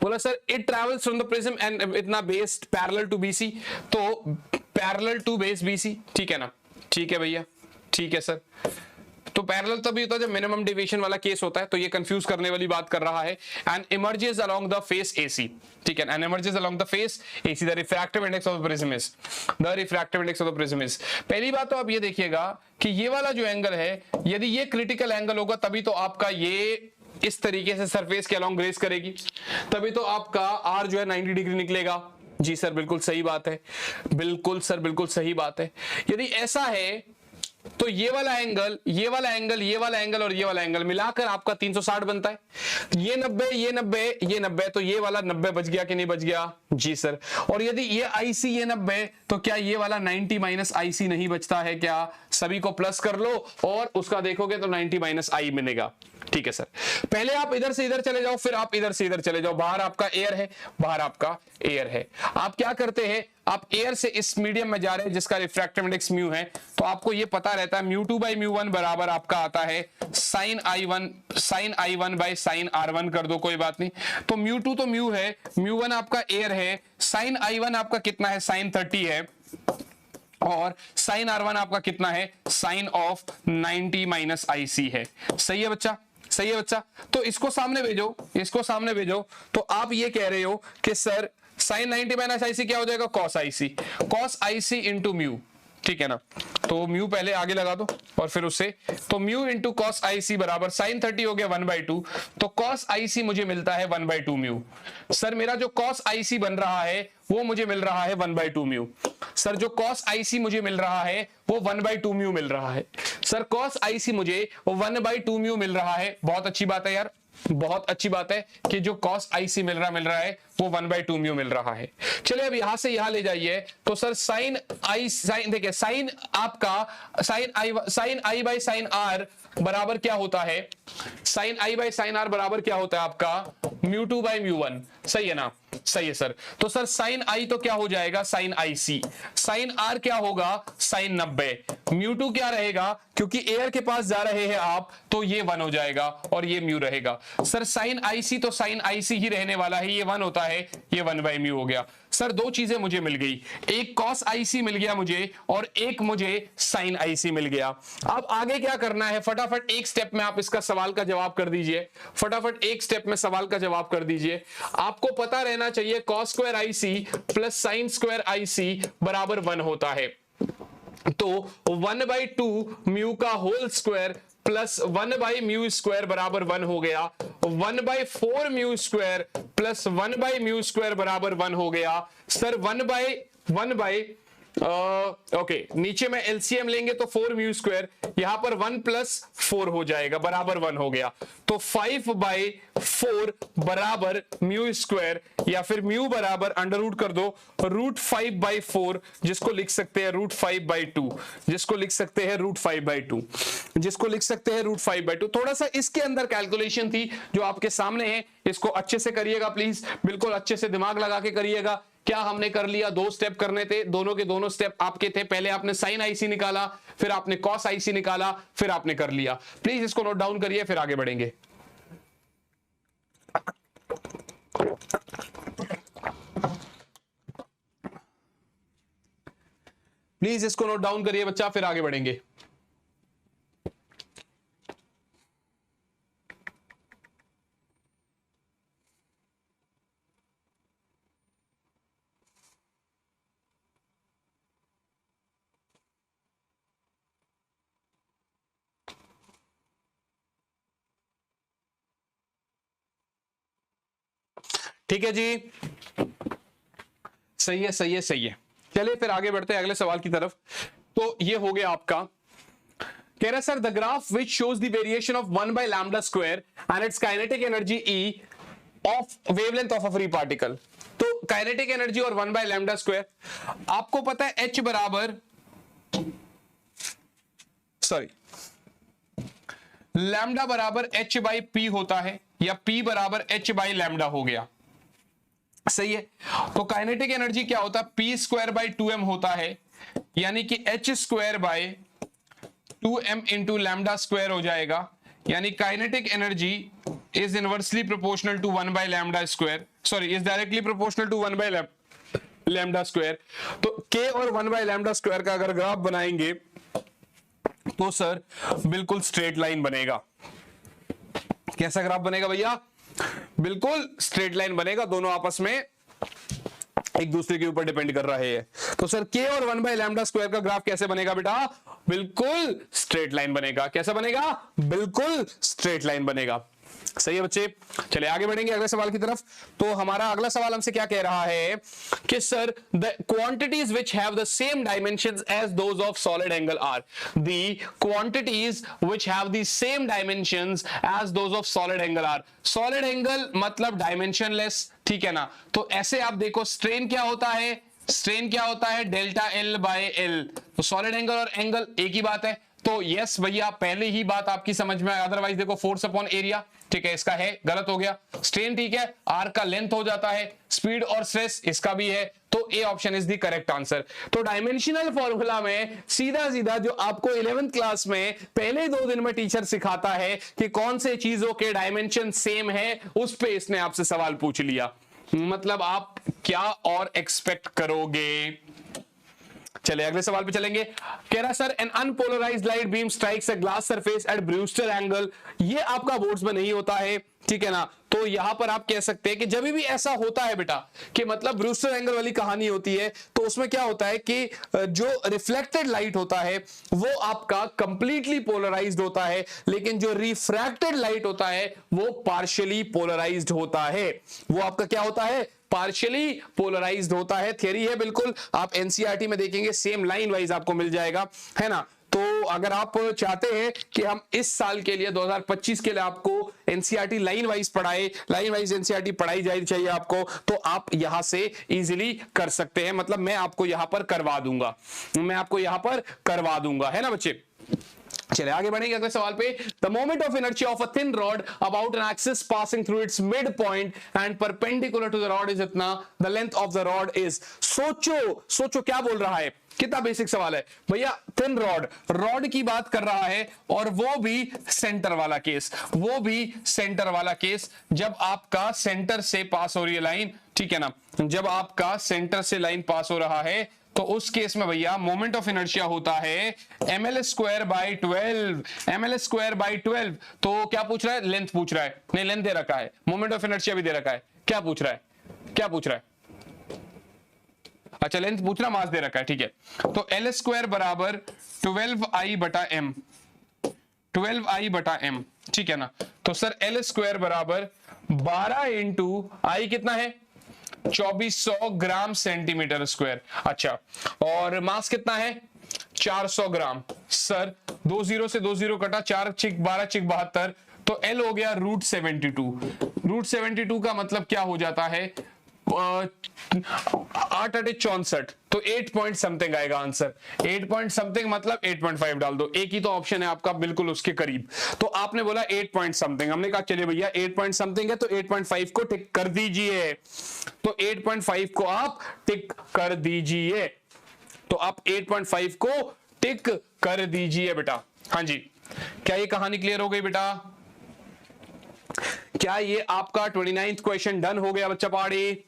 A: बोला sir it travels from the prism and इतना बेस्ड पैरेलल टू बीसी, तो पैरेलल टू बेस बीसी, ठीक है ना। ठीक है भैया, ठीक है सर। तो पैरेलल तभी होता है जब मिनिमम डेविएशन वाला केस होता है, तो ये कंफ्यूज करने वाली बात कर रहा है। And emerges along the face AC, ठीक है, and emerges along the face AC, the refractive index of the prism is, the refractive index of the prism is. पहली बात तो आप ये देखिएगा कि ये वाला जो एंगल है, यदि ये क्रिटिकल एंगल होगा तभी तो आपका ये इस तरीके से सरफेस के अलोंग ग्रेस करेगी, तभी तो आपका R जो है 90 डिग्री निकलेगा। जी सर बिल्कुल सही बात है, बिल्कुल सर बिल्कुल सही बात है। यदि ऐसा है तो ये वाला एंगल, ये वाला एंगल, ये वाला एंगल और ये वाला एंगल मिलाकर आपका 360 बनता है। ये 90, ये 90, ये 90, तो ये वाला 90 बच गया कि नहीं बच गया? जी सर। और यदि ये IC ये 90, तो क्या ये वाला 90 माइनस IC नहीं बचता है क्या? सभी को प्लस कर लो और उसका देखोगे तो 90 माइनस I मिलेगा। ठीक है सर। पहले आप इधर से इधर चले जाओ, फिर आप इधर से इधर चले जाओ। बाहर आपका एयर है, बाहर आपका एयर है। आप क्या करते हैं, आप एयर से इस मीडियम में जा रहे हैं जिसका रिफ्रैक्टिव इंडेक्स म्यू है, तो आपको ये पता रहता है म्यू2 बाई म्यू1 बराबर आपका आता है sign I1 by sine R1 कर दो, कोई बात नहीं। तो म्यू2 तो म्यू है, म्यू1 आपका एयर है, साइन I1 आपका कितना है, साइन 30 है, और साइन R1 आपका कितना है, साइन ऑफ 90 माइनस IC है। सही है बच्चा, सही है बच्चा। तो इसको सामने भेजो, इसको सामने भेजो, तो आप ये कह रहे हो कि सर साइन 90 माइनस IC क्या हो जाएगा, cos IC, cos IC into mu, ठीक है ना। तो म्यू पहले आगे लगा दो और फिर उससे, तो म्यू इंटू कॉस आई सी बराबर साइन 30 हो गया 1/2, तो कॉस आई सी मुझे मिलता है 1/2 म्यू। सर मेरा जो कॉस आई सी बन रहा है वो मुझे मिल रहा है 1/2 म्यू। सर जो कॉस आई सी मुझे मिल रहा है वो 1/2 म्यू मिल रहा है। सर कॉस आई सी मुझे 1/2 म्यू मिल रहा है, बहुत अच्छी बात है यार, बहुत अच्छी बात है कि जो cos IC मिल रहा है वो 1/2 म्यू मिल रहा है। चलिए अब यहां से यहां ले जाइए, तो सर साइन आई, साइन देखिए साइन आपका sine i by sine r बराबर क्या होता है, sine i by sine r बराबर क्या होता है आपका μ2 बाई μ1, सही है ना, सही है सर। तो सर साइन आई तो क्या हो जाएगा sine i c, sine r क्या होगा साइन 90, μ2 क्या रहेगा क्योंकि एयर के पास जा रहे हैं आप तो ये 1 हो जाएगा और ये म्यू रहेगा। सर साइन आई सी तो साइन आई सी ही रहने वाला है, ये 1 होता है, ये 1/μ हो गया। सर दो चीजें मुझे मिल गई, एक cos IC मिल गया मुझे और एक मुझे sin IC मिल गया। अब आगे क्या करना है, फटाफट एक स्टेप में आप इसका सवाल का जवाब कर दीजिए, फटाफट एक स्टेप में सवाल का जवाब कर दीजिए। आपको पता रहना चाहिए cos square IC plus sin square IC बराबर 1 होता है, तो 1/2 म्यू का होल स्क्वायर प्लस 1/μ स्क्वायर बराबर 1 हो गया, 1/4 म्यू स्क्वायर प्लस 1/μ स्क्वायर बराबर 1 हो गया। सर 1/1 ओके नीचे में एलसीएम लेंगे तो 4 म्यू स्क्वायर, यहां पर 1 प्लस 4 हो जाएगा बराबर 1 हो गया, तो 5/4 बराबर म्यू स्क्वायर या फिर म्यू बराबर अंडर रूट कर दो √5/4, जिसको लिख सकते हैं √5/2, जिसको लिख सकते हैं √5/2, जिसको लिख सकते हैं √5/2। थोड़ा सा इसके अंदर कैलकुलेशन थी जो आपके सामने है, इसको अच्छे से करिएगा प्लीज, बिल्कुल अच्छे से दिमाग लगा के करिएगा। क्या हमने कर लिया, 2 स्टेप करने थे, दोनों के दोनों स्टेप आपके थे, पहले आपने साइन आईसी निकाला, फिर आपने कॉस आईसी निकाला, फिर आपने कर लिया। प्लीज इसको नोट डाउन करिए फिर आगे बढ़ेंगे। प्लीज इसको नोट डाउन करिए बच्चा, फिर आगे बढ़ेंगे। ठीक है जी, सही है सही है सही है। चलिए फिर आगे बढ़ते हैं अगले सवाल की तरफ। तो ये हो गया आपका, कह रहा है sir the graph which shows the variation of 1/λ square and its kinetic energy E of wavelength of a free particle. तो काइनेटिक एनर्जी और 1/λ स्क्वायर, आपको पता है h बराबर लैम्डा बराबर h/p होता है, या p बराबर h/λ हो गया, सही है। तो काइनेटिक एनर्जी क्या होता है, p²/2m होता है, यानी कि h²/2m इंटू लैम्डा स्क्वायर हो जाएगा, यानी kinetic energy is inversely proportional to 1/λ square, sorry is directly proportional to 1/λ square. तो k और 1/λ स्क्वायर का अगर ग्राफ बनाएंगे तो सर बिल्कुल स्ट्रेट लाइन बनेगा। कैसा ग्राफ बनेगा भैया, बिल्कुल स्ट्रेट लाइन बनेगा, दोनों आपस में एक दूसरे के ऊपर डिपेंड कर रहे हैं। तो सर k और 1/λ स्क्वायर का ग्राफ कैसे बनेगा बेटा, बिल्कुल स्ट्रेट लाइन बनेगा। कैसा बनेगा, बिल्कुल स्ट्रेट लाइन बनेगा, सही है बच्चे। चलिए आगे बढ़ेंगे अगले सवाल की तरफ। तो हमारा अगला सवाल हमसे क्या कह रहा है कि sir the quantities which have the same dimensions as those of solid angle are, the quantities which have the same dimensions as those of solid angle are. Solid angle मतलब डायमेंशनलेस, ठीक है ना। तो ऐसे आप देखो, स्ट्रेन क्या होता है, स्ट्रेन क्या होता है डेल्टा L/L, तो सॉलिड एंगल और एंगल एक ही बात है। तो यस भैया पहले ही बात आपकी समझ में, अदरवाइज देखो फोर्स अपॉन एरिया, ठीक है, इसका है गलत हो गया। स्ट्रेन ठीक है, आर का लेंथ हो जाता है, स्पीड और स्ट्रेस इसका भी है, तो A option is the correct answer. तो डायमेंशनल फॉर्मूला में सीधा सीधा जो आपको 11th क्लास में पहले 2 दिन में टीचर सिखाता है कि कौन से चीजों के डायमेंशन सेम है, उस पे इसने आपसे सवाल पूछ लिया। मतलब आप क्या और एक्सपेक्ट करोगे, चले अगले सवाल पे चलेंगे। कह रहा sir an unpolarised light beam strikes a glass surface at Brewster angle. ये आपका बोर्ड्स में नहीं होता है, ठीक है ना। तो यहां पर आप कह सकते हैं कि जब भी ऐसा होता है बेटा कि मतलब ब्रूस्टर एंगल वाली कहानी होती है, तो उसमें क्या होता है कि जो रिफ्लेक्टेड लाइट होता है वो आपका कंप्लीटली पोलराइज्ड होता है, लेकिन जो रिफ्रैक्टेड लाइट होता है वो पार्शियली पोलराइज्ड होता है। वो आपका क्या होता है, पार्शियली पोलराइज्ड होता है। थियरी है बिल्कुल, आप एनसीईआरटी में देखेंगे सेम लाइन वाइज आपको मिल जाएगा, है ना। तो अगर आप चाहते हैं कि हम इस साल के लिए 2025 के लिए आपको एनसीईआरटी लाइन वाइज पढ़ाए, लाइन वाइज एनसीईआरटी पढ़ाई जाए चाहिए आपको, तो आप यहां से इजीली कर सकते हैं। मतलब मैं आपको यहां पर करवा दूंगा, मैं आपको यहां पर करवा दूंगा, है ना बच्चे। चले आगे बढ़ेंगे अगले सवाल पे। The moment of inertia of a thin rod about an axis passing through its mid point and perpendicular to the rod is इतना, the length of the rod is. सोचो क्या बोल रहा है, कितना बेसिक सवाल है भैया। थिन रॉड की बात कर रहा है, और वो भी सेंटर वाला केस, वो भी सेंटर वाला केस, जब आपका सेंटर से पास हो रही है लाइन, ठीक है ना। जब आपका सेंटर से लाइन पास हो रहा है तो उस केस में भैया मोमेंट ऑफ इनर्शिया होता है ml² by 12। तो क्या पूछ रहा है, लेंथ पूछ रहा है, नहीं लेंथ दे रखा है, मोमेंट ऑफ इनर्शिया भी दे रखा है। क्या पूछ रहा है, क्या पूछ रहा है, अच्छा लेंथ पूछ रहा, मास दे रखा है, ठीक है। तो L² बराबर 12I बटा m, 12I बटा m, ठीक है ना। तो सर L² बराबर 12 इंटू आई कितना है, 2400 ग्राम सेंटीमीटर स्क्वायर। अच्छा, और मास कितना है, 400 ग्राम। सर 2 0 से 2 0 कटा, 4 चिक 12 चिक 72, तो L हो गया √72। √72 का मतलब क्या हो जाता है, 8 8 64, तो 8 पॉइंट समथिंग आएगा आंसर। 8 पॉइंट समथिंग मतलब 8.5 डाल दो, एक ही तो ऑप्शन है आपका बिल्कुल उसके करीब। तो आपने बोला 8 पॉइंट समथिंग, हमने कहा चलिए भैया 8 पॉइंट समथिंग है तो 8.5 को टिक कर दीजिए। तो 8.5 को आप टिक कर दीजिए, तो आप 8.5 को टिक कर दीजिए बेटा। हाँ जी, क्या ये कहानी क्लियर हो गई बेटा? क्या ये आपका 29th क्वेश्चन डन हो गया बच्चा पहाड़ी?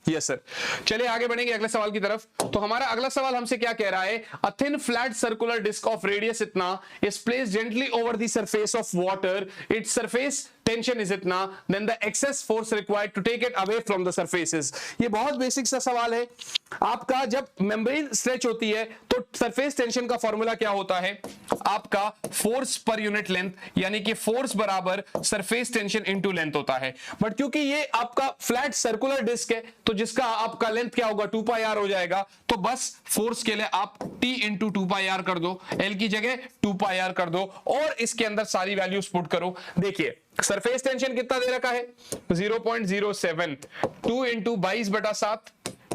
A: Yes sir. चलिए आगे बढ़ेंगे अगले सवाल की तरफ। तो हमारा अगला सवाल हमसे क्या कह रहा है, a thin flat circular disc of radius इतना is placed gently over the surface of water, its surface tension is इतना, then the excess force required to take it away from the surfaces. ये बहुत basic सा सवाल है आपका। जब membrane stretch होती है तो सरफेस टेंशन का फॉर्मूला क्या होता है आपका, फोर्स पर यूनिट लेंथ, यानी कि फोर्स बराबर सरफेस टेंशन इनटू लेंथ होता है। बट क्योंकि ये आपका फ्लैट सर्कुलर डिस्क है तो जिसका आपका लेंथ क्या होगा, 2πr हो जाएगा। तो बस फोर्स के लिए आप T इंटू 2πr कर दो, L की जगह 2πr कर दो, और इसके अंदर सारी वैल्यूज पुट करो। देखिए सरफेस टेंशन कितना दे रखा है, 0.07, 2 इंटू 22/7,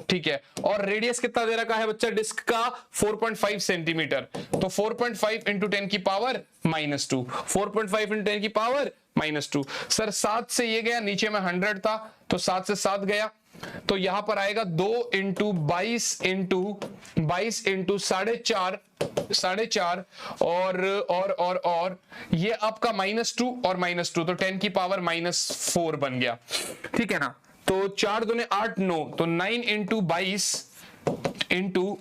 A: ठीक है। और रेडियस कितना दे रखा है बच्चा डिस्क का, 4.5 सेंटीमीटर। तो 4.5 इंटू 10 की पावर -2, 4.5 इंटू 10 की पावर -2। सर 7 से ये गया, नीचे में 100 था तो 7 से 7 गया, तो यहां पर आएगा 2 इंटू 22 इंटू 4.5 और ये आपका -2 और -2, तो 10 की पावर -4 बन गया, ठीक है ना। तो 4 दूने 8 9, तो 9 इंटू 22 इंटू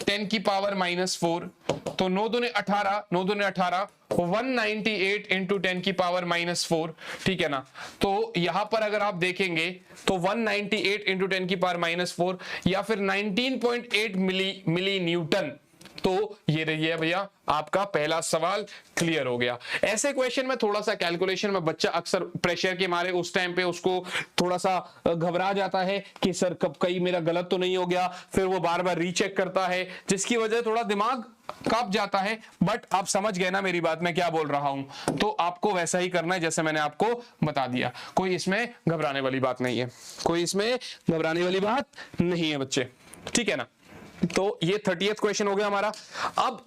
A: 10 की पावर -4, तो 9 दूने 18, 9 दूने 18, 198 इंटू 10 की पावर -4, ठीक है ना। तो यहां पर अगर आप देखेंगे तो 198 इंटू 10 की पावर -4 या फिर 19.8 मिली न्यूटन। तो ये रही है भैया आपका पहला सवाल, क्लियर हो गया। ऐसे क्वेश्चन में थोड़ा सा कैलकुलेशन में बच्चा अक्सर प्रेशर के मारे उस टाइम पे उसको थोड़ा सा घबरा जाता है कि सर कब कहीं मेरा गलत तो नहीं हो गया, फिर वो बार बार रीचेक करता है, जिसकी वजह थोड़ा दिमाग कांप जाता है। बट आप समझ गए ना मेरी बात, मैं क्या बोल रहा हूं। तो आपको वैसा ही करना है जैसे मैंने आपको बता दिया, कोई इसमें घबराने वाली बात नहीं है, कोई इसमें घबराने वाली बात नहीं है बच्चे, ठीक है ना। तो ये 30th क्वेश्चन हो गया हमारा। अब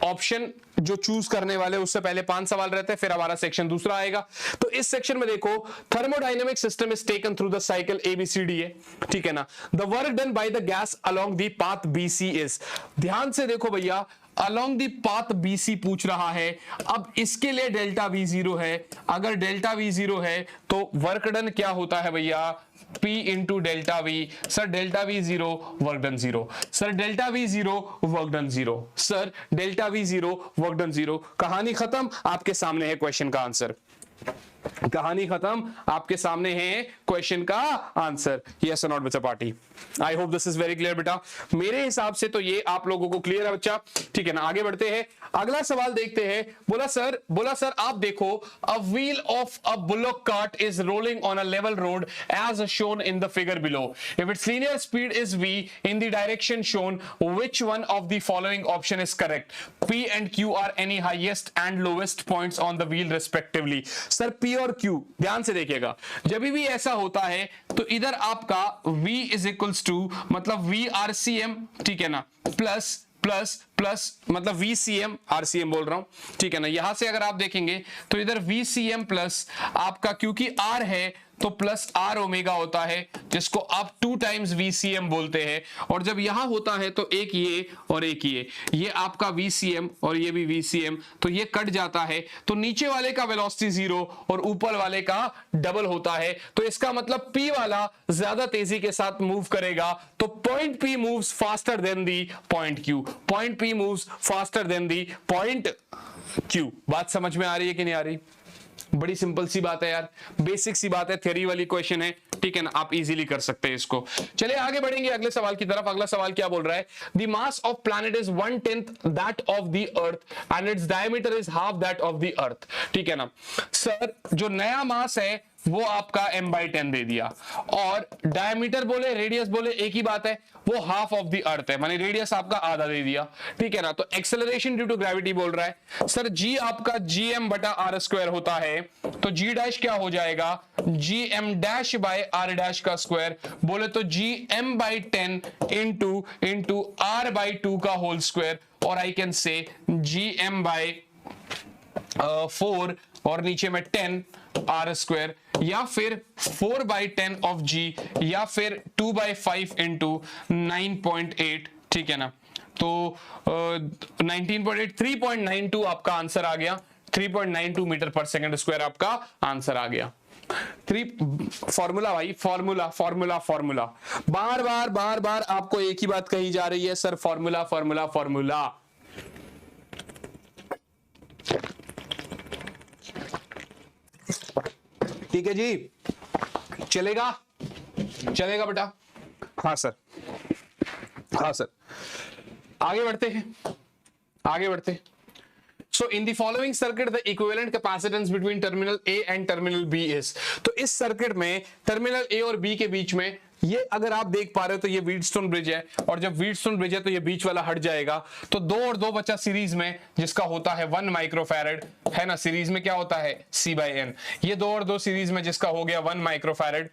A: ऑप्शन जो चूज करने वाले उससे पहले 5 सवाल रहते हैं, फिर हमारा सेक्शन दूसरा आएगा। तो इस सेक्शन में देखो, thermodynamic system is taken through the cycle ABCDA, ठीक है ना। The work done by the gas along the path BC is. ध्यान से देखो भैया, अलोंग द पाथ BC पूछ रहा है। अब इसके लिए डेल्टा V0 है, अगर डेल्टा V0 है तो वर्क डन क्या होता है भैया, P into delta we. Sir delta we 0, work done 0। Sir delta we 0, work done 0। Sir delta we 0, work done 0। कहानी खत्म, आपके सामने है क्वेश्चन का आंसर। कहानी खत्म, आपके सामने है क्वेश्चन का आंसर। यस और नॉट बच्चा party? I hope this is very clear बेटा। मेरे हिसाब से तो ये आप लोगों को क्लियर है बच्चा, ठीक है ना। आगे बढ़ते हैं, अगला सवाल देखते हैं। बोला सर आप देखो, a wheel of a bullock cart is rolling on a level road as shown in the figure below. If its linear speed is v in the direction shown, which one of the following option is correct? P and Q are any highest and lowest points on the wheel respectively. Sir P और Q ध्यान से देखिएगा, जब भी ऐसा होता है तो इधर आपका V इज इक्वल्स टू मतलब VRCM, ठीक है ना, प्लस प्लस प्लस मतलब VCM, RCM बोल रहा हूं, ठीक है ना। यहां से अगर आप देखेंगे तो इधर VCM प्लस आपका, क्योंकि R है तो प्लस R ओमेगा होता है, जिसको आप 2 टाइम्स VCM बोलते हैं। और जब यहां होता है तो एक ये और एक ये आपका VCM और ये भी VCM, तो ये कट जाता है, तो नीचे वाले का वेलोसिटी 0 और ऊपर वाले का डबल होता है। तो इसका मतलब P वाला ज्यादा तेजी के साथ मूव करेगा, तो point P moves faster than the point Q। Point P moves faster than the point Q। बात समझ में आ रही है कि नहीं आ रही? बड़ी सिंपल सी बात है यार, बेसिक सी बात है, थ्योरी वाली क्वेश्चन है, ठीक है ना, आप इजीली कर सकते हैं इसको। चलिए आगे बढ़ेंगे अगले सवाल की तरफ। अगला सवाल क्या बोल रहा है? The mass of planet is 1/10 that of the earth and its diameter is half that of the अर्थ, ठीक है ना। सर जो नया मास है वो आपका m/10 दे दिया, और डायमीटर बोले रेडियस बोले एक ही बात है, वो हाफ ऑफ द अर्थ है, माने रेडियस आपका आधा दे दिया, ठीक है ना। तो एक्सेलरेशन ड्यू टू ग्रेविटी बोल रहा है। सर g आपका gm/r² होता है, तो g डैश क्या हो जाएगा? gm-r' का स्क्वायर, बोले तो gm/10 इंटू r/2 का होल स्क्वायर, और आई कैन से gm/4 और नीचे में 10 r², या फिर 4/10 ऑफ g, या फिर 2/5 इंटू 9.8, ठीक है ना। तो 19.8 3.92 आपका आंसर आ गया, 3.92 मीटर पर सेकंड स्क्वायर आपका आंसर आ गया। फॉर्मूला भाई, फॉर्मूला फॉर्मूला फॉर्मूला, बार बार आपको एक ही बात कही जा रही है सर, फॉर्मूला फॉर्मूला फॉर्मूला। ठीक है जी, चलेगा चलेगा बेटा? हाँ सर, हाँ सर। आगे बढ़ते हैं, आगे बढ़ते हैं। So in the following circuit the equivalent capacitance between terminal A and terminal B is, तो इस सर्किट में टर्मिनल A और B के बीच में, ये अगर आप देख पा रहे हो तो ये व्हीटस्टोन ब्रिज है, और जब व्हीटस्टोन ब्रिज है तो ये बीच वाला हट जाएगा, तो 2 और 2 बचा सीरीज में, जिसका होता है 1 माइक्रोफैरड, है ना। सीरीज में क्या होता है? C/N। ये 2 और 2 सीरीज में, जिसका हो गया 1 माइक्रोफैरड,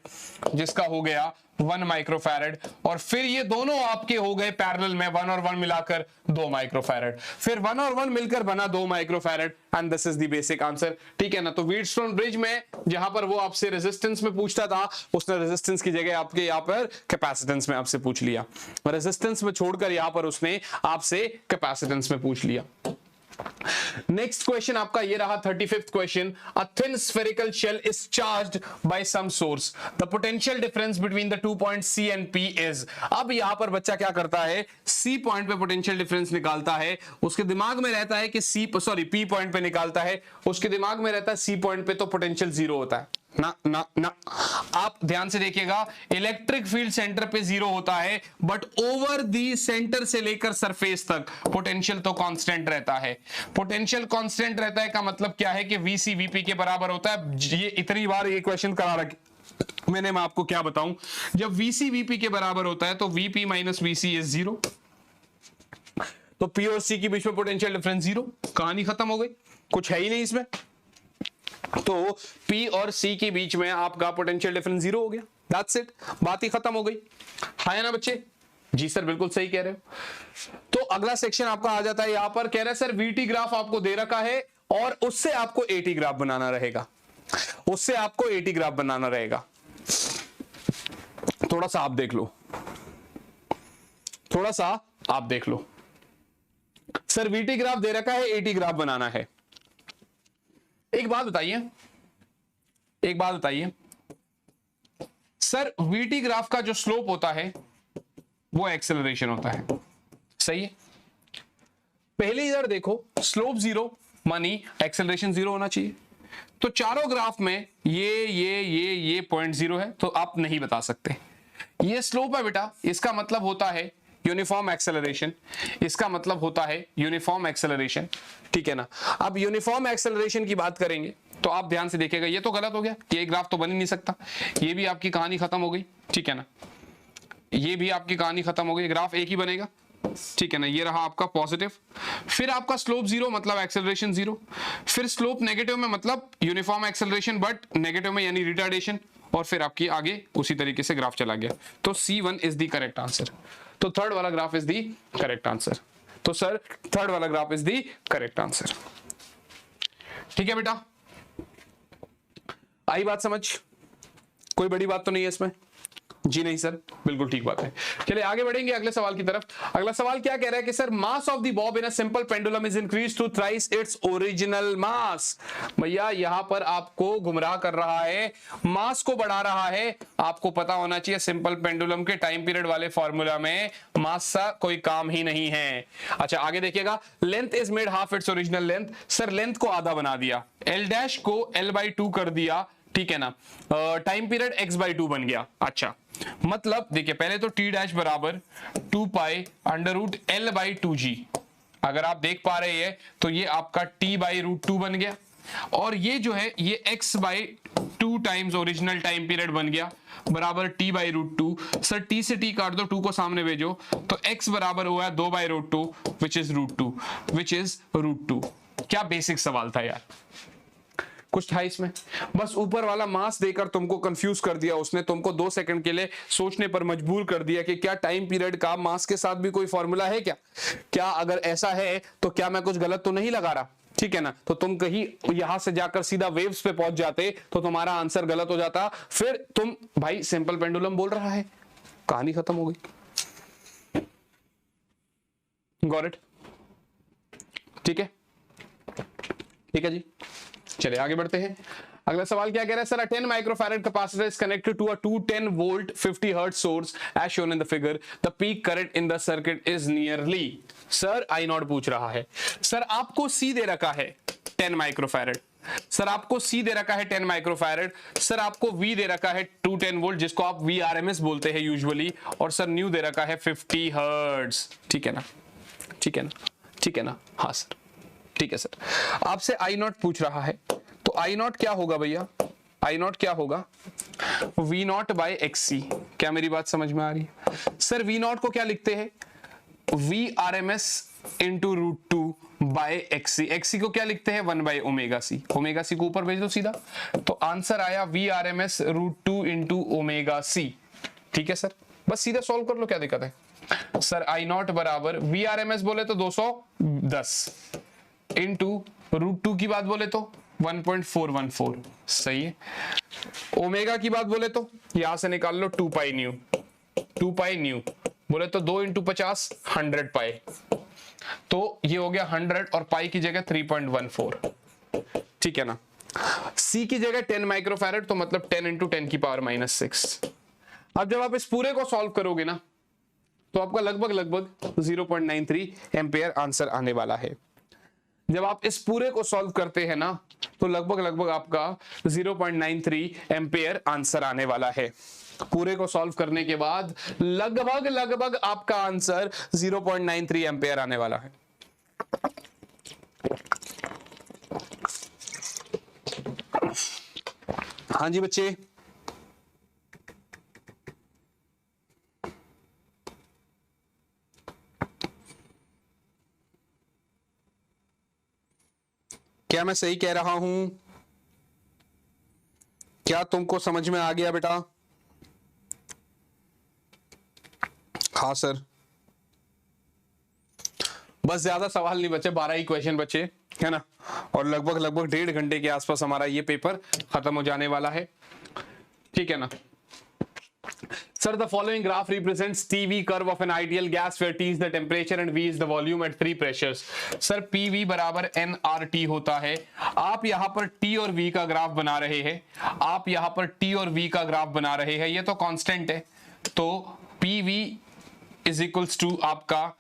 A: जिसका हो गया 1 माइक्रोफैरड, और फिर ये दोनों आपके हो गए पैरेलल में, 1 और 1 मिलाकर 2 माइक्रोफैरड, फिर 1 और 1 मिलकर बना 2 microfarad, and this is the basic answer, ठीक है ना। तो व्हीटस्टोन ब्रिज में जहां पर वो आपसे रेजिस्टेंस में पूछता था, उसने रेजिस्टेंस की जगह आपके यहाँ पर कैपेसिटेंस में आपसे पूछ लिया, रेजिस्टेंस में छोड़कर यहाँ पर उसने आपसे कैपेसिटेंस में पूछ लिया। नेक्स्ट क्वेश्चन आपका ये रहा 35th question. A thin spherical shell is charged by some source, the potential difference between the 2 point C and P is. अब यहां पर बच्चा क्या करता है? C पॉइंट पे पोटेंशियल डिफरेंस निकालता है, उसके दिमाग में रहता है कि P पॉइंट पे निकालता है, उसके दिमाग में रहता है C पॉइंट पे तो पोटेंशियल 0 होता है ना ना ना। आप ध्यान से देखिएगा, इलेक्ट्रिक फील्ड सेंटर पे 0 होता है, बट ओवर दी सेंटर से लेकर सरफेस तक पोटेंशियल तो कांस्टेंट रहता है। पोटेंशियल कांस्टेंट रहता है का मतलब क्या है कि VC VP के बराबर होता है। ये इतनी बार ये क्वेश्चन करा रखे मैंने, मैं आपको क्या बताऊं, जब VC VP के बराबर होता है तो VP माइनस VC इज 0, तो P और C के बीच में पोटेंशियल डिफरेंस 0, कहानी खत्म हो गई, कुछ है ही नहीं इसमें। तो P और C के बीच में आपका पोटेंशियल डिफरेंस 0 हो गया, दैट्स इट, बात ही खत्म हो गई, है ना बच्चे? जी सर बिल्कुल सही कह रहे हो। तो अगला सेक्शन आपका आ जाता है, यहां पर कह रहा है सर VT ग्राफ आपको दे रखा है, और उससे आपको AT ग्राफ बनाना रहेगा, उससे आपको AT ग्राफ बनाना रहेगा। थोड़ा सा आप देख लो, थोड़ा सा आप देख लो। सर VT ग्राफ दे रखा है, AT ग्राफ बनाना है। एक बात बताइए, एक बात बताइए, सर वीटी ग्राफ का जो स्लोप होता है वो एक्सेलरेशन होता है, सही है। पहले इधर देखो स्लोप 0 मानी एक्सेलरेशन 0 होना चाहिए। तो चारों ग्राफ में ये पॉइंट 0 है, तो आप नहीं बता सकते। ये स्लोप है बेटा, इसका मतलब होता है यूनिफॉर्म एक्सेलरेशन, इसका मतलब होता है यूनिफॉर्म एक्सेलरेशन, ठीक है ना। अब यूनिफॉर्म एक्सेलरेशन की बात करेंगे तो आप ध्यान से देखिएगा, ये तो गलत हो गया, ये ग्राफ तो बन ही नहीं सकता, ये भी आपकी कहानी खत्म हो गई, ठीक है ना। ये भी आपकी कहानी खत्म हो गई, ग्राफ एक ही बनेगा, ठीक है ना। ये रहा आपका पॉजिटिव, फिर आपका स्लोप 0 मतलब एक्सेलरेशन 0, फिर स्लोप नेगेटिव में मतलब यूनिफॉर्म एक्सेलरेशन बट नेगेटिव में यानी रिटार्डेशन, और फिर आपकी आगे उसी तरीके से ग्राफ चला गया। तो C1 is the correct answer. तो थर्ड वाला graph is the correct answer. तो सर थर्ड वाला graph is the correct answer, ठीक है बेटा। आई बात समझ? कोई बड़ी बात तो नहीं है इसमें? जी नहीं सर, बिल्कुल ठीक बात है। चलिए आगे बढ़ेंगे अगले सवाल की तरफ। अगला सवाल क्या कह रहा है कि sir mass of the bob in a simple pendulum is increase to thrice its original mass. भैया यहां पर आपको गुमराह कर रहा है, मास को बढ़ा रहा है। आपको पता होना चाहिए सिंपल पेंडुलम के टाइम पीरियड वाले फॉर्मूला में मास का कोई काम ही नहीं है। अच्छा आगे देखिएगा, length is made half its original length. Sir length को आधा बना दिया, एल डैश को L/2 कर दिया, ठीक है ना। टाइम पीरियड x/2 बन गया। अच्छा मतलब देखिए पहले तो t डैश बराबर 2 पाई अंडर रूट L/2g, अगर आप देख पा रहे हैं तो ये आपका t/√2 बन गया, और ये जो है ये x/2 times original time period बन गया बराबर t/√2। सर t से t काट दो, 2 को सामने भेजो, तो x बराबर हुआ 2/√2 विच इज √2। क्या बेसिक सवाल था यार, कुछ था इसमें, बस ऊपर वाला मास देकर तुमको कंफ्यूज कर दिया उसने, तुमको 2 सेकंड के लिए सोचने पर मजबूर कर दिया कि क्या टाइम पीरियड का मास के साथ भी कोई फॉर्मूला है क्या अगर ऐसा है तो क्या मैं कुछ गलत तो नहीं लगा रहा, ठीक है ना। तो तुम कहीं यहां से जाकर सीधा वेव्स पे पहुंच जाते तो तुम्हारा आंसर गलत हो जाता, फिर तुम भाई सिंपल पेंडुलम बोल रहा है, कहानी खत्म हो गई। Got it? ठीक है जी, चलिए आगे बढ़ते हैं। अगला सवाल क्या कह रहा है, sir a 10 microfarad capacitor is connected to a 210 volt 50 hertz source as shown in the figure. The peak current in the circuit is nearly, sir I0 पूछ रहा है। सर आपको C दे रखा है 10 माइक्रोफैरड, सर आपको C दे रखा है 10 microfarad, sir आपको V दे रखा है 210 वोल्ट जिसको आप VRMS बोलते हैं यूजुअली, और सर न्यू दे रखा है 50 हर्ट्ज, ठीक है ना। हाँ सर ठीक है सर। आपसे I0 पूछ रहा है, तो I0 क्या होगा भैया, I0 क्या होगा V0/XC। क्या मेरी बात समझ में आ रही है? सर V0 को क्या लिखते हैं, VRMS इंटू √2/XC। XC को क्या लिखते हैं 1/ωc, ωc को ऊपर भेज दो सीधा, तो आंसर आया VRMS √2 इंटू ωc, ठीक है सर। बस सीधा सॉल्व कर लो, क्या दिक्कत है। सर I0 बराबर VRMS बोले तो 210 इंटू √2 की बात बोले तो 1.414, सही है। ओमेगा की बात बोले तो यहां से निकाल लो 2 पाई न्यू बोले तो 2 इंटू 50 100 पाई, तो ये हो गया 100 और पाई की जगह 3.14, ठीक है ना। सी की जगह 10 माइक्रोफैरड तो मतलब 10 इंटू 10 की पावर -6। अब जब आप इस पूरे को सॉल्व करोगे ना तो आपका लगभग 0.93 एम्पियर आंसर आने वाला है। जब आप इस पूरे को सॉल्व करते हैं ना तो लगभग आपका 0.93 एम्पियर आंसर आने वाला है। पूरे को सॉल्व करने के बाद लगभग आपका आंसर 0.93 एम्पियर आने वाला है। हाँ जी बच्चे, क्या मैं सही कह रहा हूं? क्या तुमको समझ में आ गया बेटा? हाँ सर, बस ज्यादा सवाल नहीं बचे, 12 ही क्वेश्चन बचे है ना, और लगभग 1.5 घंटे के आसपास हमारा ये पेपर खत्म हो जाने वाला है, ठीक है ना। Sir, the following graph represents TV curve of an ideal gas where T is the temperature and V is the volume at 3 pressures. Sir, PV बराबर nRT होता है. आप यहां पर T और V का ग्राफ बना रहे हैं. आप यहां पर T और V का ग्राफ बना रहे हैं. ये तो कांस्टेंट है, तो PV इज इक्वल्स टू आपका,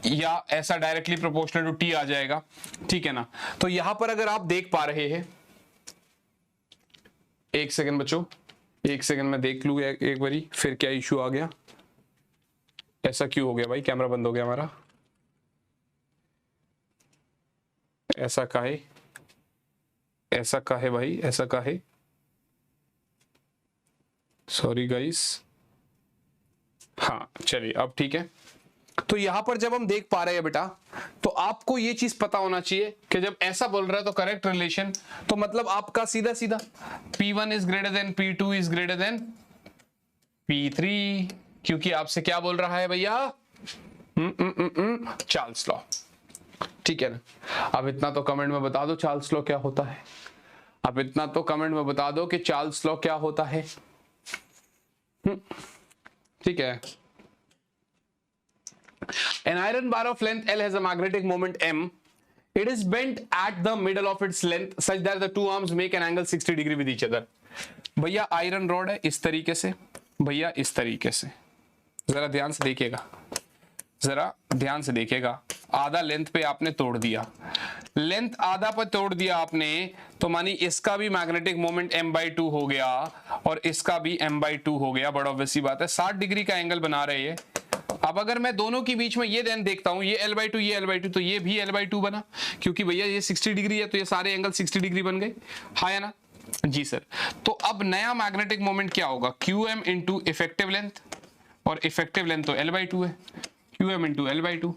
A: या ऐसा डायरेक्टली प्रोपोर्शनल टू T आ जाएगा. ठीक है ना. तो यहां पर अगर आप देख पा रहे हैं, एक सेकंड बच्चों, एक सेकंड में देख लूँ एक बारी, फिर क्या इश्यू आ गया, ऐसा क्यों हो गया भाई, कैमरा बंद हो गया हमारा, ऐसा काहे, ऐसा काहे भाई, ऐसा काहे, सॉरी गाइस. हाँ चलिए अब ठीक है. तो यहां पर जब हम देख पा रहे हैं बेटा, तो आपको ये चीज पता होना चाहिए कि जब ऐसा बोल रहा है तो करेक्ट रिलेशन, तो मतलब आपका सीधा सीधा P1 is greater than P2 is greater than P3, क्योंकि आपसे क्या बोल रहा है भैया, चार्ल्स लॉ. ठीक है ना. अब इतना तो कमेंट में बता दो चार्ल्स लॉ क्या होता है. अब इतना तो कमेंट में बता दो कि चार्ल्स लॉ क्या होता है. ठीक है. An iron bar of length L has a magnetic moment M. It is bent at the middle of its length such that the two arms make an angle 60 degree with each other. भैया iron rod है इस तरीके से, भैया इस तरीके से, जरा ध्यान से देखिएगा, जरा ध्यान से देखिएगा. आधा लेंथ पे आपने तोड़ दिया, लेंथ आधा पर तोड़ दिया आपने, तो मानी इसका भी मैग्नेटिक मोमेंट m/2 हो गया और इसका भी m/2 हो गया. बड़ा ऑब्वियस सी बात है, 60 डिग्री का एंगल बना रहे हैं. अब अगर मैं दोनों के बीच में ये देन देखता हूं, ये L/2 ये L/2, तो ये भी L/2 बना, क्योंकि भैया ये 60 डिग्री है तो ये सारे एंगल 60 डिग्री बन गए. हाँ है ना जी सर. तो अब नया मैग्नेटिक मोमेंट क्या होगा, QM इंटू इफेक्टिव लेंथ, और इफेक्टिव लेंथ तो L/2 है, QM इंटू L/2.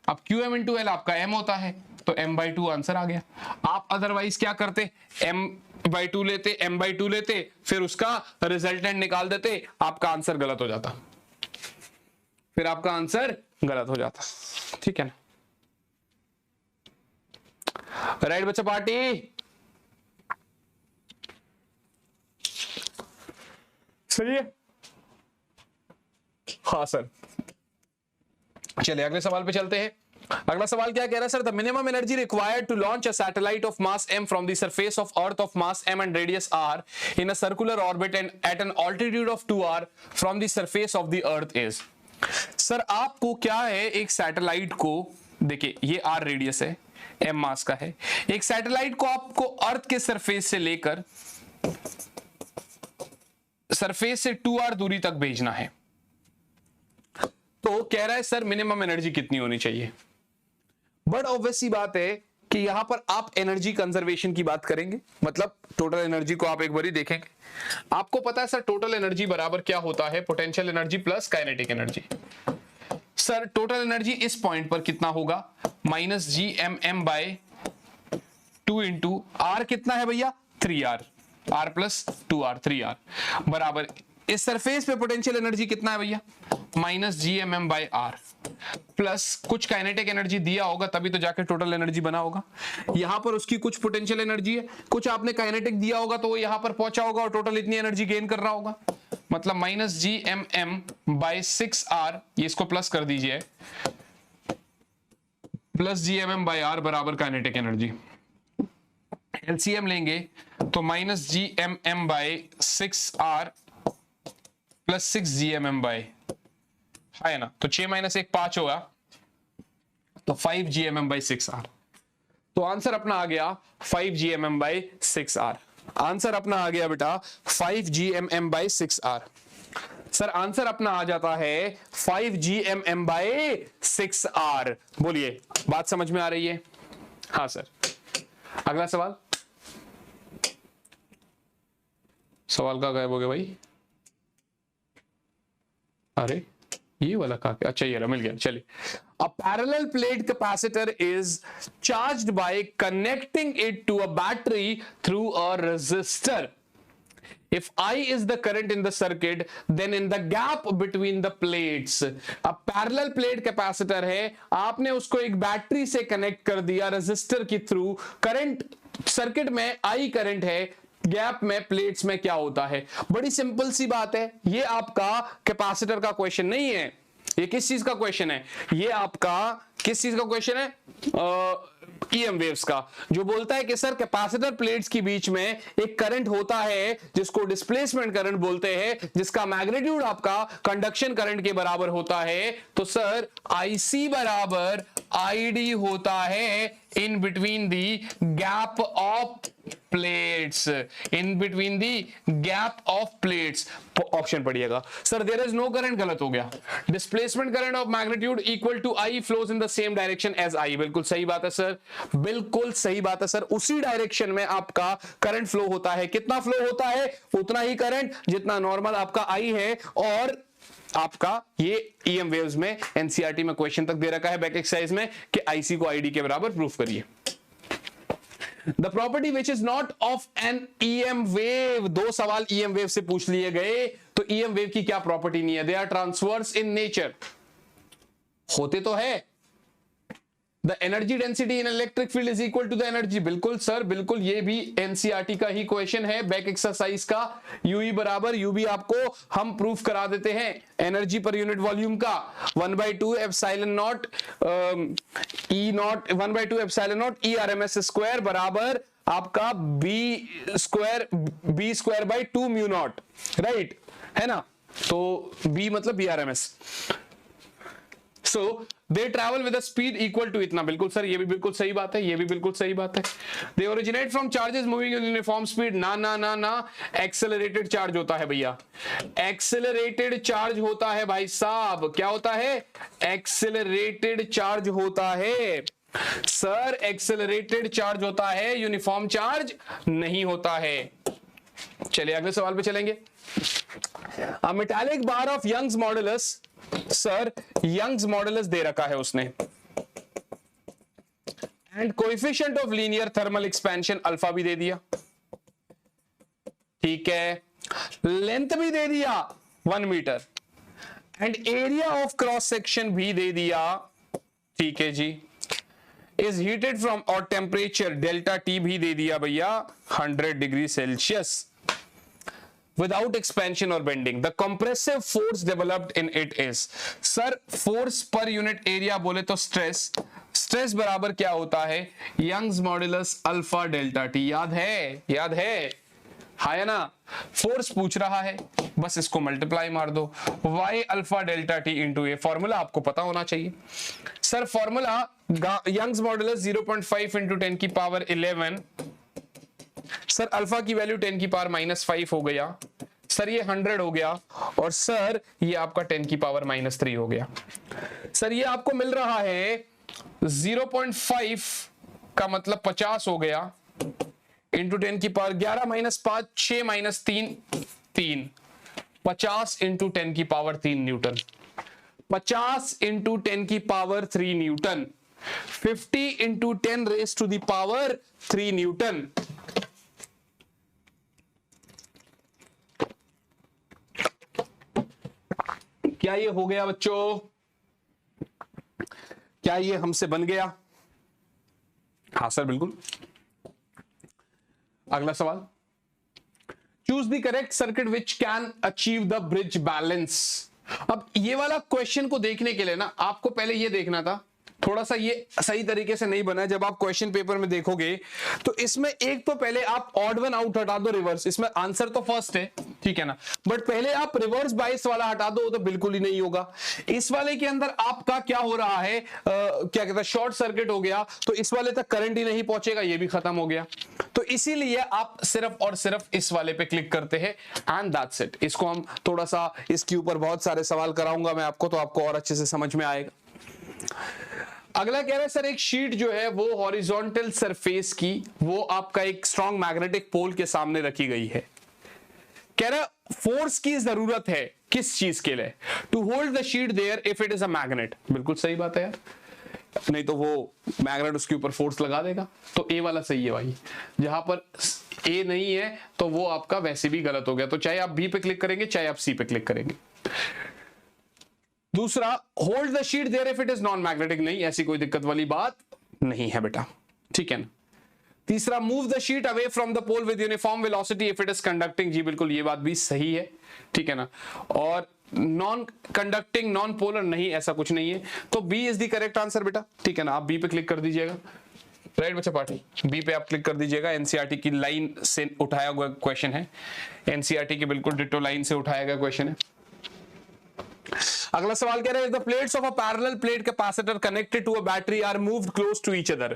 A: अब QM इंटू L आपका M होता है, तो M/2 आंसर आ गया. आप अदरवाइज क्या करते, M/2 लेते, M/2 लेते, फिर उसका रिजल्टेंट निकाल देते, आपका आंसर गलत हो जाता, फिर आपका आंसर गलत हो जाता. ठीक है ना. राइट बच्चा पार्टी. सही है. हाँ सर. चलिए अगले सवाल पे चलते हैं. अगला सवाल क्या कह रहा है sir, the minimum energy required to launch a satellite of mass m from the surface of earth of mass m and radius r in a circular orbit and at an altitude of 2r from the surface of the earth is. Sir आपको क्या है, एक satellite को, देखिए ये r radius है, m mass का है, एक सैटेलाइट को आपको अर्थ के सरफेस से लेकर सरफेस से 2r दूरी तक भेजना है. तो कह रहा है सर मिनिमम एनर्जी कितनी होनी चाहिए. बट ऑब्वियस सी बात है कि यहां पर आप एनर्जी कंजर्वेशन की बात करेंगे, मतलब टोटल एनर्जी को आप एक बार ही देखेंगे. आपको पता है सर टोटल एनर्जी बराबर क्या होता है, potential energy plus kinetic energy. Sir total energy इस पॉइंट पर कितना होगा, -gmm/2 इंटू आर कितना है भैया, 3r, r plus 2r, 3r बराबर इस सरफेस पे पोटेंशियल एनर्जी कितना है भैया, -gmm/r प्लस कुछ काइनेटिक एनर्जी दिया होगा तभी तो जाके टोटल एनर्जी बना होगा. यहां पर उसकी कुछ पोटेंशियल एनर्जी है, कुछ आपने काइनेटिक दिया होगा तो वो यहां पर पहुंचा होगा और टोटल इतनी एनर्जी गेन कर रहा होगा. मतलब -gmm/6r, ये इसको प्लस कर दीजिए, प्लस gmm/r बराबर काइनेटिक एनर्जी. एलसीएम लेंगे तो -gmm/6r प्लस 6 है ना, तो 6 - 1 5 होगा, तो 5 gmm/6r. तो आंसर अपना आ गया 5 gmm/6r. आंसर अपना आ गया बेटा 5 gmm/6r. सर आंसर अपना आ जाता है 5 gmm/6r. बोलिए बात समझ में आ रही है. हाँ सर. अगला सवाल, सवाल का गायब हो गया भाई, अरे ये वाला कहा, अच्छा ये मिल गया. चलिए, a parallel plate capacitor is charged by connecting it to a battery through a resistor. If I is the current in the circuit, then in the gap between the plates, a parallel plate capacitor है, आपने उसको एक battery से connect कर दिया resistor के through. Current circuit में I current है, गैप में प्लेट्स में क्या होता है? बड़ी सिंपल सी बात है, ये आपका कैपेसिटर का क्वेश्चन नहीं है, ये किस चीज का क्वेश्चन है? ये आपका किस चीज का क्वेश्चन है? ईएम वेव्स का, जो बोलता है कि सर कैपेसिटर प्लेट्स के बीच में एक करंट होता है जिसको डिस्प्लेसमेंट करंट बोलते हैं, जिसका मैग्नीट्यूड आपका कंडक्शन करंट के बराबर होता है। तो सर आईसी बराबर आईडी होता है in between the gap of plates, in between the gap of plates. Option पढ़िएगा sir, there is no current, गलत हो गया। Displacement current of magnitude equal to I flows in the same direction as I, बिल्कुल सही बात है sir, बिल्कुल सही बात है सर, उसी डायरेक्शन में आपका करंट फ्लो होता है। कितना फ्लो होता है? उतना ही करंट जितना नॉर्मल आपका आई है। और आपका ये ईएम वेव्स में एनसीईआरटी में क्वेश्चन तक दे रखा है बैक एक्सरसाइज में कि आईसी को आईडी के बराबर प्रूफ करिए। The property which is not of an EM wave, दो सवाल EM wave से पूछ लिए गए, तो EM wave की क्या प्रॉपर्टी नहीं है? They are transverse in nature, होते तो है। The energy density in electric field is equal to the energy, बिल्कुल सर, बिल्कुल, ये भी एनसीईआरटी का ही क्वेश्चन है बैक एक्सरसाइज का। यूई बराबर यू भी आपको हम प्रूफ करा देते हैं एनर्जी पर यूनिट वॉल्यूम का 1/2 epsilon naught E naught 1/2 epsilon naught E RMS square बराबर आपका B square by 2 mu naught, right है ना? तो बी मतलब B RMS. So they travel with a speed equal to इतना, बिल्कुल सर, ये भी बिल्कुल सही बात है, ये भी बिल्कुल सही बात है। They originate from charges moving in uniform speed, ना ना ना ना, एक्सेलरेटेड चार्ज होता है भैया, एक्सेलरेटेड चार्ज होता है भाई साहब। क्या होता है? एक्सेलरेटेड चार्ज होता है सर, एक्सेलरेटेड चार्ज होता है, यूनिफॉर्म चार्ज नहीं होता है। चलिए अगले सवाल पे चलेंगे। A metallic bar of Young's modulus, sir Young's modulus दे रखा है उसने, and coefficient of linear thermal expansion alpha भी दे दिया, ठीक है, लेंथ भी दे दिया 1 metre, and area of cross section भी दे दिया, ठीक है जी, इज हीटेड फ्रॉम, और टेम्परेचर डेल्टा टी भी दे दिया भैया 100 degree Celsius without expansion or bending. The compressive force developed in it is, sir force per unit area बोले तो स्ट्रेस, स्ट्रेस बराबर क्या होता है? Young's modulus alpha delta T, याद है? याद है ना? फोर्स पूछ रहा है, बस इसको मल्टीप्लाई मार दो, y alpha delta T into A, formula आपको पता होना चाहिए sir. Formula Young's modulus 0.5 into 10 की पावर 11, सर अल्फा की वैल्यू 10 की पावर -5 हो गया, सर ये 100 हो गया, और सर ये आपका 10 की पावर -3 हो गया। सर ये आपको मिल रहा है 0.5 का मतलब 50 हो गया, इंटू 10 की पावर 11 -5 6 -3 3, 50 इंटू 10 की पावर 3 न्यूटन, 50 इंटू 10 की power 3 newton, 50 into 10 raise to the power 3 newton. क्या ये हो गया बच्चों? क्या ये हमसे बन गया? हाँ सर बिल्कुल। अगला सवाल, choose the correct circuit which can achieve the bridge balance. अब ये वाला क्वेश्चन को देखने के लिए ना आपको पहले ये देखना था, थोड़ा सा ये सही तरीके से नहीं बना है। जब आप क्वेश्चन पेपर में देखोगे तो इसमें एक तो पहले आप ऑड वन आउट हटा दो, रिवर्स, इसमें आंसर तो फर्स्ट है, ठीक है ना, बट पहले आप रिवर्स बायस वाला हटा दो तो बिल्कुल ही नहीं होगा। इस वाले के अंदर आपका क्या हो रहा है, क्या कहता है, शॉर्ट सर्किट हो गया, तो इस वाले तक करंट ही नहीं पहुंचेगा, ये भी खत्म हो गया। तो इसीलिए आप सिर्फ और सिर्फ इस वाले पे क्लिक करते हैं एंड दैट्स इट। इसको हम थोड़ा सा, इसके ऊपर बहुत सारे सवाल कराऊंगा मैं आपको, तो आपको और अच्छे से समझ में आएगा। अगला कह रहा है सर एक शीट जो है वो हॉरिजॉन्टल सरफेस की, वो आपका एक स्ट्रॉन्ग मैग्नेटिक पोल के सामने रखी गई है। कह रहा फोर्स की जरूरत है किस चीज के लिए? To hold the sheet there if it is a magnet. बिल्कुल सही बात है यार, नहीं तो वो मैग्नेट उसके ऊपर फोर्स लगा देगा। तो ए वाला सही है भाई, जहां पर ए नहीं है तो वो आपका वैसे भी गलत हो गया। तो चाहे आप बी पे क्लिक करेंगे चाहे आप सी पे क्लिक करेंगे। दूसरा, hold the sheet there if it is non magnetic, नहीं, ऐसी कोई दिक्कत वाली बात नहीं है बेटा, ठीक है ना। तीसरा, move the sheet away from the pole with uniform velocity if it is conducting. जी बिल्कुल, ये बात भी सही है, ठीक है ना। और नॉन कंडक्टिंग, नॉन पोलर नहीं, ऐसा कुछ नहीं है। तो B is the correct answer बेटा, ठीक है ना। आप बी पे क्लिक कर दीजिएगा। राइट बच्चा पार्टी, बी पे आप क्लिक कर दीजिएगा। एनसीईआरटी की लाइन से उठाया हुआ क्वेश्चन है, एनसीईआरटी की बिल्कुल डिटो लाइन से उठाया गया क्वेश्चन है। अगला सवाल कह रहे हैं, the plates of a parallel plate capacitor connected to a battery are moved close to each other.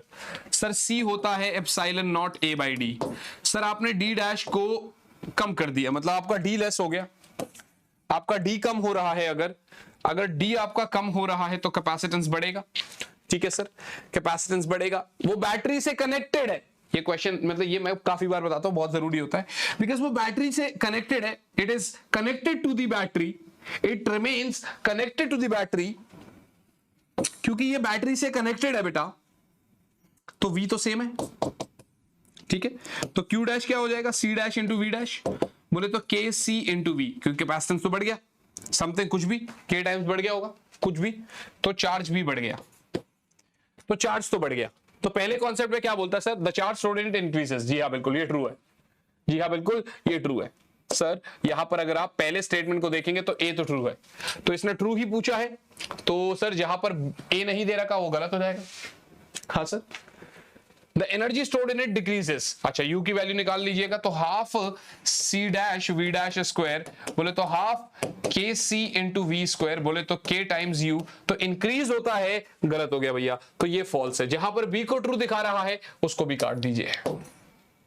A: Sir C होता है epsilon naught A by D. Sir आपने डी डैश को कम कर दिया, मतलब आपका डी लेस हो गया, आपका डी कम हो रहा है। अगर डी आपका कम हो रहा है तो कैपेसिटेंस बढ़ेगा, ठीक है सर, कैपेसिटेंस बढ़ेगा। वो बैटरी से कनेक्टेड है, ये क्वेश्चन मतलब ये मैं काफी बार बताता हूं, बहुत जरूरी होता है, बिकॉज वो बैटरी से कनेक्टेड है, it is connected to the battery, it remains connected to the battery. क्योंकि ये बैटरी से कनेक्टेड है बेटा, तो V तो सेम है, ठीक है। तो Q डैश क्या हो जाएगा, C dash into V dash, बोले तो KC इंटू V, क्योंकि कैपेसिटेंस तो बढ़ गया, समथिंग कुछ भी K टाइम्स बढ़ गया होगा कुछ भी, तो चार्ज भी बढ़ गया, तो चार्ज तो बढ़ गया। तो पहले कॉन्सेप्ट में क्या बोलता है sir, the charge flowed in it increases. जी हाँ बिल्कुल ये ट्रू है, जी हाँ बिल्कुल ये ट्रू है सर। यहां पर अगर आप पहले स्टेटमेंट को देखेंगे तो ए तो ट्रू है, तो इसने ट्रू ही पूछा है, तो सर जहां पर ए नहीं दे रखा वो गलत हो जाएगा। हाँ sir, the energy stored in it decreases. अच्छा यू की वैल्यू निकाल लीजिएगा, तो half C dash V dash square, बोले तो हाफ के सी इंटू वी स्क्वायर, बोले तो के टाइम्स यू, तो इंक्रीज होता है, गलत हो गया भैया, तो ये फॉल्स है। जहां पर बी को ट्रू दिखा रहा है उसको भी काट दीजिए।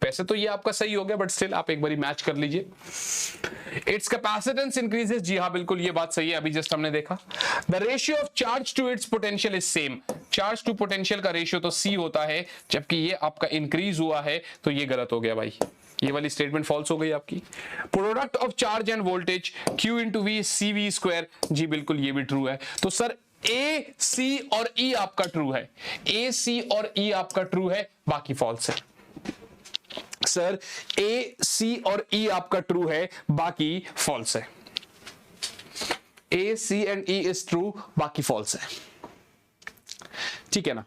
A: वैसे तो ये आपका सही हो गया, बट स्टिल आप एक बारी मैच कर लीजिए। इट्स कैपेसिटेंस इंक्रीजेस, जी हाँ बिल्कुल ये बात सही है, अभी जस्ट हमने देखा। The ratio of charge to its potential is same. Charge to potential का रेशियो तो सी होता है, जबकि ये आपका इंक्रीज हुआ है, तो ये गलत हो गया भाई, ये वाली स्टेटमेंट फॉल्स हो गई आपकी। Product of charge and voltage Q into V C V square, जी बिल्कुल ये भी ट्रू है। तो सर ए सी और ई आपका ट्रू है, ए सी और ई आपका ट्रू है, बाकी फॉल्स है। सर ए सी और ई आपका ट्रू है, बाकी फॉल्स है। ए सी एंड ई इज ट्रू, बाकी फॉल्स है, ठीक है ना,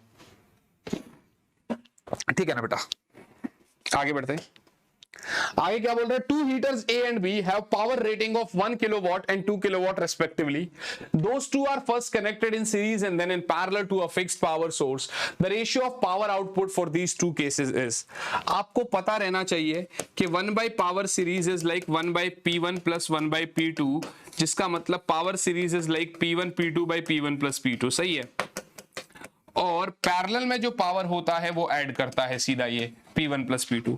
A: ठीक है ना बेटा। आगे बढ़ते हैं, आगे क्या बोल रहे हैं, two heaters A and B have power rating of 1 kilowatt and 2 kilowatt respectively. Those two are first connected in series and then in parallel to a fixed power source. The ratio of power output for these two cases is. आपको पता रहना चाहिए कि 1 by power series is like 1 by P1 plus 1 by P2, जिसका मतलब power series is like P1 P2 by P1 plus P2, सही है। और पैरेलल में जो पावर होता है वो ऐड करता है सीधा ये P1 प्लस P2।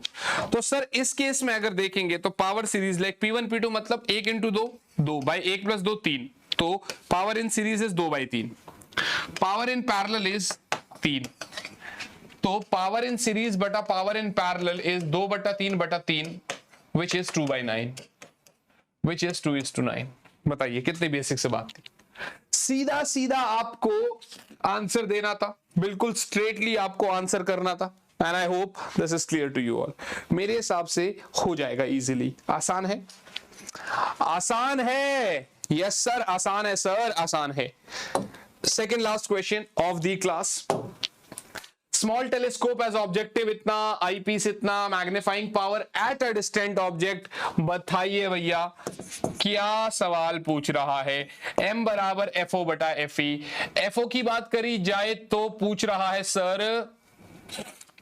A: तो सर इस केस में अगर देखेंगे तो power series like P1 P2 मतलब 1 इंटू 2, 2 बाई 1 प्लस 2 3, तो power in series is 2 by 3, power in parallel is 3, तो पावर इन सीरीज बटा पावर इन पैरेलल इज 2 बटा 3 बटा 3 which is 2 by 9, which is 2:9। बताइए कितनी बेसिक से बात थी, सीधा सीधा आपको आंसर देना था, बिल्कुल स्ट्रेटली आपको आंसर करना था। And I hope this is clear to you all. मेरे हिसाब से हो जाएगा इजीली। आसान है, आसान है, यस सर आसान है, सर आसान है। Second last question of the class. Small telescope has objective इतना, आईपीस इतना, magnifying power at a distant object. बताइए भैया क्या सवाल पूछ रहा है। m बराबर FO बटा FE। FO की बात करी जाए तो पूछ रहा है सर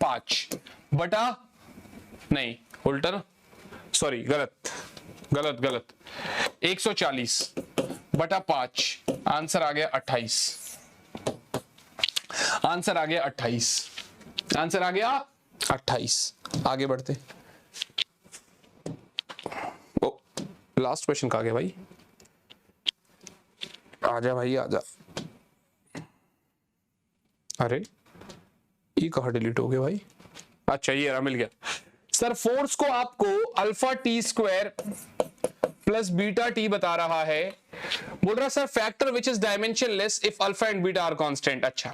A: 5 बटा, नहीं उल्टा, सॉरी गलत गलत गलत, 140 बटा 5, आंसर आ गया 28, आंसर आ गया 28, आंसर आ गया 28। आगे बढ़ते, ओ लास्ट क्वेश्चन कहाँ गया भाई, आजा भाई आजा, अरे ये कहाँ डिलीट हो गया भाई, अच्छा ये रहा, मिल गया। सर फोर्स को आपको alpha T square plus beta T बता रहा है, बोल रहा sir factor which is dimensionless if alpha and beta are constant. अच्छा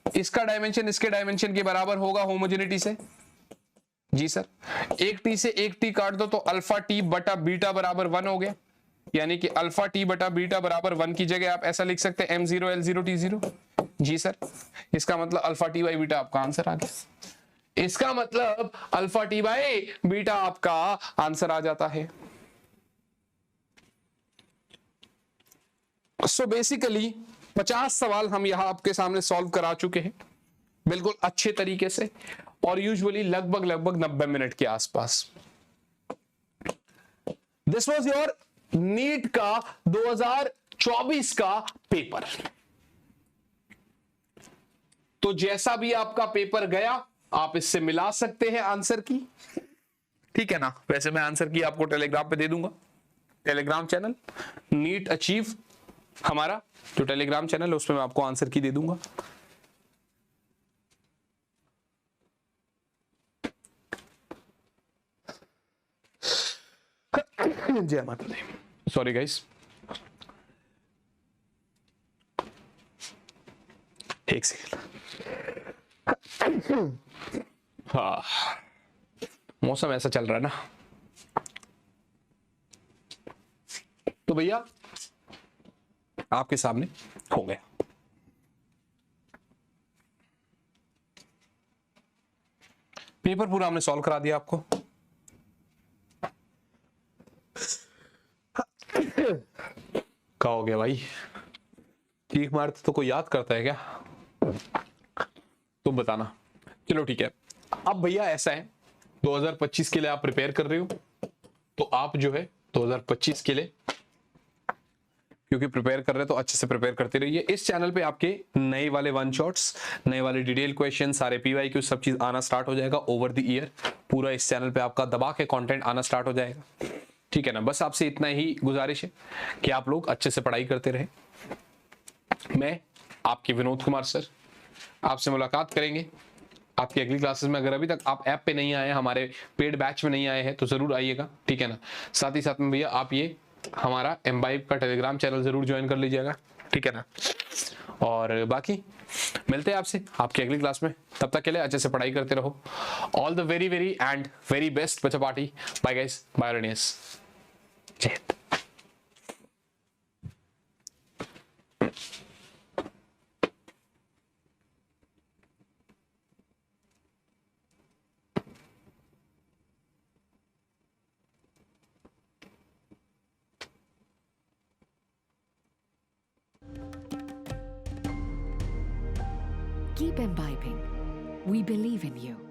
A: इसका डायमेंशन इसके डायमेंशन के बराबर होगा होमोजेनिटी से, जी सर, एक टी से एक टी काट दो तो अल्फा टी बटा बीटा बराबर 1 हो गया, यानी कि अल्फा टी बटा बीटा बराबर 1 की जगह आप ऐसा लिख सकते हैं m0 l0 t0। जी सर, इसका मतलब अल्फा टी बाई बीटा आपका आंसर आ गया। इसका मतलब अल्फा टी बाई बीटा आपका आंसर आ जाता है। सो बेसिकली 50 सवाल हम यहां आपके सामने सॉल्व करा चुके हैं बिल्कुल अच्छे तरीके से, और यूजुअली लगभग 90 मिनट के आसपास। दिस वाज योर नीट का 2024 का पेपर। तो जैसा भी आपका पेपर गया आप इससे मिला सकते हैं आंसर की, ठीक है ना। वैसे मैं आंसर की आपको टेलीग्राम पे दे दूंगा, टेलीग्राम चैनल नीट अचीव हमारा जो टेलीग्राम चैनल है उसमें मैं आपको आंसर की दे दूंगा। जय माता दी। सॉरी गाइस, एक सेकेंड। हाँ, मौसम ऐसा चल रहा है ना, तो भैया आपके सामने हो गया। पेपर पूरा हमने सॉल्व करा दिया आपको। क्या हो गया भाई, चीख मारते तो कोई याद करता है क्या, तुम बताना। चलो ठीक है, अब भैया ऐसा है 2025 के लिए आप प्रिपेयर कर रहे हो, तो आप जो है 2025 के लिए क्योंकि प्रिपेयर कर रहे हैं तो अच्छे से प्रिपेयर करते रहिए। इस चैनल पे आपके नए वाले वन शॉट्स, नए वाले डिटेल क्वेश्चन, सारे पीवाईक्यू सब चीज आना स्टार्ट हो जाएगा ओवर द ईयर। पूरा इस चैनल पे आपका दबा के कंटेंट आना स्टार्ट हो जाएगा, ठीक है ना। बस आपसे इतना ही गुजारिश है कि आप लोग अच्छे से पढ़ाई करते रहे। मैं आपके विनोद कुमार सर आपसे मुलाकात करेंगे आपकी अगली क्लासेस में। अगर अभी तक आप ऐप पे नहीं आए, हमारे पेड बैच में नहीं आए हैं, तो जरूर आइएगा, ठीक है ना। साथ ही साथ में भैया आप ये हमारा एम्बाइब का टेलीग्राम चैनल जरूर ज्वाइन कर लीजिएगा, ठीक है ना। और बाकी मिलते हैं आपसे आपकी अगली क्लास में, तब तक के लिए अच्छे से पढ़ाई करते रहो। All the very very and very best बच्चा पार्टी। बाय गाइस, बाय रनियस, जय Hind.
B: Keep imbibing. We believe in you.